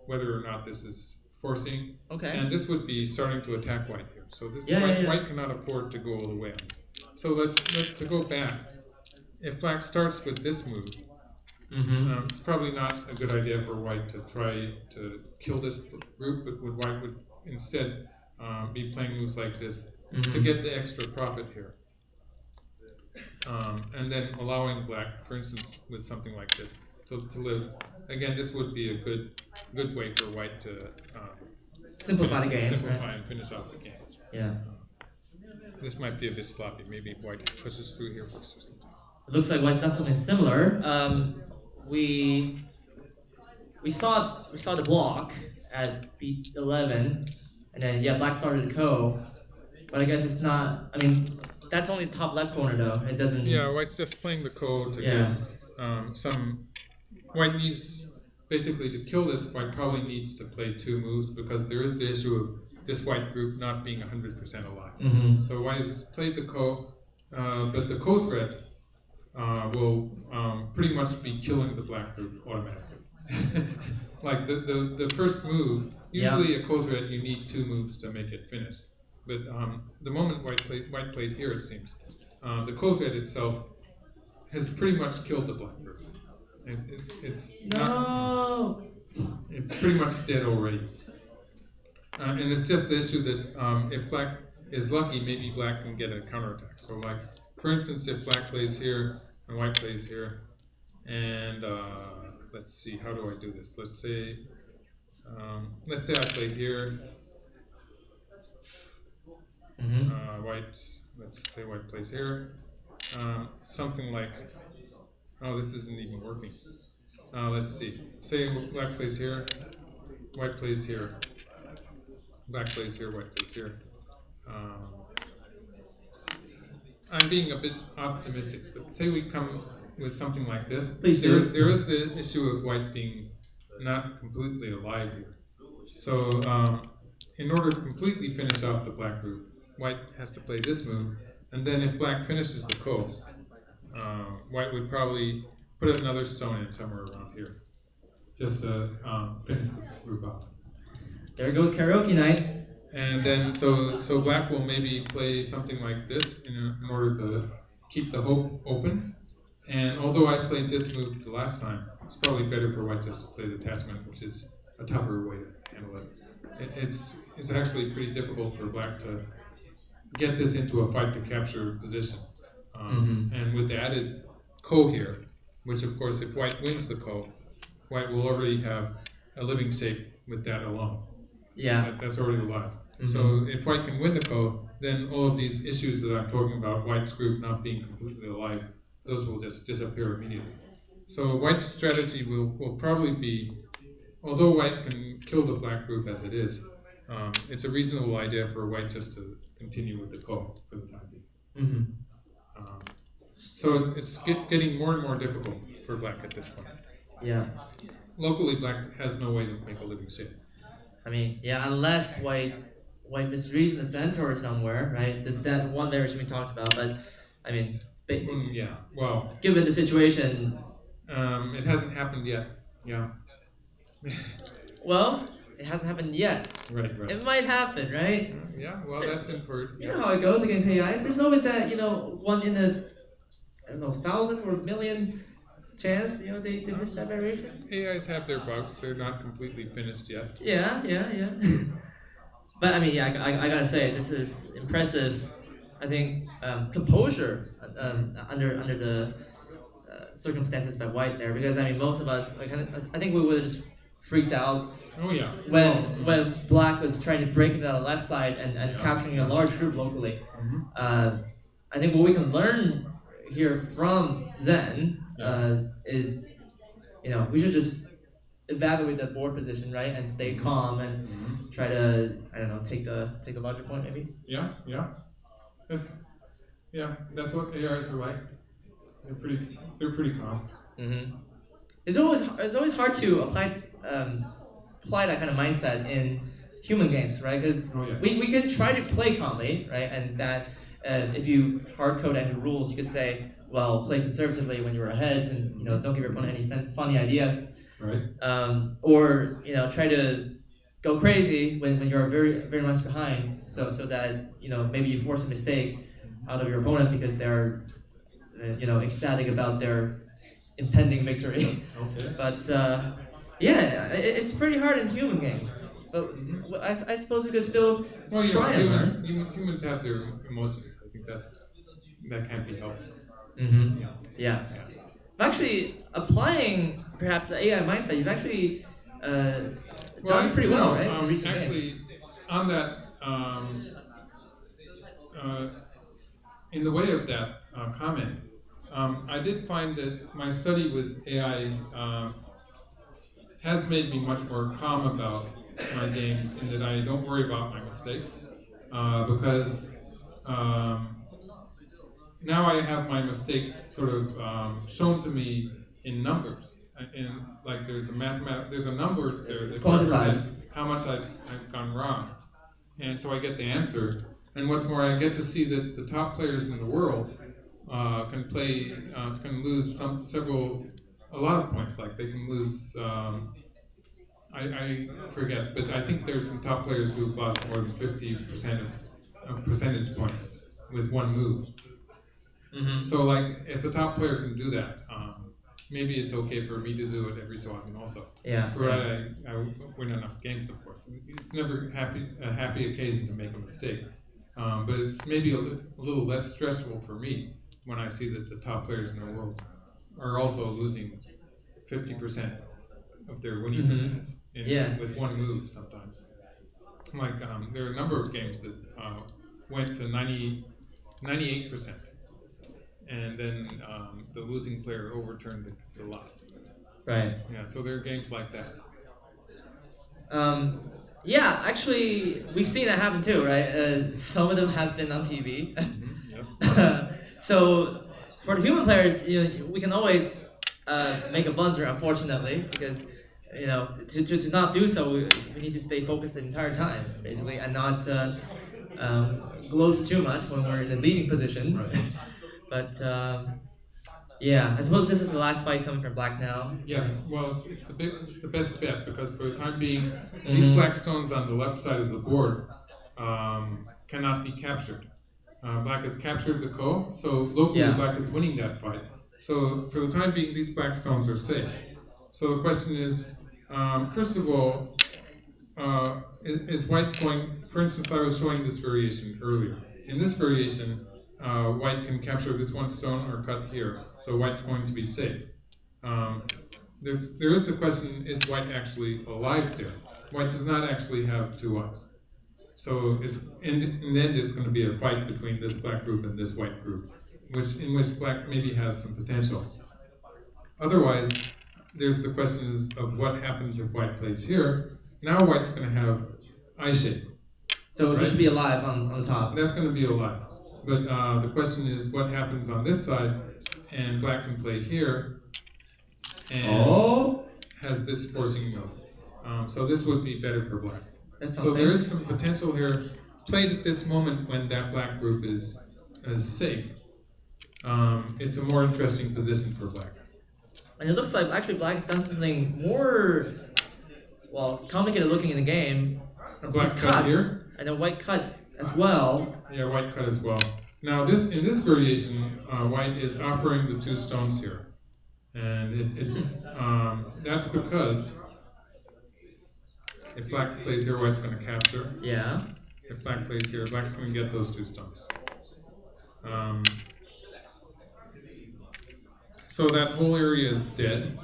whether or not this is forcing. And this would be starting to attack white here. So white cannot afford to go all the way on this. So to go back, if black starts with this move, it's probably not a good idea for white to try to kill this group, but white would instead be playing moves like this to get the extra profit here. And then allowing black, for instance, with something like this, to live. Again, this would be a good way for white to simplify the game. Simplify and finish off the game. This might be a bit sloppy. Maybe white pushes through here first or something. It looks like white's done something similar. We saw the block at B11, and then black started to ko, but I guess it's not. I mean, that's only top left corner though. It doesn't. White's just playing the ko to get some. White needs basically to kill this. White probably needs to play two moves because there is the issue of this white group not being 100% alive. So white has played the ko, but the ko threat will pretty much be killing the black group automatically. Like the first move, usually a co-thread you need 2 moves to make it finish. But the moment white played here, it seems, the co-thread itself has pretty much killed the black group. It's pretty much dead already. And it's just the issue that if black is lucky, maybe black can get a counterattack. So like, for instance, if black plays here and white plays here, and let's see, how do I do this? Let's say I play here. Let's say white plays here. Something like, oh, this isn't even working. Let's see. Say black plays here, white plays here, black plays here, white plays here. I'm being a bit optimistic, but say we come with something like this. Please do. There is the issue of white being not completely alive here. So in order to completely finish off the black group, white has to play this move, and then if black finishes the ko, white would probably put another stone in somewhere around here, just to finish the group off. There goes karaoke night. And then, so black will maybe play something like this in order to keep the hope open. And although I played this move the last time, it's probably better for white just to play the attachment, which is a tougher way to handle it. It's actually pretty difficult for black to get this into a fight to capture position. And with the added ko here, which of course if white wins the ko, white will already have a living shape with that alone. Yeah. That's already alive. So if white can win the ko, then all of these issues that I'm talking about, white's group not being completely alive, those will just disappear immediately. So white's strategy will probably be, although white can kill the black group as it is, it's a reasonable idea for white just to continue with the ko for the time being. So it's getting more and more difficult for black at this point. Yeah. Locally, black has no way to make a living shape. I mean, yeah, unless white misreads the centaur somewhere, right? That one variation we talked about, but I mean, yeah. Well, given the situation, it hasn't happened yet. Yeah. Well, it hasn't happened yet. Right. It might happen, right? Yeah. Well, that's inferred. You know how it goes against AIs. There's always that, one in a, 1,000 or 1,000,000 chance, they miss that variation. AIs have their bugs. They're not completely finished yet. Yeah. But I mean, yeah, I gotta say, this is impressive. I think composure under the circumstances by white there, because I mean, most of us, I think we would have just freaked out. Oh yeah. When black was trying to break into the left side and capturing a large group locally. I think what we can learn here from Zen is, we should just evaluate the board position, right, and stay calm and try to, take the larger point maybe. Yeah. That's what AIs are like. They're pretty calm. It's always hard to apply that kind of mindset in human games, right? Because we can try to play calmly, right, and that if you hard code any rules, you could say, well, play conservatively when you're ahead, and don't give your opponent any funny ideas, right? Or try to go crazy when you're very very much behind, so that maybe you force a mistake out of your opponent because they're ecstatic about their impending victory. Okay. But it's pretty hard in human games. But I suppose we could still try and learn. Humans have their emotions. I think that can't be helped. Yeah. Actually, applying perhaps the AI mindset, you've actually done pretty well, right? In recent actually, games. On that, in the way of that comment, I did find that my study with AI has made me much more calm about my games, in that I don't worry about my mistakes, because now I have my mistakes sort of shown to me in numbers. And like there's a number there that represents how much I've gone wrong, and so I get the answer. And what's more, I get to see that the top players in the world can lose a lot of points. Like they can lose. I forget, but I think there's some top players who have lost more than 50% of percentage points with one move. So like, if a top player can do that, maybe it's okay for me to do it every so often also. Yeah. Provided I win enough games, of course. It's never a happy occasion to make a mistake. But it's maybe a little less stressful for me when I see that the top players in the world are also losing 50% of their winning percentage with one move sometimes. Like, there are a number of games that went to 98%, and then the losing player overturned the loss. Right. Yeah, so there are games like that. Yeah, actually, we've seen that happen too, right? Some of them have been on TV. Yes. So for the human players, we can always make a blunder, unfortunately, because to not do so, we need to stay focused the entire time, basically, and not gloat too much when we're in a leading position. Right. But yeah, I suppose this is the last fight coming from Black now. Yes, well, it's the best bet, because for the time being, these black stones on the left side of the board cannot be captured. Black has captured the Ko, so locally Black is winning that fight. So for the time being, these black stones are safe. So the question is, first of all, is White going? For instance, I was showing this variation earlier. In this variation, White can capture this one stone or cut here, so White's going to be safe. There is the question: is White actually alive there? White does not actually have two eyes. So in the end, it's going to be a fight between this black group and this white group, in which Black maybe has some potential. Otherwise, there's the question of what happens if White plays here. Now White's going to have eye shape. So he should be alive on top. That's going to be alive. But the question is what happens on this side, and Black can play here, and has this forcing move. So this would be better for Black. So there is some potential here, played at this moment when that black group is safe. It's a more interesting position for Black. And it looks like actually Black's done something more, complicated looking in the game. A black cut here. And a white cut as well. Yeah, white cut as well. Now in this variation, White is offering the two stones here. And that's because if Black plays here, White's going to capture. Yeah. If Black plays here, Black's going to get those two stones. So that whole area is dead.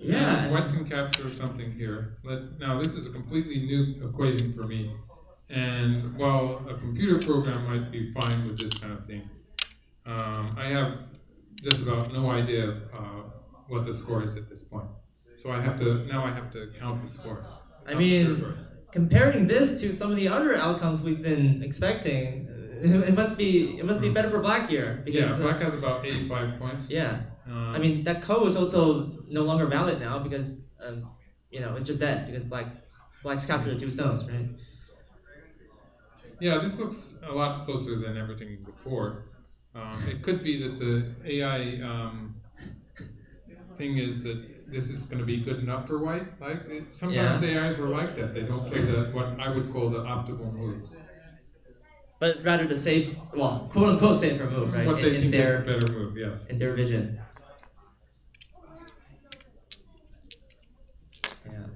Yeah. And White can capture something here. Now this is a completely new equation for me. And while a computer program might be fine with this kind of thing, I have just about no idea of what the score is at this point. So I have to count the score. I mean, comparing this to some of the other outcomes we've been expecting, it must be better for Black here. Because, Black has about 85 points. Yeah. I mean, that Ko is also no longer valid now because it's just dead because Black's captured the two stones, right? Yeah, this looks a lot closer than everything before. It could be that the AI thing is that this is going to be good enough for White. Sometimes AIs are like that. They don't play what I would call the optimal move. But rather the safe, quote unquote safer move, right? What they think is a better move, yes. In their vision. Yeah.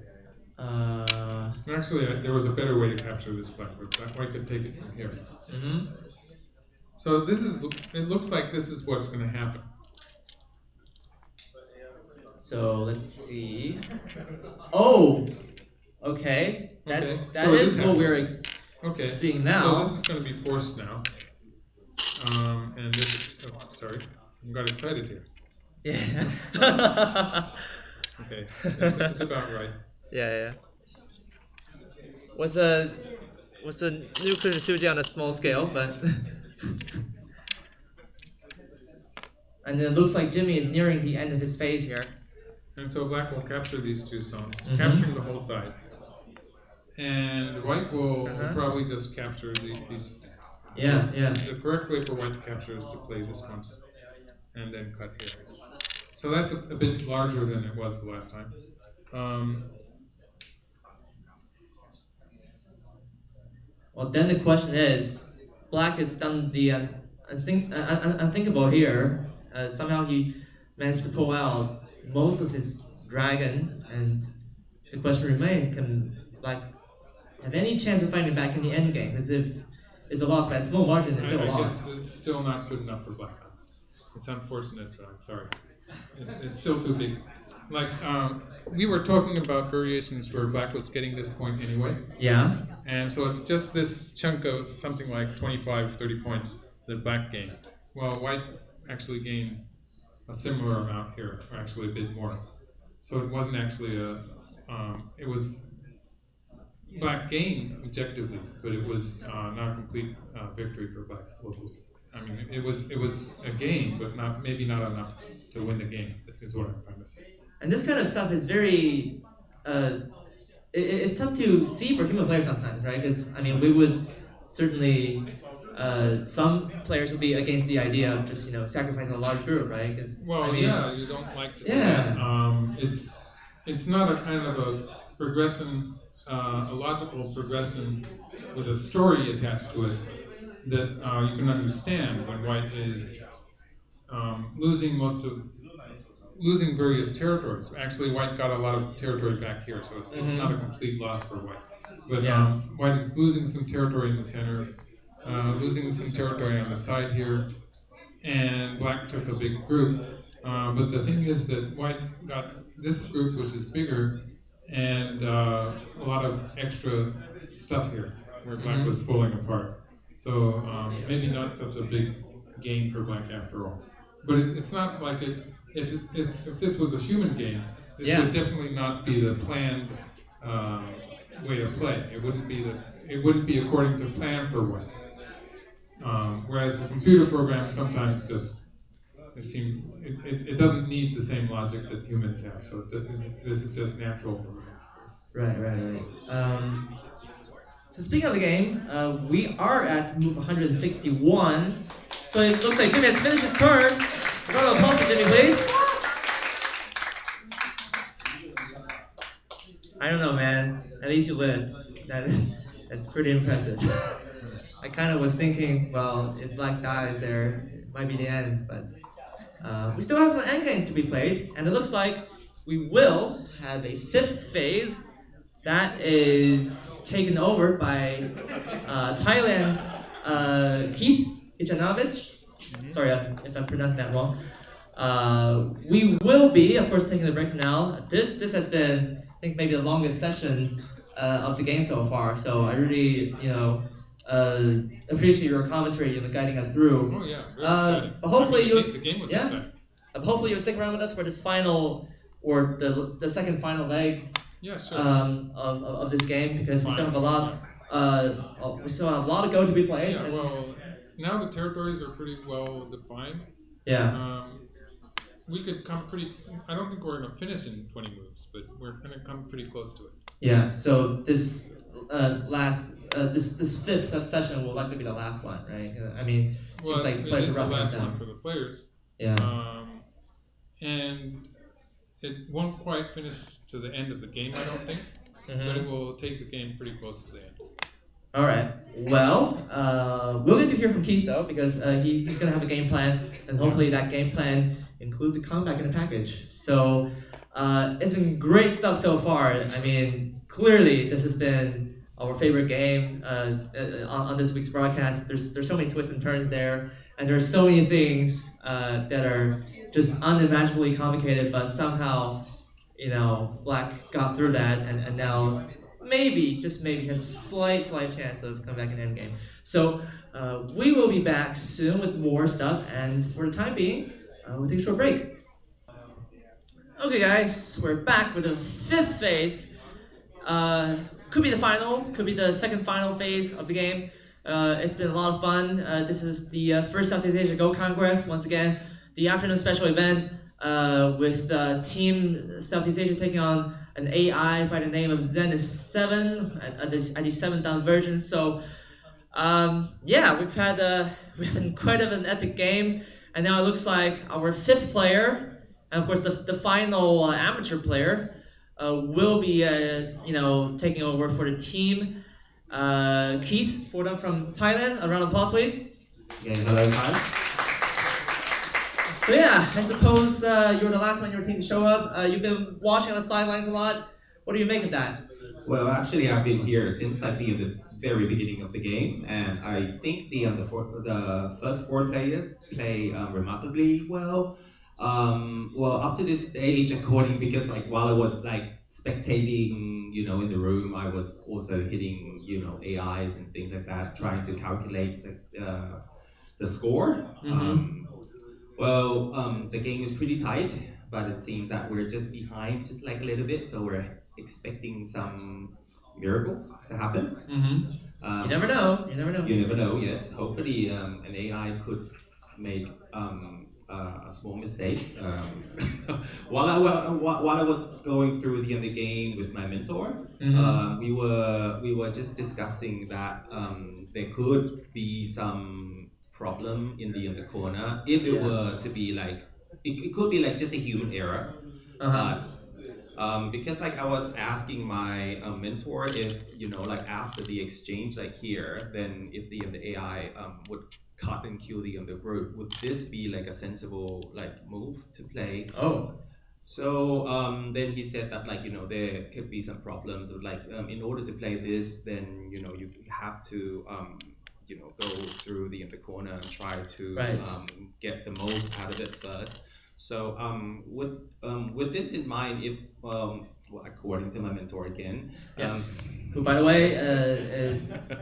Actually, there was a better way to capture this black group. White could take it from here. Mm-hmm. So it looks like this is what's going to happen. So let's see. Oh, okay. That is what we're seeing now. So this is going to be forced now. And this is, sorry, I got excited here. Yeah. Okay, it's about right. Yeah. Was a nuclear Suji on a small scale, but and it looks like Jimmy is nearing the end of his phase here. And so Black will capture these two stones, capturing the whole side. And White will probably just capture these things. Yeah, yeah. The correct way for white to capture is to play this once and then cut here. So that's a bit larger than it was the last time. Well, then the question is, Black has done the unthinkable here. Somehow he managed to pull out most of his dragon, and the question remains: can Black have any chance of finding back in the end game? As if it's a loss by a small margin, it's still a I loss. guess it's still not good enough for Black. It's unfortunate, but I'm sorry. It's still too big. Like, we were talking about variations where Black was getting this point anyway. Yeah. And so it's just this chunk of something like 25, 30 points that Black gained. Well, White actually gained a similar amount here, or actually a bit more. So it wasn't actually it was Black gained objectively, but it was not a complete victory for Black locally. I mean, it was a gain, but maybe not enough to win the game. Is what I'm trying to say. And this kind of stuff is very, it's tough to see for human players sometimes, right? Because I mean, we would certainly, some players would be against the idea of just sacrificing a large group, right? Well, I mean, yeah, you don't like to do yeah. that. It's not a kind of a progression, a logical progression with a story attached to it that you can understand when White is losing various territories. Actually, White got a lot of territory back here, so it's not a complete loss for White. But White is losing some territory in the center, losing some territory on the side here, and Black took a big group. But the thing is that White got this group, which is bigger, and a lot of extra stuff here, where Black was falling apart. So maybe not such a big gain for Black after all. But it's not like it. If this was a human game, this would definitely not be the planned way to play. It wouldn't be according to plan for White. Whereas the computer program sometimes just it doesn't need the same logic that humans have. So this is just natural for humans. Right. So speaking of the game, we are at move 161. So it looks like Jimmy has finished his turn. A round of applause for Jimmy, please. I don't know, man. At least you lived. That's pretty impressive. I kind of was thinking, well, if Black dies there, it might be the end, but we still have an end game to be played, and it looks like we will have a fifth phase that is taken over by Thailand's Keith Ichanovic. Sorry if I'm pronouncing that wrong. We will be, of course, taking the break now. This has been, I think, maybe the longest session of the game so far. So I really, appreciate your commentary and guiding us through. Oh yeah, very exciting. But hopefully the game was exciting. Hopefully you'll stick around with us for this final, or the second final leg. Yeah, sure. Of this game, because we still have a lot. We still have a lot of go to be played. Yeah, well, now the territories are pretty well defined. Yeah. We could come pretty. I don't think we're going to finish in 20 moves, but we're going to come pretty close to it. Yeah. So this this fifth session will likely be the last one, right? I mean, it seems like players are wrapping up the last down. one for the players. Yeah. And it won't quite finish to the end of the game, I don't think, but it will take the game pretty close to the end. All right. Well, we'll get to hear from Keith though, because he's gonna have a game plan, and hopefully that game plan includes a comeback in the package. So it's been great stuff so far. I mean, clearly this has been our favorite game on this week's broadcast. There's so many twists and turns there, and there's so many things that are just unimaginably complicated, but somehow, Black got through that, and now maybe, just maybe, has a slight chance of coming back in endgame. So we will be back soon with more stuff, and for the time being, we'll take a short break. Okay guys, we're back with the fifth phase. Could be the final, could be the second final phase of the game. It's been a lot of fun. This is the first Southeast Asia Go Congress. Once again, the afternoon special event with Team Southeast Asia taking on an AI by the name of Zenith 7 at the 7th down version. So Yeah, we've had quite of an epic game, and now it looks like our fifth player, and of course the final amateur player, will be taking over for the team. Keith, for them from Thailand. A round of applause, please. Okay, hello, hi. So yeah, I suppose you're the last one in your team to show up. You've been watching on the sidelines a lot. What do you make of that? Well, actually, I've been here since like the very beginning of the game, and I think the first four players play remarkably well. Well, up to this stage, according because like while I was like spectating, in the room, I was also hitting, AIs and things like that, trying to calculate the score. The game is pretty tight, but it seems that we're just behind just like a little bit, so we're expecting some miracles to happen. You never know. You never know. You never know, yes. Hopefully, an AI could make a small mistake. While I was going through the game with my mentor, we were just discussing that there could be some problem in the corner if it were to be like it could be like just a human error. Because like I was asking my mentor if like after the exchange like here, then if the AI would cut and kill the group, would this be like a sensible like move to play? Oh. So then he said that like there could be some problems with like in order to play this, then you have to go through the corner and try to Right. get the most out of it first. So with this in mind, if well, according to my mentor again, Yes. Who, by the way,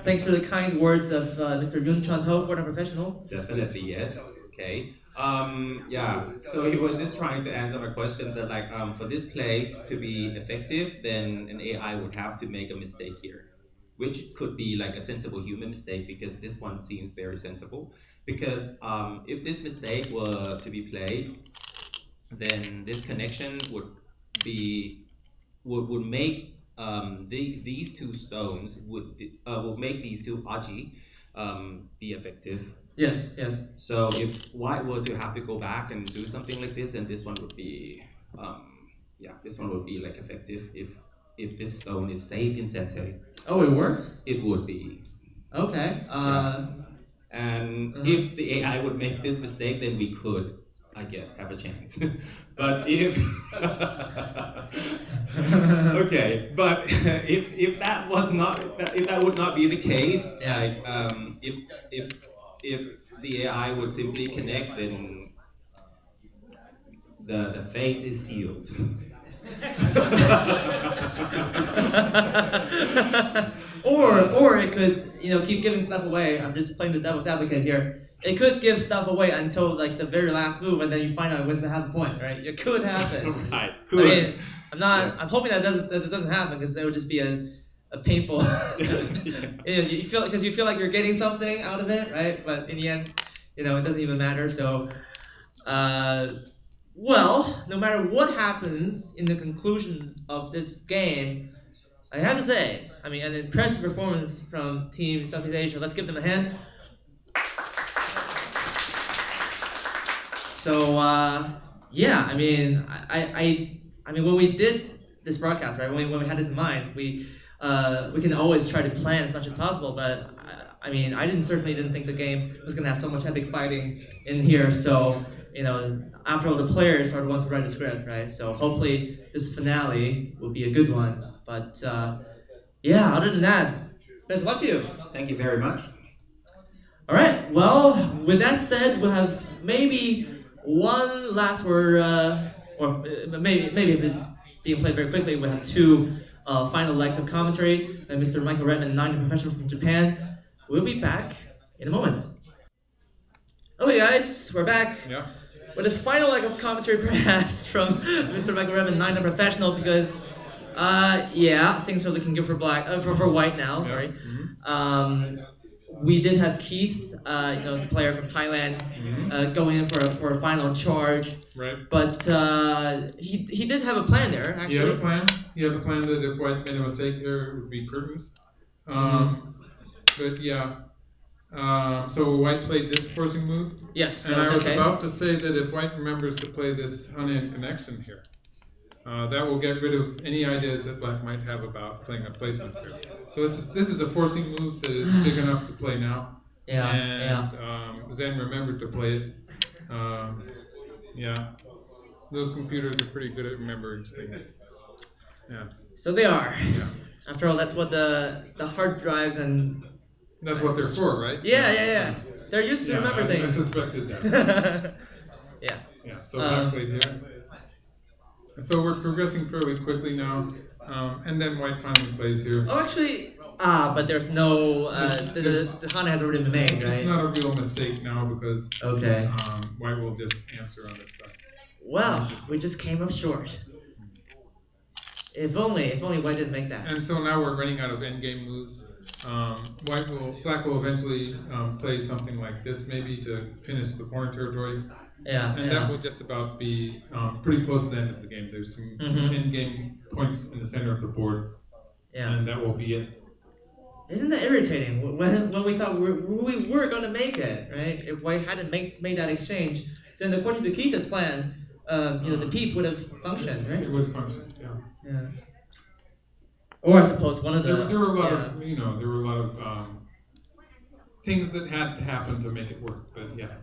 thanks for the kind words of Mr. Yun Chun Ho, for the professional. Definitely, yes. Okay. Yeah. So he was just trying to answer my question that like for this place to be effective, then an AI would have to make a mistake here, which could be like a sensible human mistake because this one seems very sensible. Because if this mistake were to be played, then this connection be would make these two stones would make these two aji be effective. Yes, yes. So if white were to have to go back and do something like this, then this one would be this one would be like effective if this stone is safe in center. Oh, it works? It would be. Okay. And if the AI would make this mistake, then we could, I guess, have a chance. But if okay, but if that was not if that would not be the case, like if the AI would simply connect, then the fate is sealed. Or it could keep giving stuff away. I'm just playing the devil's advocate here. It could give stuff away until like the very last move, and then you find out what's gonna have the point, right? It could happen. Right. Could. I mean, I'm not. Yes. I'm hoping that it doesn't happen because it would just be a painful. You feel because you feel like you're getting something out of it, right? But in the end, it doesn't even matter. So, well, no matter what happens in the conclusion of this game, I have to say, I mean, an impressive performance from Team Southeast Asia. Let's give them a hand. So yeah, I mean, I mean, when we did this broadcast, right? When we had this in mind, we can always try to plan as much as possible. But I mean, certainly didn't think the game was gonna have so much epic fighting in here. So after all, the players are the ones who write the script, right? So hopefully this finale will be a good one. But yeah, other than that, best of luck to you. Thank you very much. All right. Well, with that said, we'll have maybe one last word, or maybe if it's being played very quickly, we'll have two final legs of commentary. Mr. Michael Redmond, professional from Japan. We'll be back in a moment. Okay, guys, we're back. Yeah. With a final leg of commentary, perhaps, from Mr. Michael Redmond, professional, because yeah, things are looking good for for white now. Yeah. Sorry. Mm-hmm. We did have Keith, the player from Thailand, going in for a final charge. Right. But he did have a plan there, actually. He had a plan. He had a plan that if white made a mistake there, it would be curtains. But yeah, So white played this forcing move. Yes, And that was I was okay. about to say that if white remembers to play this Hunan connection here, that will get rid of any ideas that black might have about playing a placement here. So this is a forcing move that is big enough to play now. Yeah, And Zen remembered to play it. Yeah, those computers are pretty good at remembering things. Yeah. So they are. Yeah. After all, that's what the hard drives and That's what they're for, right? yeah. They're used to remember I things. suspected that. Yeah. Yeah. So black played here. And so we're progressing fairly quickly now. And then white finally plays here. Oh, actually, but there's no the Hana has already been made, right? It's not a real mistake now because Okay. white will just answer on this side. Well, we just came up short. If only white didn't make that. And so now we're running out of endgame moves. Black will eventually play something like this maybe to finish the corner territory. Yeah. And that will just about be pretty close to the end of the game. There's some end game points in the center of the board. Yeah. And that will be it. Isn't that irritating? When we thought we were going to make it, right? If white hadn't made that exchange, then according to Keith's plan, the peep would have functioned, right? It would function, yeah. Yeah. Or I suppose one of the there were a lot of things that had to happen to make it work, but yeah.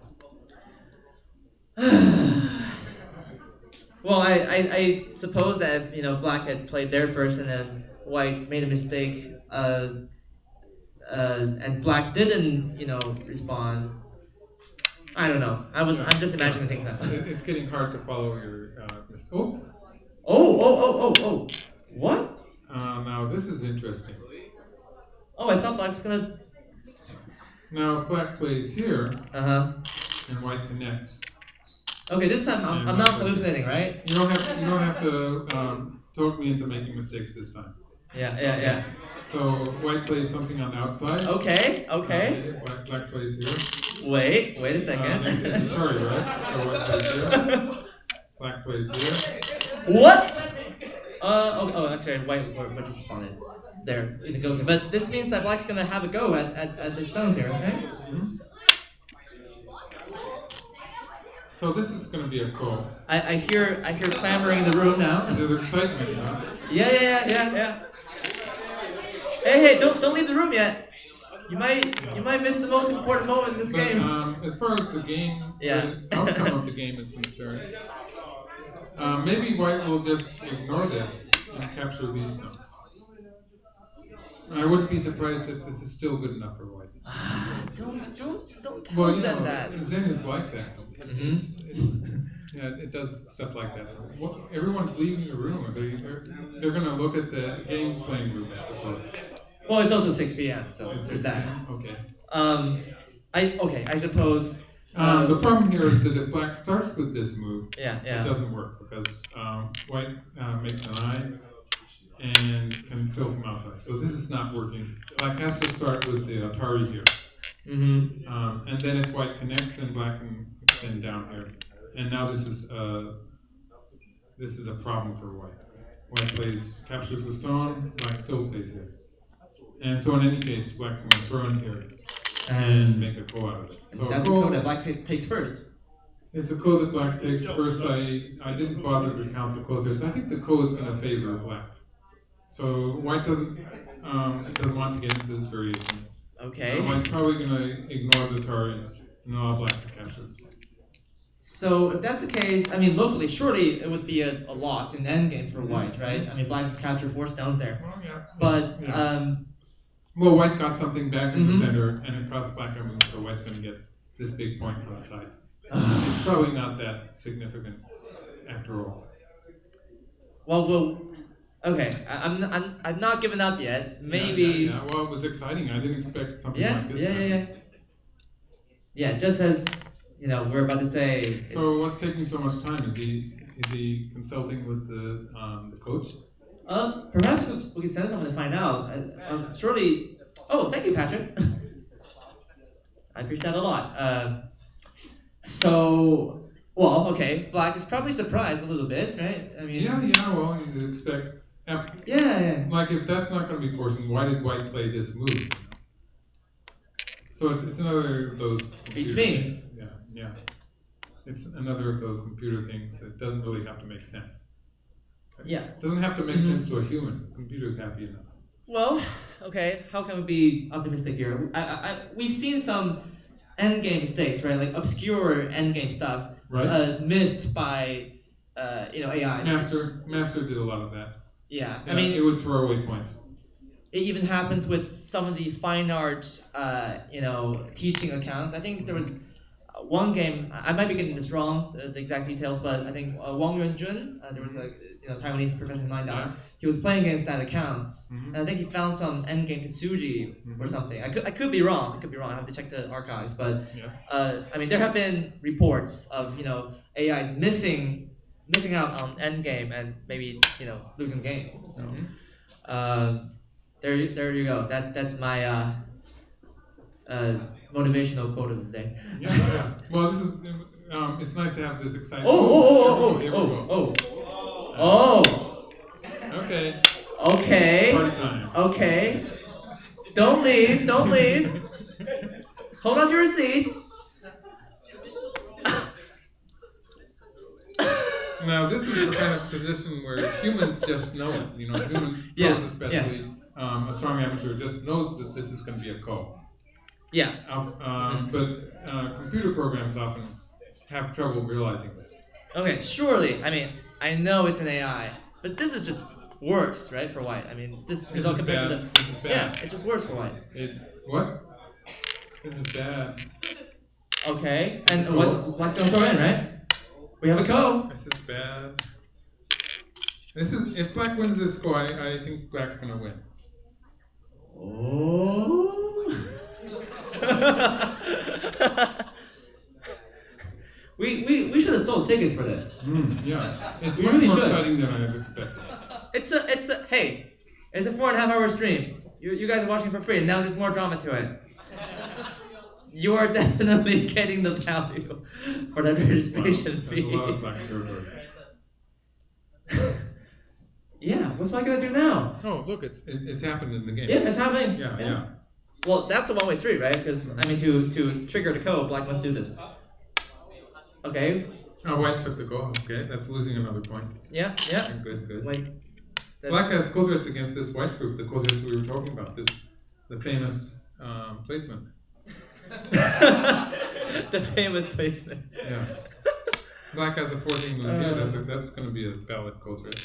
Well, I suppose that if black had played there first and then white made a mistake, and black didn't respond. I don't know. I'm just imagining things now. It's getting hard to follow your oops. Oh! What? Now this is interesting. Oh, I thought black was gonna. Now if black plays here, and white connects. Okay, this time I'm not hallucinating, right? You don't have to talk me into making mistakes this time. Yeah. So white plays something on the outside. Okay. Black plays here. Wait a second. Next is Atari, right? So white plays here. Black plays here. What? Actually, white just responded there in the go-to. But this means that black's gonna have a go at the stones here, okay? Mm-hmm. So this is going to be a call. I hear clamoring in the room now. There's excitement now. Yeah. Hey, don't leave the room yet. You might miss the most important moment in this game. As far as the game, the outcome of the game is concerned, maybe white will just ignore this and capture these stones. I wouldn't be surprised if this is still good enough for white. Don't tell Zen that. Zen is like that. It does stuff like that. So everyone's leaving the room. They're going to look at the game playing room, I suppose. Well, it's also 6 p.m. So there's that. Okay. I suppose. The problem here is that if black starts with this move, it doesn't work because white makes an eye and can fill from outside. So this is not working. Black has to start with the Atari here. And then if white connects, then black can extend down here. And now this is a problem for white. White captures the stone, black still plays here. And so in any case, black's going to throw in here and make a ko out of it. So that's a ko that black takes first. It's a ko that black takes first. I didn't bother to count the ko there. So I think the ko is going to favor black. So white doesn't want to get into this variation. Okay. White's probably going to ignore the Atari and allow black to capture this. So if that's the case, locally, surely it would be a loss in the endgame for white, right? Black just captured 4 stones there. Well, yeah. But well, white got something back in the center, and it cost black a move, so white's going to get this big point on the side. It's probably not that significant after all. Well, okay. I'm not giving up yet. Maybe. Yeah. Well, it was exciting. I didn't expect something like this. Yeah. Just as we're about to say. So what's taking so much time? Is he consulting with the coach? Perhaps we can send someone to find out. Surely. Oh, thank you, Patrick. I appreciate that a lot. Okay. Black is probably surprised a little bit, right? Yeah. Well, you'd expect. Yeah. Like if that's not going to be forcing, why did white play this move? So it's another of those Beats computer me. things. Yeah. It's another of those computer things that doesn't really have to make sense. Yeah. It doesn't have to make sense to a human. The computer's happy enough. Well, okay, how can we be optimistic here? We've seen some endgame mistakes, right? Like obscure endgame stuff, Right. missed by, AI. Master did a lot of that. Yeah, I mean, it would throw away points. It even happens with some of the fine arts, teaching accounts. I think there was one game. I might be getting this wrong, the exact details, but I think Wang Yuanjun, there was a Taiwanese professional mind Yeah. he was playing against that account, Mhm. and I think he found some endgame Kasuji or Mhm. something. I could be wrong. I have to check the archives, but Yeah. I mean there have been reports of AIs missing out on endgame and maybe losing game. So. Mhm. There you go. That's my motivational quote of the day. Yeah. Well, this is. It's nice to have this exciting. Here we go. Okay. Okay. Party time. Okay. Don't leave. Don't leave. Hold on to your seats. Now, this is the kind of position where humans just know it. Human pros especially, a strong amateur just knows that this is going to be a call. Yeah. But computer programs often have trouble realizing that. Okay, surely. I mean, I know it's an AI, but this is just worse, right, for white. I mean, this This all is compared bad. to This is bad. Yeah, it's just worse for white. What? This is bad. Okay, and what's gonna throw in, right? We have a co. This is bad. If black wins this go, I think black's gonna win. Oh. we should have sold tickets for this. Yeah, it's We much really more should. exciting than I've expected. It's a 4.5 hour stream. You guys are watching for free, and now there's more drama to it. You are definitely getting the value for that registration Wow, fee. that's a lot of black territory. Yeah, what's I gonna do now? Oh, look, it's happened in the game. Yeah, it's happening. Yeah. Well, that's a one-way street, right? Because I mean, to trigger the code, black must do this. Okay. Oh, white took the goal. Okay, that's losing another point. Yeah. Good. Like, Black has code threats against this white group, the code threats we were talking about, the famous placement. The famous placement. Yeah. Black has a forcing move here. That's going to be a valid code threat.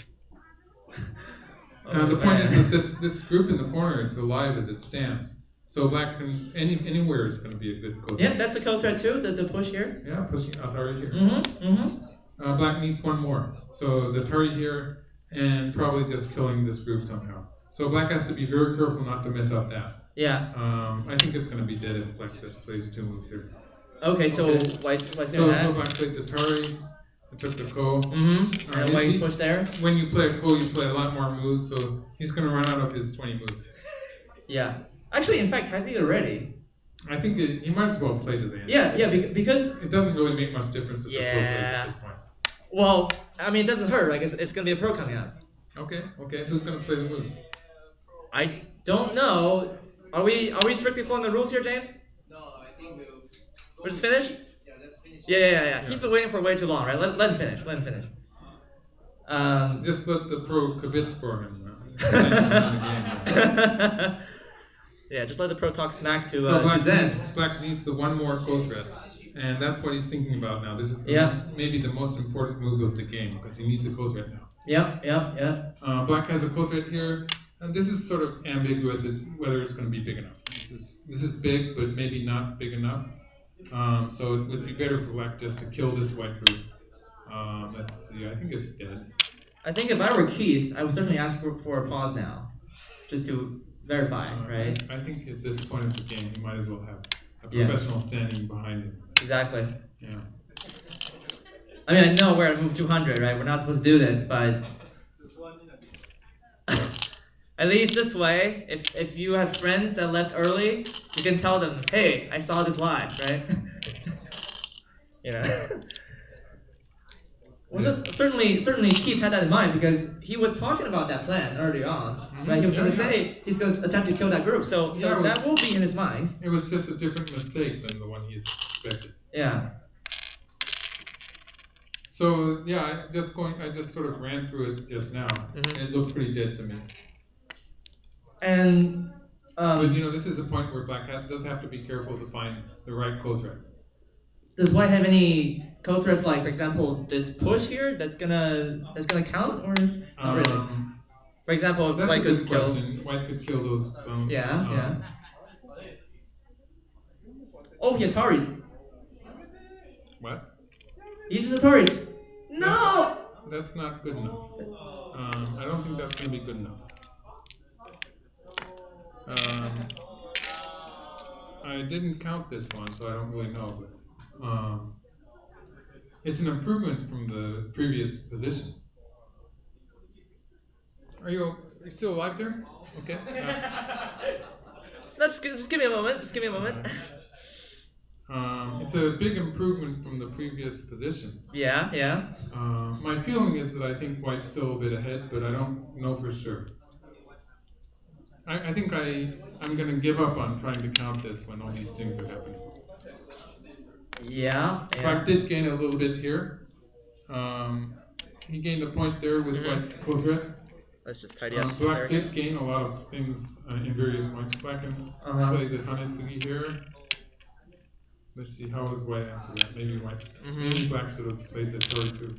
The point is that this group in the corner, it's alive as it stands. So black can anywhere is going to be a good code threat. Yeah, that's a code threat too. The push here. Yeah, pushing authority here. Mm-hmm. Black needs one more. So the target here and probably just killing this group somehow. So black has to be very careful not to mess up that. Yeah. I think it's going to be dead if black just plays 2 moves here. Okay, so white's doing that. So black played the Tari, and took the Ko. Mm-hmm. And white push there. When you play a Ko, you play a lot more moves, so he's going to run out of his 20 moves. Yeah. Actually, in fact, has he already? I think he might as well play to the end. Yeah, because it doesn't really make much difference if the pro plays at this point. Well, I mean, it doesn't hurt. Like it's gonna be a pro coming out. Okay. Who's gonna play the moves? I don't know. Are we strictly following the rules here, James? No, I think We'll just finish? Yeah, let's finish. Yeah. He's been waiting for way too long, right? Let him finish. Just let the pro commit score him. Yeah, just let the pro talk smack to Black needs the one more code threat, and that's what he's thinking about now. This is maybe the most important move of the game because he needs a code threat now. Yeah. Black has a code threat here, and this is sort of ambiguous as whether it's going to be big enough. This is big, but maybe not big enough. So it would be better for black just to kill this white group. Let's see. I think it's dead. I think if I were Keith, I would certainly ask for a pause now, just to verify, right? I think at this point of the game, you might as well have a professional standing behind him. Exactly. Yeah. I mean, I know we're at move 200, right? We're not supposed to do this, but at least this way, if you have friends that left early, you can tell them, hey, I saw this live, right? Well, certainly Keith had that in mind because he was talking about that plan early on, right? He was going to say he's going to attempt to kill that group, so that will be in his mind. It was just a different mistake than the one he expected. Yeah. So yeah, I just sort of ran through it just now. Mhm. It looked pretty dead to me. And but this is a point where Black does have to be careful to find the right code thread. Does White have any code threads like, for example, this push here that's gonna count or not really? For example, if That's White a good could kill. question. White could kill those clones. Yeah. Oh, he Atari. What? He used Atari. No. That's not good enough. I don't think that's going to be good enough. I didn't count this one, so I don't really know. But it's an improvement from the previous position. Are you still alive there? Okay. Just give me a moment. Just give me a moment. It's a big improvement from the previous position. Yeah. My feeling is that I think White's still a bit ahead, but I don't know for sure. I think I'm going to give up on trying to count this when all these things are happening. Yeah. Black did gain a little bit here. He gained a point there with White's code thread. Let's just tidy up. Black did gain a lot of things in various points. Black can play the Hanetsugi here. Let's see, how would White answer that? Maybe White. Maybe Black should have played the third two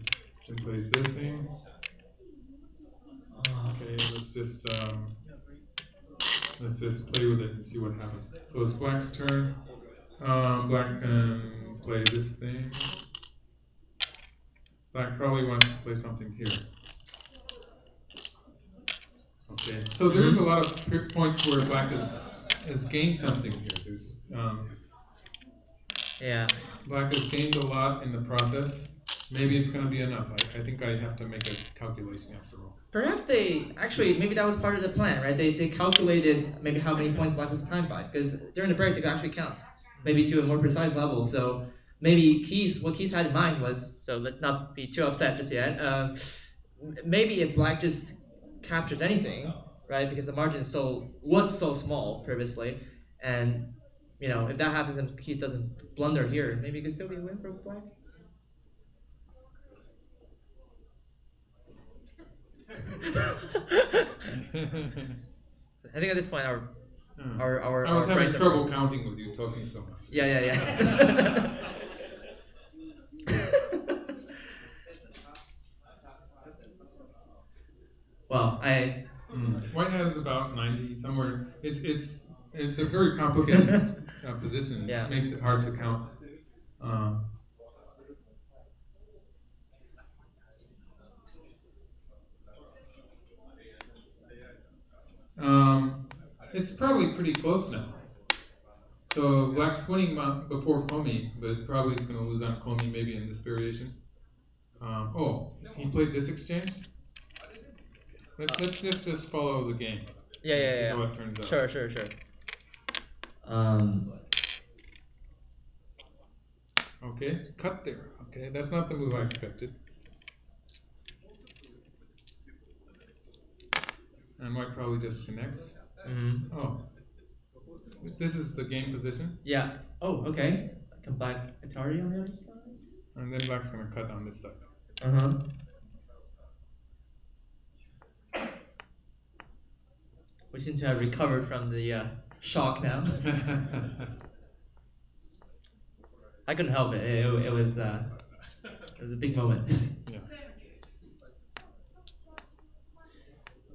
and plays this thing. Okay, let's just play with it and see what happens. So it's Black's turn. Black can play this thing. Black probably wants to play something here. Okay, so there's a lot of points where Black has gained something here. There's Black has gained a lot in the process. Maybe it's going to be enough. I think I have to make a calculation after all. Perhaps maybe that was part of the plan, right? They calculated maybe how many points Black was behind by, because during the break they could actually count, maybe to a more precise level. So maybe what Keith had in mind was, so let's not be too upset just yet. Maybe if Black just captures anything, right? Because the margin was so small previously, and if that happens and Keith doesn't blunder here, maybe it could still be a win for Black. I think at this point our I was having trouble counting with you talking so much. Yeah. Well, White has about 90 somewhere. It's a very complicated position. Yeah. It makes it hard to count. It's probably pretty close now. So Black's winning before Komi, but probably he's going to lose on Komi maybe in this variation. He played this exchange? Let's just follow the game. Yeah. See how it turns out. Sure. Okay, cut there. Okay, that's not the move I expected. And White probably just connects. Oh, this is the game position. Yeah. Oh, okay. Come back Atari on the other side. And then Black's gonna cut on this side. We seem to have recovered from the shock now. I couldn't help it. It was a big moment. Yeah.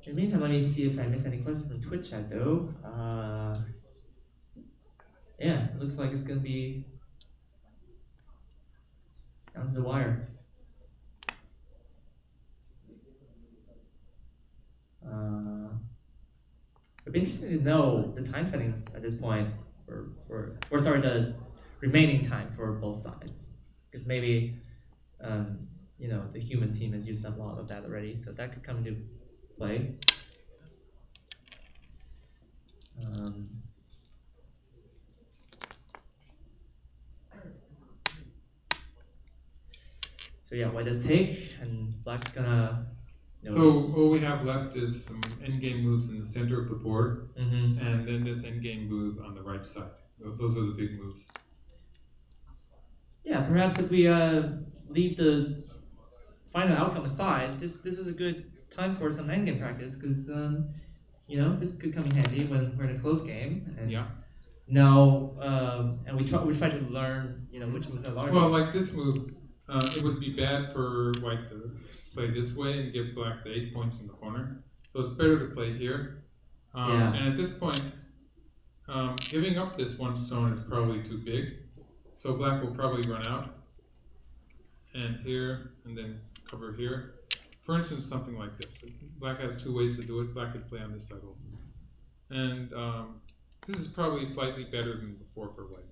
In the meantime, let me see if I missed any questions from Twitch chat though. Yeah, it looks like it's gonna be down to the wire. It'd be interesting to know the time settings at this point the remaining time for both sides, because maybe the human team has used up a lot of that already, so that could come into play. So yeah, white does take, and black's gonna. So all we have left is some endgame moves in the center of the board, Mm-hmm. and then this endgame move on the right side. Those are the big moves. Yeah, perhaps if we leave the final outcome aside, this is a good time for some endgame practice because this could come in handy when we're in a close game. And Yeah. now and we try to learn which moves are largest. Well, like this move, it would be bad for white to play this way and give black the 8 points in the corner. So it's better to play here. Yeah. And at this point, giving up this one stone is probably too big. So black will probably run out. And here, and then cover here. For instance, something like this. Black has 2 ways to do it. Black could play on this side also. And this is probably slightly better than before for white.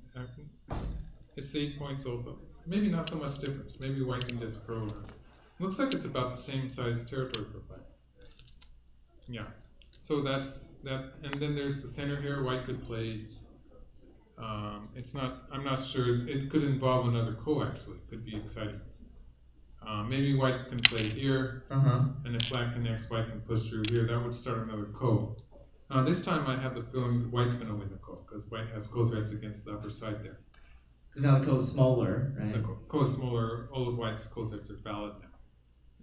It's 8 points also. Maybe not so much difference. Maybe white can just curl around. Looks like it's about the same size territory for black. Yeah. So that's that. And then there's the center here. White could play. I'm not sure. It could involve another ko actually. It could be exciting. Maybe white can play here. And if black connects, white can push through here. That would start another ko. This time I have the feeling that white's going to win the ko because white has ko threads against the upper side there. Because now the ko is smaller, right? The ko is smaller. All of white's ko threads are valid now.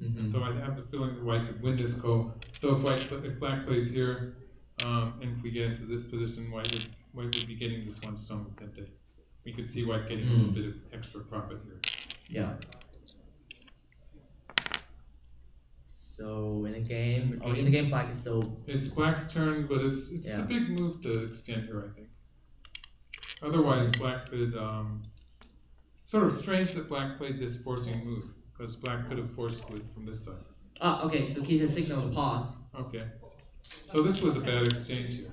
Mm-hmm. And so I have the feeling that white could win this ko. So if black plays here, and if we get into this position, white would be getting this one stone with Sente. We could see white getting a little bit of extra profit here. Yeah. So in the game, black is still. It's black's turn, but it's a big move to extend here, I think. Otherwise, black could sort of strange that black played this forcing move because black could have forced it from this side. Ah, okay. So keep the signal to pause. Okay. So this was a bad exchange here.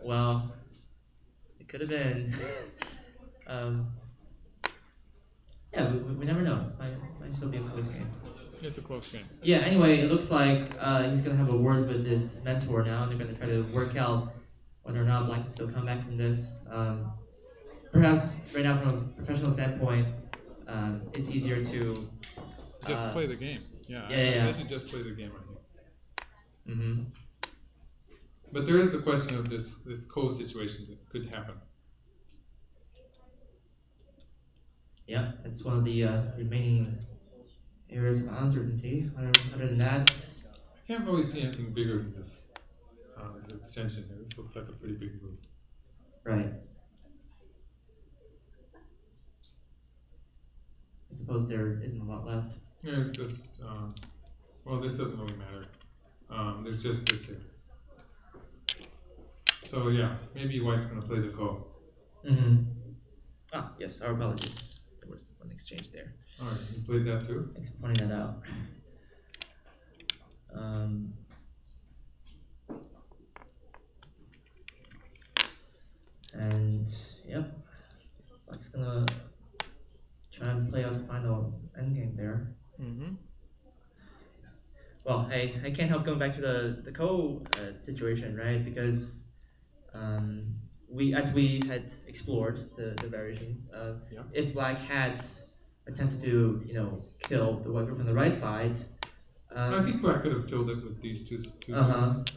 Well, it could have been. Yeah, we never know. It might still be a close game. It's a close game. Yeah, anyway, it looks like he's going to have a word with his mentor now, and they're going to try to work out whether or not black can still come back from this. Perhaps right now, from a professional standpoint, it's easier to just play the game. Yeah. Yeah. They should just play the game, I think. Mm-hmm. But there is the question of this ko situation that could happen. Yeah, that's one of the remaining areas of uncertainty. Other than that, I can't really see anything bigger than this. This extension here. This looks like a pretty big move. Right. I suppose there isn't a lot left. Yeah, it's just, well, this doesn't really matter. There's just this here. So yeah, maybe white's going to play the ko. Mm-hmm. Ah, yes, our apologies. There was one exchange there. All right, you played that too? Thanks for pointing that out. And yep, black's gonna try and play out the final endgame there. Mm-hmm. Well, I can't help going back to the ko situation, right? Because we had explored the variations. If black had attempted to kill the white group on the right side, I think black could have killed it with these two moves.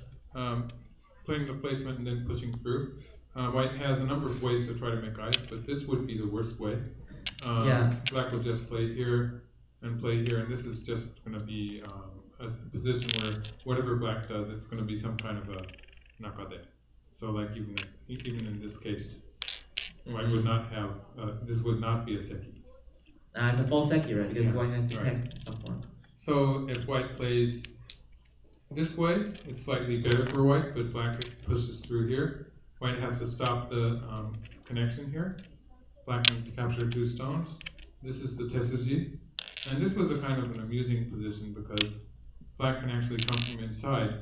Playing the placement and then pushing through. White has a number of ways to try to make eyes, but this would be the worst way. Black will just play here and play here, and this is just going to be a position where whatever black does, it's going to be some kind of a nakade. So like even in this case, white would not have, this would not be a seki. It's a false seki, right? Because white has to connect at some point. So if white plays this way, it's slightly better for white, but black pushes through here. White has to stop the connection here. Black can capture 2 stones. This is the tesuji. And this was a kind of an amusing position because black can actually come from inside,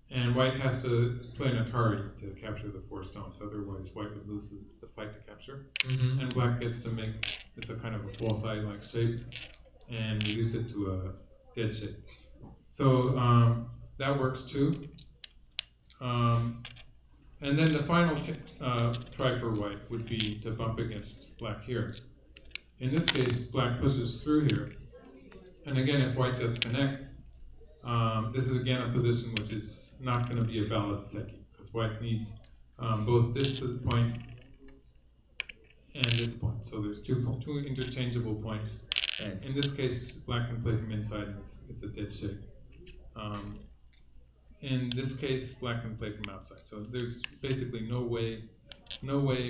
and white has to play an atari to capture the 4 stones. Otherwise, white would lose the fight to capture. Mm-hmm. And black gets to make this a kind of a false eye-like shape and reduce it to a dead shape. So that works too. And then the final try for white would be to bump against black here. In this case, black pushes through here. And again, if white just connects, this is again a position which is not going to be a valid seki, because white needs both this point and this point. So there's two interchangeable points. Right. In this case, black can play from inside, and it's a dead shape. In this case, black can play from outside. So there's basically no way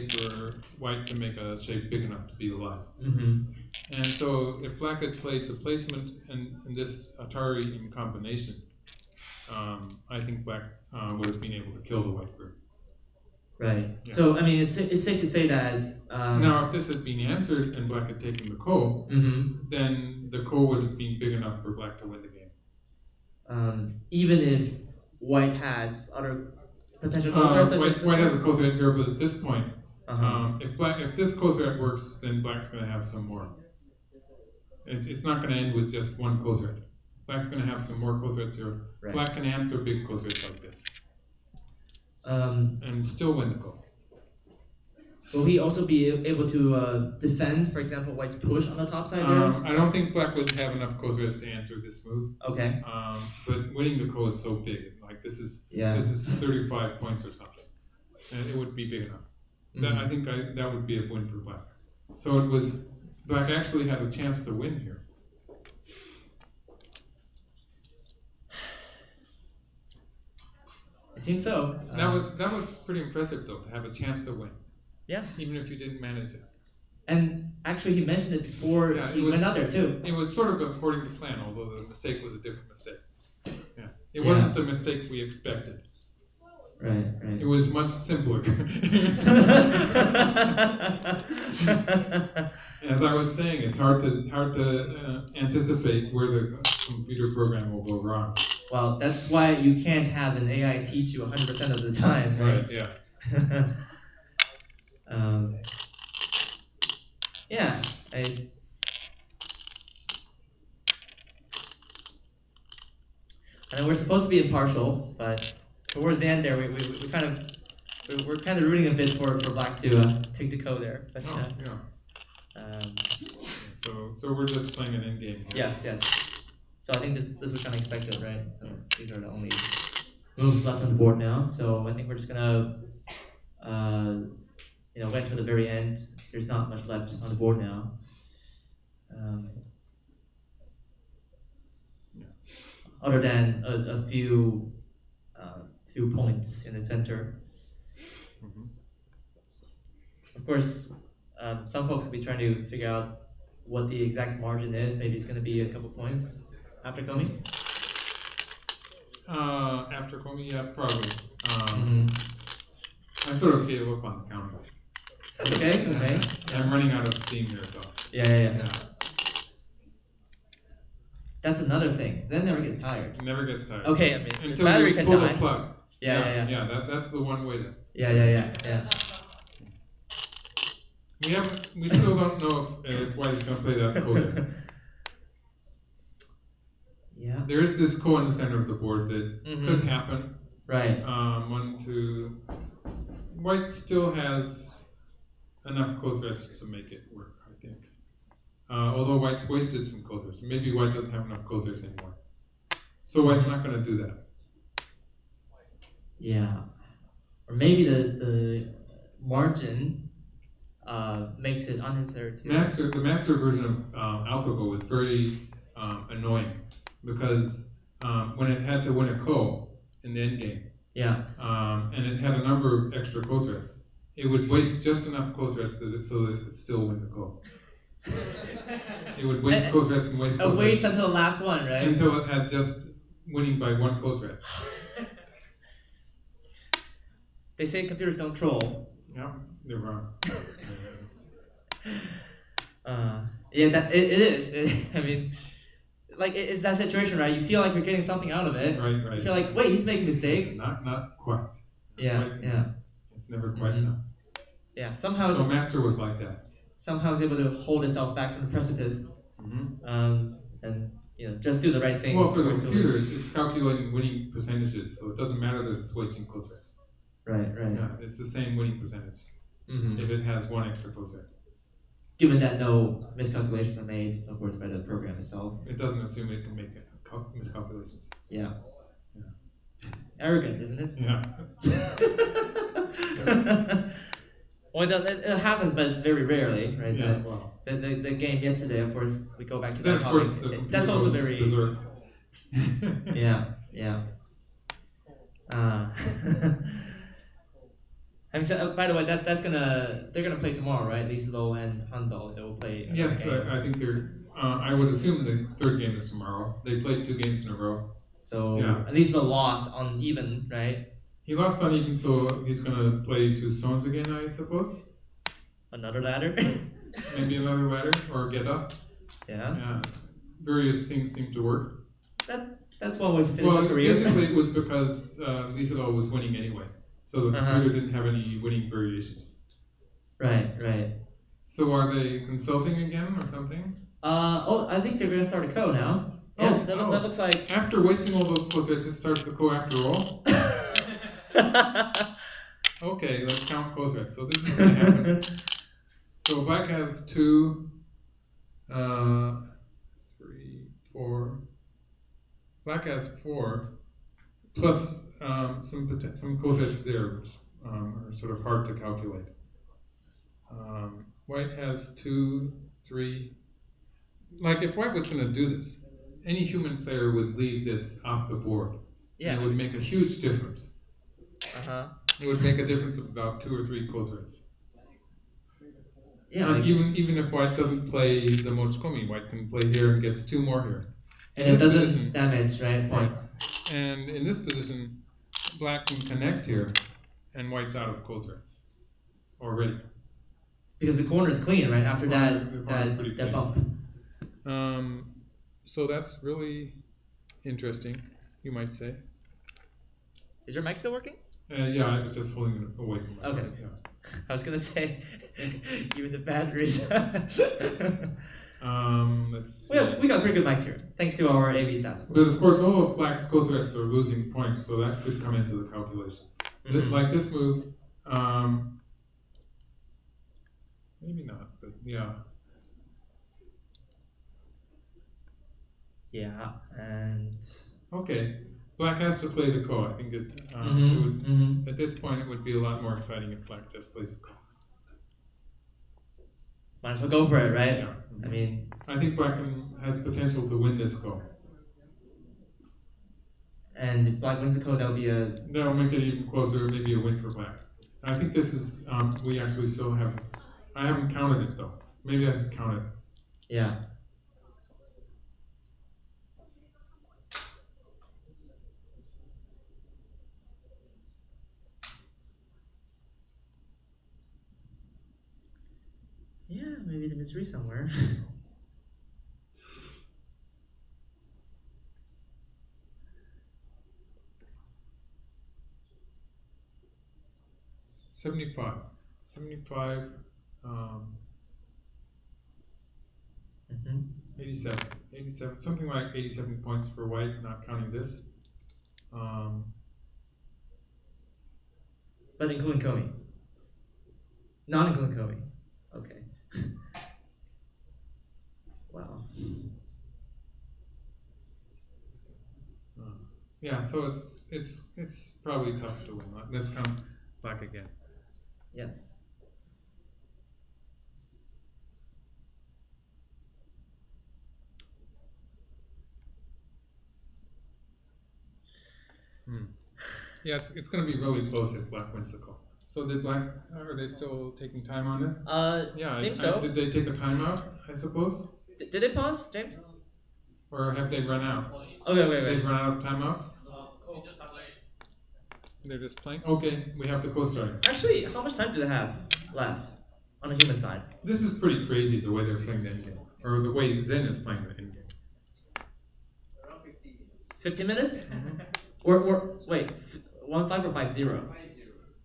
for white to make a shape big enough to be alive. Mm-hmm. And so if black had played the placement and this Atari in combination, I think black would have been able to kill the white group. Right. Yeah. So I mean, it's safe to say that. Now, if this had been answered and black had taken the ko, then the ko would have been big enough for black to win the game. Even if white has other potential ko threats, such as this white has a one? ko threat here, but at this point, Uh-huh. if this ko threat works, then black's going to have some more. It's not going to end with just one ko threat. Black's going to have some more ko threats here. Right. Black can answer big ko threats like this Um, and still win the ko. will he also be able to defend, for example, white's push on the top side there? I don't think black would have enough ko threats to answer this move. Okay. But winning the ko is so big. Like this is 35 points or something, and it would be big enough. That I think that would be a win for black. So it was black actually had a chance to win here. It seems so. That was pretty impressive though, to have a chance to win, Yeah. even if you didn't manage it. And actually, he mentioned it before he went out there too. It was sort of according to plan, although the mistake was a different mistake. Yeah, it wasn't the mistake we expected. Right. It was much simpler. As I was saying, it's hard to anticipate where the computer program will go wrong. Well, that's why you can't have an AI teach you 100% of the time, right? Right. Yeah. Yeah. I know we're supposed to be impartial, but towards the end there, we're kind of rooting a bit for black to take the ko there. But, So we're just playing an end game here. yes. So I think this was kind of expected, right? So these are the only moves left on the board now. So I think we're just gonna, wait to the very end. There's not much left on the board now. Other than a few points in the center. Of course, some folks will be trying to figure out what the exact margin is. Maybe it's going to be a couple points after Komi. After Komi, yeah, probably. I sort of gave up on the counter. That's okay. I'm running out of steam here, so. Yeah. That's another thing. Zen never gets tired. It never gets tired. Okay, I mean, the until battery you can pull die. the plug. Yeah. That's the one way to. Yeah. We still don't know if white is going to play that ko yet. Yeah. There is this ko in the center of the board that could happen. Right. White still has enough ko threats to make it work, I think. Although white's wasted some ko threats. Maybe white doesn't have enough ko threats anymore. So white's not going to do that. Yeah. Or maybe the margin makes it unnecessary to. The master version of AlphaGo was very annoying because when it had to win a ko in the end game, and it had a number of extra ko threats, it would waste just enough ko threats so that it could still win the ko. It would waste ko threats and waste ko threats. Waits until the last one, right? Until it had just winning by one ko threat. They say computers don't troll. Yeah, they're wrong. It is. I mean, like it's that situation, right? You feel like you're getting something out of it. Right. You feel like, wait, he's making mistakes. Not quite. Yeah. It's never quite enough. Yeah. Somehow. So Master was like that. Somehow was able to hold itself back from the precipice. And just do the right thing. Well, for the computers, it's calculating winning percentages, so it doesn't matter that it's wasting ko threats. Right. Yeah, it's the same winning percentage if it has one extra ko threat. given that no miscalculations are made, of course, by the program itself. It doesn't assume it can make miscalculations. Yeah. Arrogant, isn't it? Yeah. Well, it happens, but very rarely, right? Yeah, well. The game yesterday, of course, we go back to Then that of course topic. the computer That's also goes very. berserk. Yeah. By the way, they're gonna play tomorrow, right? Lisa Low and Handel, they will play. Yes, game. I think they're. I would assume the third game is tomorrow. They played 2 games in a row. So Yeah. at least the lost on even, right? He lost uneven, so he's gonna play 2 stones again, I suppose. Another ladder. Maybe another ladder or get up. Yeah. Yeah. Various things seem to work. That's one way to finish Well, a career. basically it was because Lisa Low was winning anyway, so the computer didn't have any winning variations. Right. So are they consulting again or something? I think they're gonna start a co now. Yeah, that looks like. After wasting all those quotes, it starts the co after all. Okay, let's count co-threads. So this is going to happen. So black has 2, 3, 4. Black has 4, plus some co-threads there, which are sort of hard to calculate. White has 2, 3. Like if white was going to do this, any human player would leave this off the board. Yeah. And it would make a huge difference. It would make a difference of about 2 or 3 co-threads. Yeah. Even if white doesn't play the Mochikomi, white can play here and gets 2 more here. And it doesn't damage, right? Points. And in this position, black can connect here, and white's out of co-threads already. Because the corner is clean, right? After that clean. bump. So that's really interesting, you might say. Is your mic still working? Yeah, I was just holding it away from myself. Okay. Yeah. I was gonna say, even the batteries. Let's see. We got pretty good mics here, thanks to our AV staff. But of course, all of black's co-threads are losing points, so that could come into the calculation. Like this move, maybe not, but yeah. Yeah, and. Okay, black has to play the ko. I think it would, at this point, it would be a lot more exciting if black just plays the ko. Might as well go for it, right? Yeah. I mean. I think black has potential to win this ko. And if black wins the ko, that'll be a. That'll make it even closer, maybe a win for black. I think this is, we actually still have, I haven't counted it though. Maybe I should count it. Yeah. Yeah, maybe the mystery somewhere. $75. 87, something like 87 points for white, not counting this. But including Komi. Not including Komi. Okay. Wow. Yeah, so it's probably tough to win. Let's count black again. Yes. Yeah, it's going to be really close if black wins the call. So did black? Are they still taking time on it? Yeah, seems so. Did they take a timeout? I suppose. Did they pause, James? Or have they run out? Okay, wait. They've run out of timeouts. They're just playing. Okay, we have the co-starting. Actually, how much time do they have left on the human side? This is pretty crazy the way they're playing the endgame, or the way Zen is playing the endgame. 15 minutes? Or wait, 1-5 or 5-0?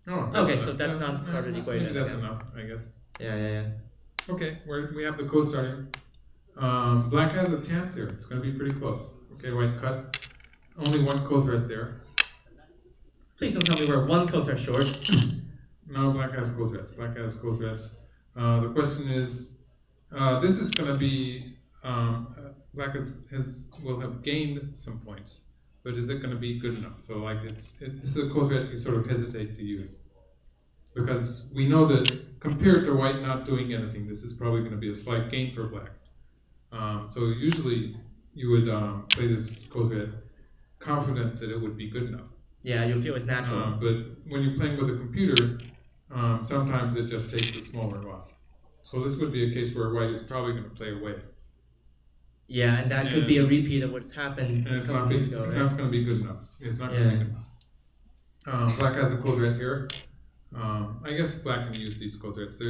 Oh, okay, enough. so that's not part of the equation. Maybe that's enough, I guess. Yeah. Okay, we have the co-starting. Black has a chance here. It's going to be pretty close. Okay, white cut. Only one co-thread there. Please don't tell me we're one co-thread short. No, black has co-threads. Black has co-threads. The question is, This is going to be black will have gained some points, but is it going to be good enough? So like this is a code that you sort of hesitate to use because we know that compared to white not doing anything, this is probably going to be a slight gain for black. So usually you would play this code red confident that it would be good enough. Yeah, you feel it's natural. But when you're playing with a computer, sometimes it just takes a smaller loss. So this would be a case where white is probably going to play away. Yeah, and that could be a repeat of what's happened And a it's couple not weeks big, ago, right? that's going to be good enough. It's not going to be good enough. Black has a code red here. I guess black can use these code reds.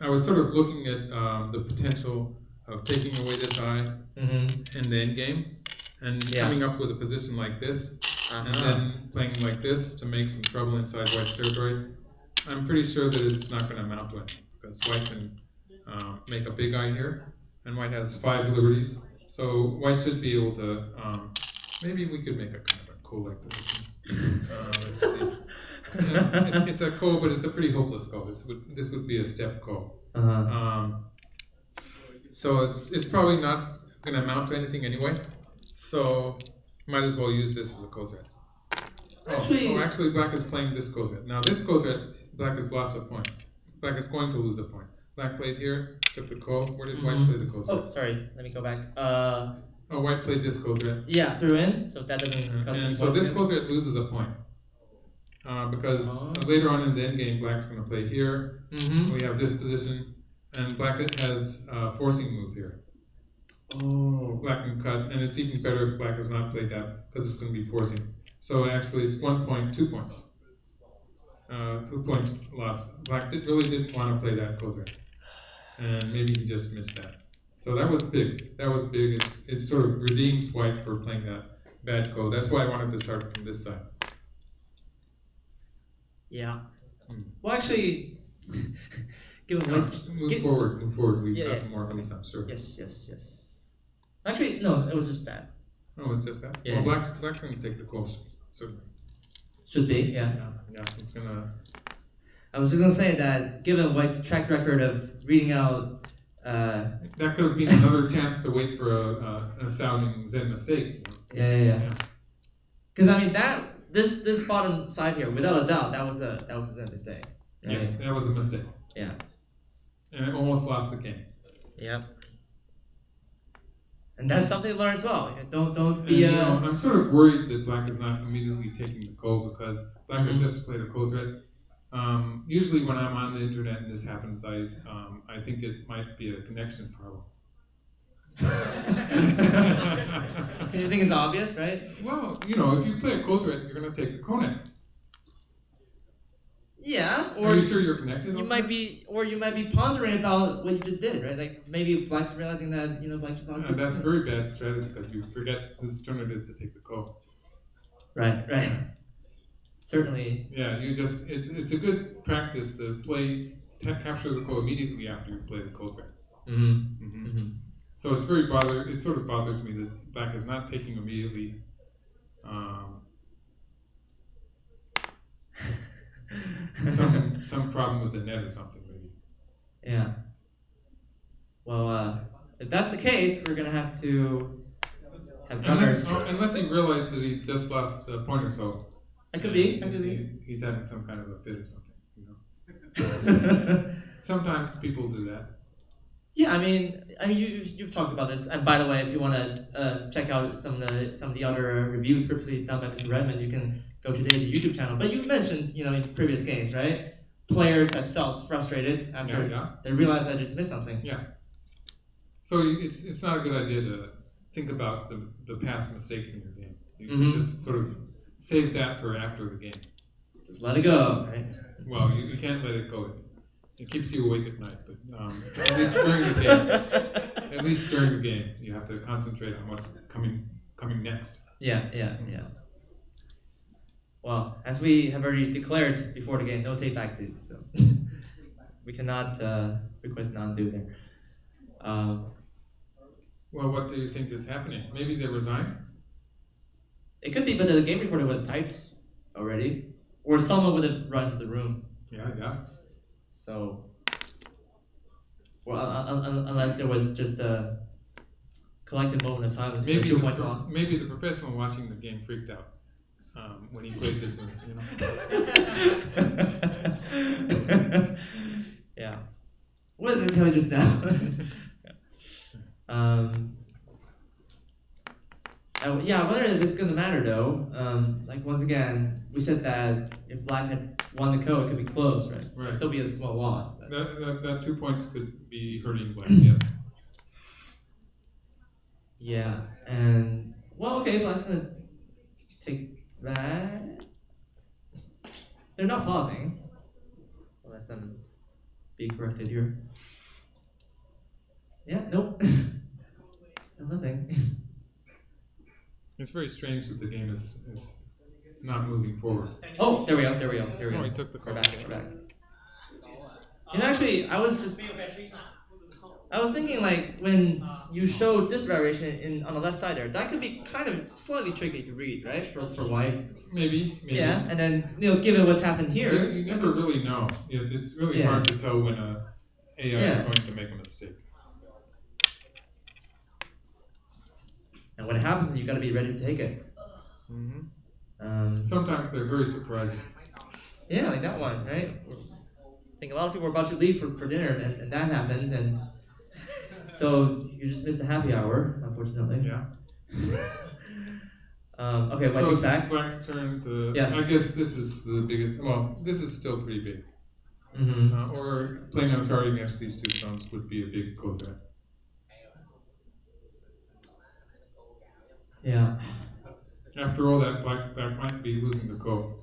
I was sort of looking at the potential of taking away this eye in the end game and coming up with a position like this and then playing like this to make some trouble inside white's territory. I'm pretty sure that it's not going to amount to anything because white can make a big eye here and white has 5 liberties. So white should be able to, maybe we could make a kind of a co-like position. Let's see. Yeah, it's a call, but it's a pretty hopeless call. This would be a step call. So it's probably not going to amount to anything anyway. So might as well use this as a code red. Actually, black is playing this code red. Now this code red, black has lost a point. Black is going to lose a point. Black played here, took the call. Where did white play the code red? Oh, sorry. Let me go back. White played this code red. Yeah, threw in, so that doesn't cost any And so points this again. code red loses a point. Because later on in the end game, black's going to play here. We have this position, and black has a forcing move here. Oh. Black can cut, and it's even better if black has not played that because it's going to be forcing. So actually, it's 1 point, 2 points. 2 points lost. Black really didn't want to play that code red, and maybe he just missed that. So that was big. That was big. It sort of redeems white for playing that bad code. That's why I wanted to start from this side. Yeah. Well, actually, given Move forward. We've got yeah. some more moves, I'm sure. Yes. Actually, no, it was just that. Oh, it's just that? Yeah. Well, black's going to take the call, certainly. Should be, yeah. Yeah, it's going to... I was just going to say that given White's track record of reading out... that could have been another chance to wait for a sounding Zen mistake. Yeah. Because, I mean, this bottom side here, without a doubt, that was a Zen mistake. Right? Yes, that was a mistake. Yeah. And it almost lost the game. Yep. And that's something to learn as well. Don't be I'm sort of worried that black is not immediately taking the call because black has just played a code red. Usually when I'm on the internet and this happens, I think it might be a connection problem. Because you think it's obvious, right? Well, if you play a code red, you're going to take the call next. Yeah, Are you sure you're connected? You might be pondering about what you just did, right? Like maybe black's realizing that black just thought. That's very bad strategy because you forget whose turn it is to take the call. Right. Certainly. Yeah, it's a good practice to capture the call immediately after you play the code red. So it sort of bothers me that black is not taking immediately. Some problem with the net or something, maybe. Yeah. Well, if that's the case, we're gonna have to have unless he realized that he just lost a point or so. That could be. He's having some kind of a fit or something, Sometimes people do that. Yeah, I mean, you've talked about this. And by the way, if you want to check out some of the other reviews previously done by Mr. Redmond, you can go to the YouTube channel. But you mentioned, in previous games, right? Players have felt frustrated after they realized they just missed something. Yeah. So it's not a good idea to think about the past mistakes in your game. You just sort of save that for after the game. Just let it go, right? Well, you can't let it go. It keeps you awake at night, but at least during the game. At least during the game, you have to concentrate on what's coming next. Yeah. Well, as we have already declared before the game, no take backsies, so we cannot request non-do there. Well, what do you think is happening? Maybe they resign? It could be, but the game recorder would have typed already, or someone would have run to the room. Yeah. So Or unless there was just a collective moment of silence for Maybe 2 points lost. maybe the professional watching the game freaked out when he played this move. Yeah. What did I tell you just now? Yeah, I wonder if it's gonna matter though. Like once again, we said that if Black had won the code, it could be close, right? Right. It'd still be a small loss. But. That 2 points could be hurting Black. Yes. Yeah, and well, okay, Black's gonna take that. They're not pausing, unless I'm being corrected here. Yeah, nope. No, nothing. It's very strange that the game is not moving forward. Oh, there we go. Oh, he took the We're call. back. And actually, I was thinking like when you showed this variation on the left side there, that could be kind of slightly tricky to read, right? For white. Maybe. Yeah, and then given what's happened here. You never really know. It's really hard to tell when a AI is going to make a mistake. And when it happens, you got to be ready to take it. Sometimes they're very surprising. Yeah, like that one, right? I think a lot of people were about to leave for dinner, and that happened, and so you just missed the happy hour, unfortunately. Yeah. Okay, White takes back. Black's turn to. Yes. I guess this is the biggest. Well, this is still pretty big. Or playing on target against these two stones would be a big code threat. Yeah. After all that, Black might be losing the code.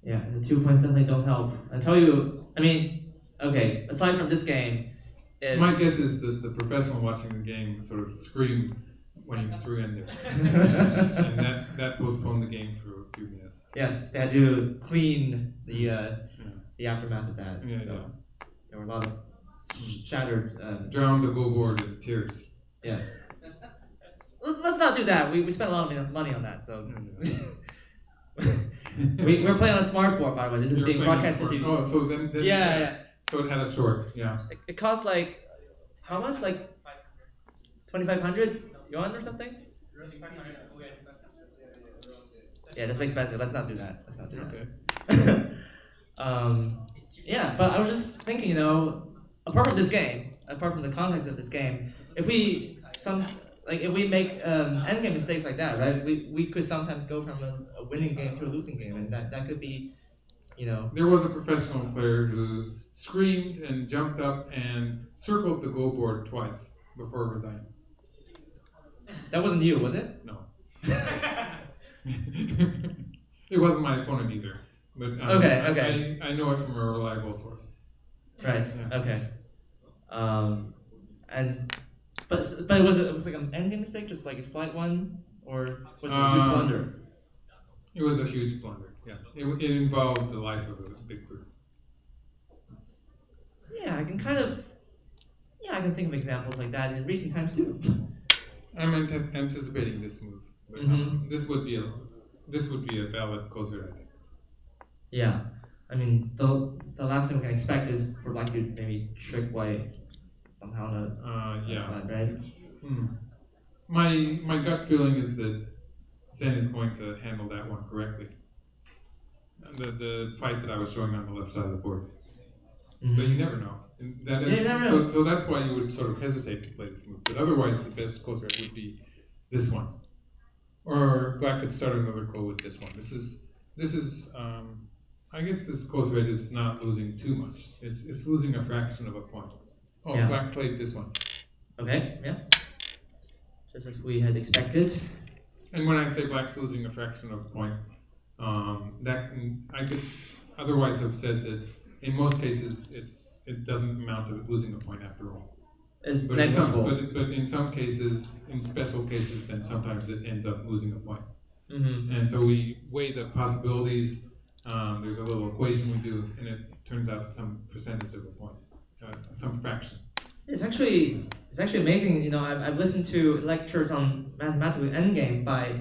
Yeah, the 2 points definitely don't help. I tell you, I mean, okay, aside from this game, my guess is that the professional watching the game sort of screamed when he threw in there, and that postponed the game for a few minutes. Yes, they had to clean the aftermath of that. Yeah, so there were a lot of shattered. Drowned the go board in tears. Yes. Let's not do that. We spent a lot of money on that, so. We're playing on a smart board, by the way. This is being broadcasted to you. Oh, so then yeah. So it had a short, yeah. It cost like, how much? Like 2,500 yuan or something? Yeah, that's expensive. Let's not do that. Okay. Yeah, but I was just thinking, apart from this game, apart from the context of this game, if we make endgame mistakes like that, right? We could sometimes go from a winning game to a losing game, and that could be, There was a professional player who screamed and jumped up and circled the goal board twice before resigning. That wasn't you, was it? No. It wasn't my opponent either. But okay. I know it from a reliable source. Right. Yeah. Okay. But it was like an endgame mistake, just like a slight one, or was it a huge blunder? It was a huge blunder. Yeah. It involved the life of a big group. Yeah, I can think of examples like that in recent times too. I'm anticipating this move, but this would be a valid code threat, I think. Yeah, I mean the last thing we can expect is for Black to maybe trick White somehow on the side, right? My gut feeling is that Zen is going to handle that one correctly. The fight that I was showing on the left side of the board, but you never know. So that's why you would sort of hesitate to play this move. But otherwise, the best code threat would be this one, or Black could start another code with this one. This is. I guess this code threat is not losing too much. It's losing a fraction of a point. Oh, yeah. Black played this one. Okay, yeah. Just as we had expected. And when I say Black's losing a fraction of a point, I could otherwise have said that in most cases it doesn't amount to losing a point after all. It's but negligible. But in some cases, in special cases, then sometimes it ends up losing a point. And so we weigh the possibilities. There's a little equation we do, and it turns out to some percentage of a point, some fraction. It's actually amazing. I've listened to lectures on mathematical endgame by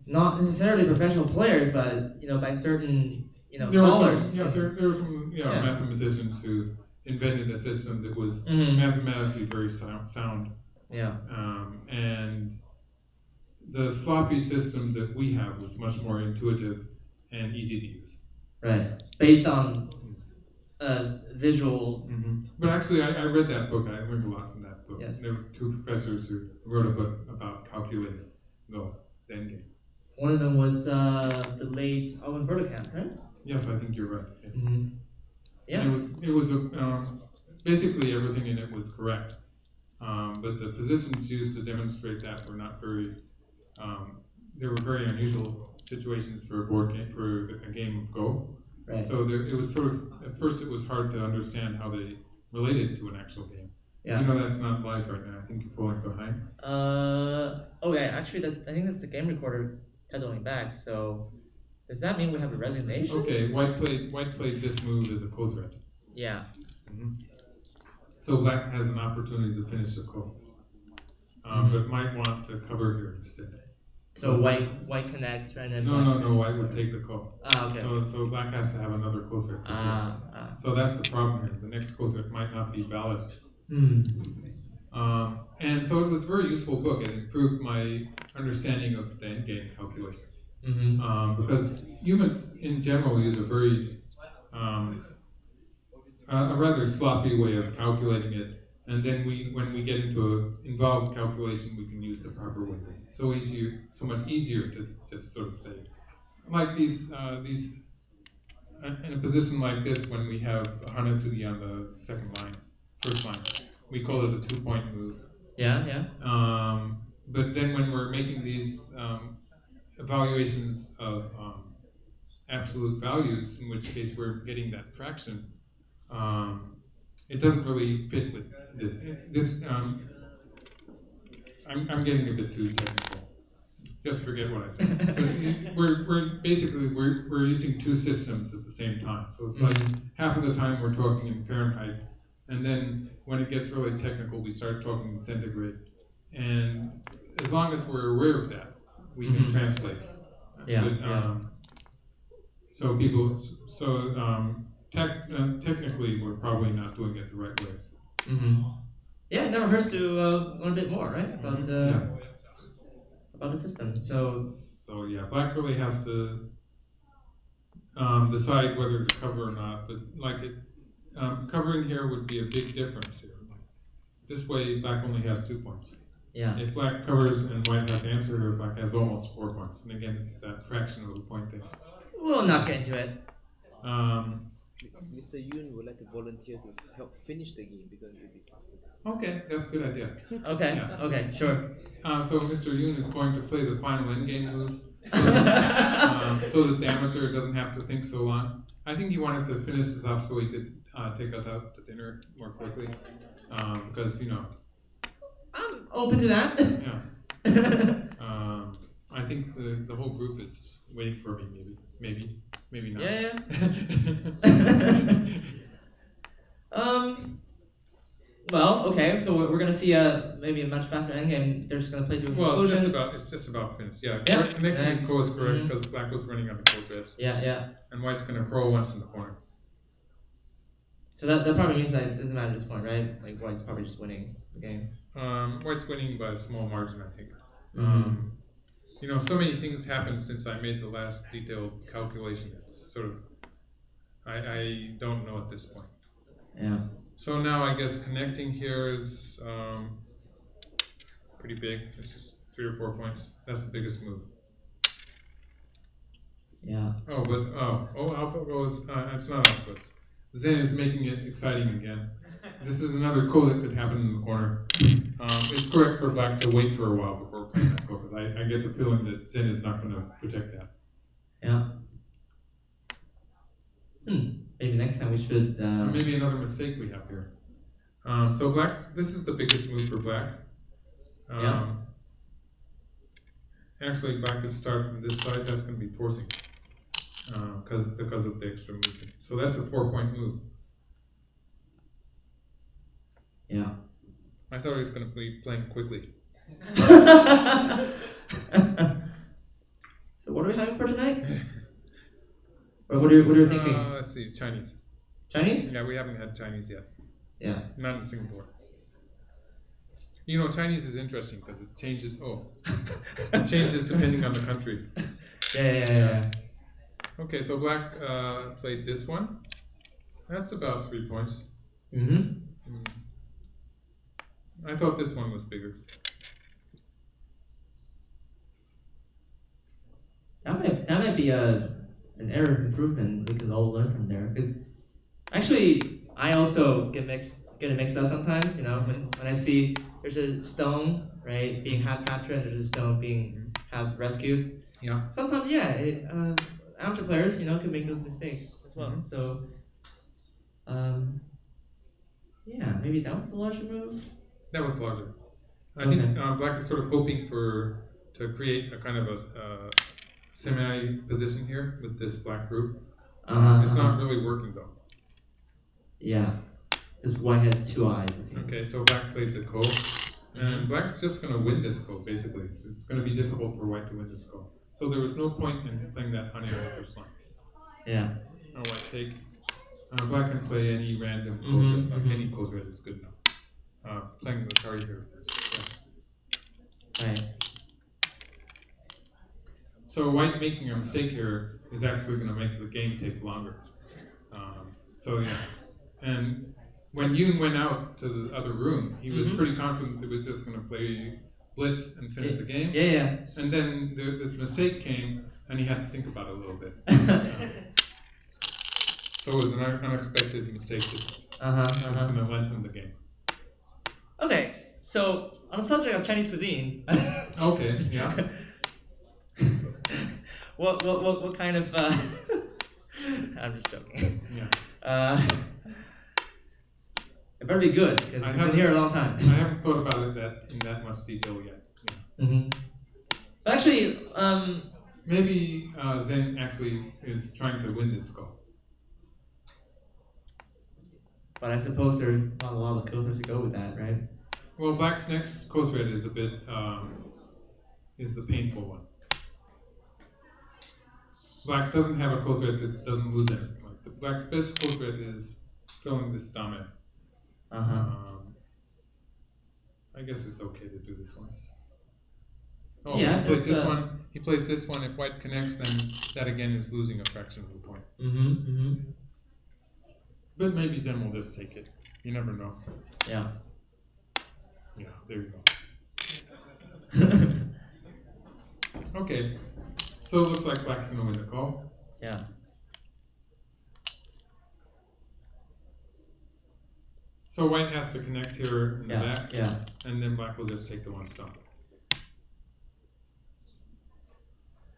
not necessarily professional players, but by certain There were scholars. some, there were some Yeah. mathematicians who invented a system that was Mhm. mathematically very sound. Yeah. And the sloppy system that we have was much more intuitive and easy to use. Right. Based on visual. But actually, I read that book. I learned a lot from that book. Yes. There were two professors who wrote a book about calculating the endgame. One of them was the late Alvin Berlekamp, right? Yes, I think you're right. Yes. Yeah. And it was basically everything in it was correct, but the positions used to demonstrate that were not very. There were very unusual situations for a board game for a game of Go. Right. So it was sort of at first it was hard to understand how they related to an actual game. Yeah. That's not live right now. I think you're falling behind. Okay. Actually, I think that's the game recorder pedaling back. So, does that mean we have a resignation? Okay. White played this move as a code red. Yeah. So black has an opportunity to finish the code, but might want to cover here instead. So white connects, right? And No. White would take the code. Okay. So black has to have another code red. So that's the problem here. The next code red might not be valid. And so it was a very useful book. It improved my understanding of the endgame calculations. Because humans in general use a very a rather sloppy way of calculating it, and then when we get into an involved calculation, we can use the proper way. It's so much easier to just sort of say, like these in a position like this when we have a Hanatsugi on the first line, we call it a 2-point move. Yeah. But then when we're making these evaluations of absolute values, in which case we're getting that fraction, it doesn't really fit with this. I'm getting a bit too technical. Just forget what I said. But we're basically using two systems at the same time. So it's like half of the time we're talking in Fahrenheit, and then when it gets really technical, we start talking in centigrade. And as long as we're aware of that, we can translate. Technically, we're probably not doing it the right ways. Yeah, it never hurts to learn a bit more, right? About the system. So yeah, black really has to decide whether to cover or not. But covering here would be a big difference here. This way, black only has 2 points. Yeah. If black covers and white has to answer, or black has almost 4 points. And again, it's that fraction of a point thing. We'll not get into it. Mr. Yoon would like to volunteer to help finish the game because it will be faster. Okay, that's a good idea. Okay. Yeah. Okay. Sure. So Mr. Yoon is going to play the final endgame moves, so that the amateur doesn't have to think so long. I think he wanted to finish this off so he could take us out to dinner more quickly, because I'm open to that. Yeah. I think the whole group is waiting for me. Maybe not. Yeah. Well, okay. So we're gonna see maybe a much faster endgame. They're just gonna play to. Well, it's just about finished. Yeah. Connecting the code is correct because black was running on the code beds. Yeah. And white's gonna crawl once in the corner. So that probably means that it doesn't matter at this point, right? Like white's probably just winning the game. White's winning by a small margin, I think. So many things happened since I made the last detailed calculation. It's sort of, I don't know at this point. Yeah. So now I guess connecting here is pretty big. This is 3 or 4 points. That's the biggest move. Yeah. Alpha goes. It's not alpha. Zen is making it exciting again. This is another code that could happen in the corner. It's correct for black to wait for a while before playing that code, because I get the feeling that Zen is not going to protect that. Yeah. Maybe next time we should. Maybe another mistake we have here. So this is the biggest move for black. Actually, black could start from this side. That's going to be forcing, because of the extra moves. So that's a 4-point move. Yeah. I thought he was going to be playing quickly. So what are we having for tonight? Or what are you thinking? Let's see, Chinese. Chinese? Yeah, we haven't had Chinese yet. Yeah. Not in Singapore. You know, Chinese is interesting because it changes. It changes depending on the country. Yeah. Okay, so black played this one. That's about 3 points. Mm-hmm. I thought this one was bigger. That might be an area of improvement we can all learn from there. Because actually, I also get it mixed up sometimes. You know, when I see there's a stone right being half captured and there's a stone being half rescued. Yeah. Sometimes, amateur players, can make those mistakes as well. Mhm. So, maybe that was the larger move. That was larger. I Okay. think black is sort of hoping to create a kind of a semi position here with this black group. It's not really working though. Yeah, this white has two eyes. It seems. Okay, so black played the ko, and black's just going to win this ko basically. So it's going to be difficult for white to win this ko. So there was no point in playing that honey on the first line. Yeah. Now white takes. Black can play any random ko, any ko red is good enough. Playing the card here first. Yeah. Right. So white making a mistake here is actually going to make the game take longer. And when Yoon went out to the other room, he was pretty confident it was just going to play blitz and finish the game. Yeah. And then this mistake came, and he had to think about it a little bit. So it was an unexpected mistake that's going to lengthen the game. Okay, so on the subject of Chinese cuisine. Okay, yeah. What kind of? I'm just joking. Yeah. It better be good because we've been here a long time. I haven't thought about it in that much detail yet. Yeah. But actually, maybe Zen actually is trying to win this goal. But I suppose there are not a lot of filters to go with that, right? Well, black's next code red is a bit is the painful one. Black doesn't have a code red that doesn't lose anything. Like the black's best code red is filling this dame. I guess it's okay to do this one. Oh, yeah, he plays this one. He plays this one. If white connects, then that again is losing a fraction of a point. But maybe Zen will just take it. You never know. Yeah. Yeah, there you go. Okay. So it looks like black's going to win the call. Yeah. So white has to connect here in the back. Yeah. And then black will just take the one stop.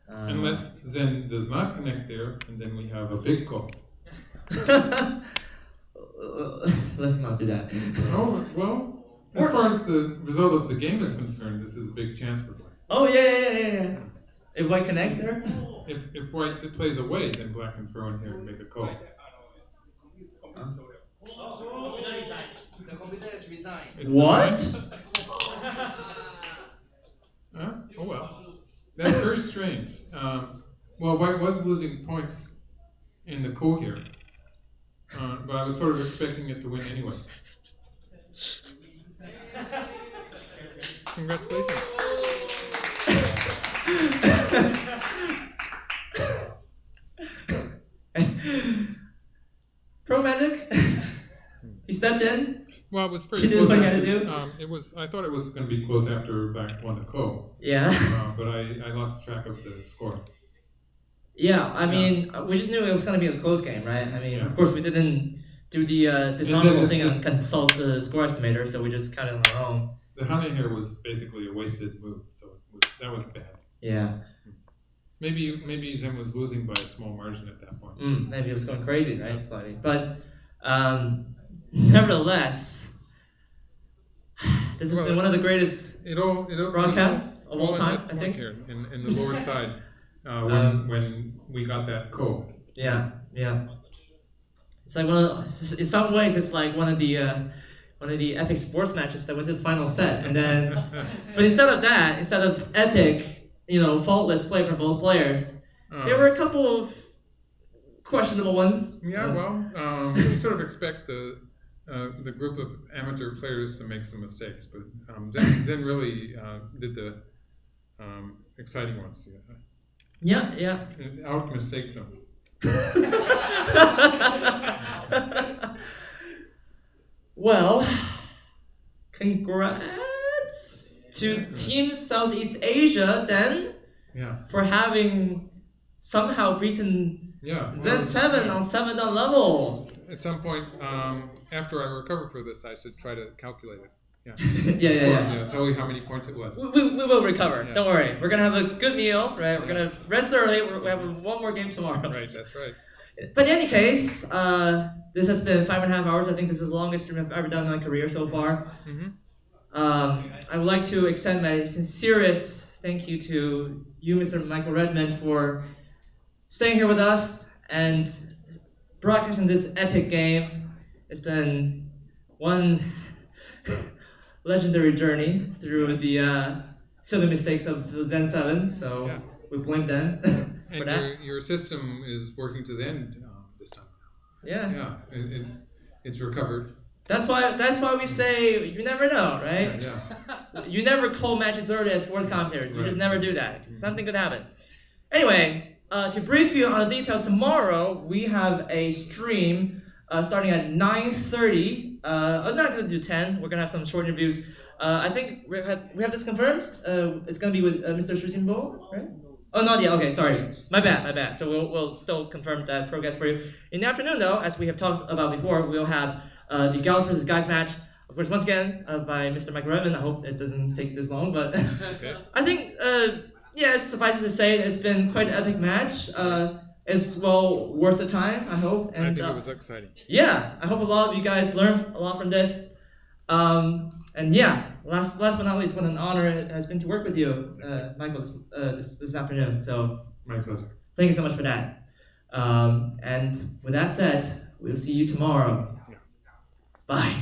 Unless Zen does not connect there, and then we have a big call. Let's not do that. Oh, well, as far as the result of the game is concerned, this is a big chance for black. Oh, yeah. If white connects there? If white plays away, then black can throw in here and make a call. The computer has resigned. What? Oh well. That's very strange. Well, white was losing points in the ko here. But I was sort of expecting it to win anyway. Congratulations. Pro Magic? He stepped in? Well, it was pretty He did close. what he had to do? I thought it was going to be close after black won the ko. Yeah. But I lost track of the score. Yeah, I mean, we just knew it was going to be a close game, right? I mean, of course, we didn't do the dishonorable thing and consult the score estimator, so we just kind of on our own. The Hane here was basically a wasted move, so that was bad. Yeah. Maybe Zen was losing by a small margin at that point. Maybe it was going crazy, right? Slightly. But nevertheless, this has been one of the greatest broadcasts of all time, I think. Here in the lower side, when we got that ko. Yeah. It's like in some ways, it's like one of the epic sports matches that went to the final set, and then, but instead of epic, faultless play from both players, there were a couple of questionable ones. Yeah, well, you sort of expect the group of amateur players to make some mistakes, but Zen really did the exciting ones. Yeah. Out mistake them. Well, congrats to Team Southeast Asia then for having somehow beaten Zen 7 on 7-down level. At some point, after I recover for this, I should try to calculate it. Yeah. Tell you how many points it was. We will recover. Don't worry. We're gonna have a good meal, right? We're gonna rest early. We have one more game tomorrow. Right, that's right. But in any case, this has been 5.5 hours. I think this is the longest stream I've ever done in my career so far. I would like to extend my sincerest thank you to you, Mr. Michael Redmond, for staying here with us and broadcasting this epic game. It's been one legendary journey through the silly mistakes of Zen 7, so we blame them for that. And your system is working to the end this time. Yeah. It's recovered. That's why we say you never know, right? Yeah. You never call matches early as sports commentators. You just never do that. Something could happen. Anyway, to brief you on the details, tomorrow we have a stream starting at 9:30. 9:30 to 10. We're gonna have some short interviews. I think we have this confirmed. It's gonna be with Mr. Shu Jinbo, right? Oh, not yet. Okay, sorry. My bad. So we'll still confirm that progress for you. In the afternoon, though, as we have talked about before, we'll have the gals versus guys match. Of course, once again by Mr. Mike Redmond. I hope it doesn't take this long, but I think it's suffice to say it's been quite an epic match. It's well worth the time, I hope. And I think it was exciting. Yeah, I hope a lot of you guys learned a lot from this. And last but not least, what an honor it has been to work with you, Michael, this afternoon. So my pleasure. Thank you so much for that. And with that said, we'll see you tomorrow. Bye.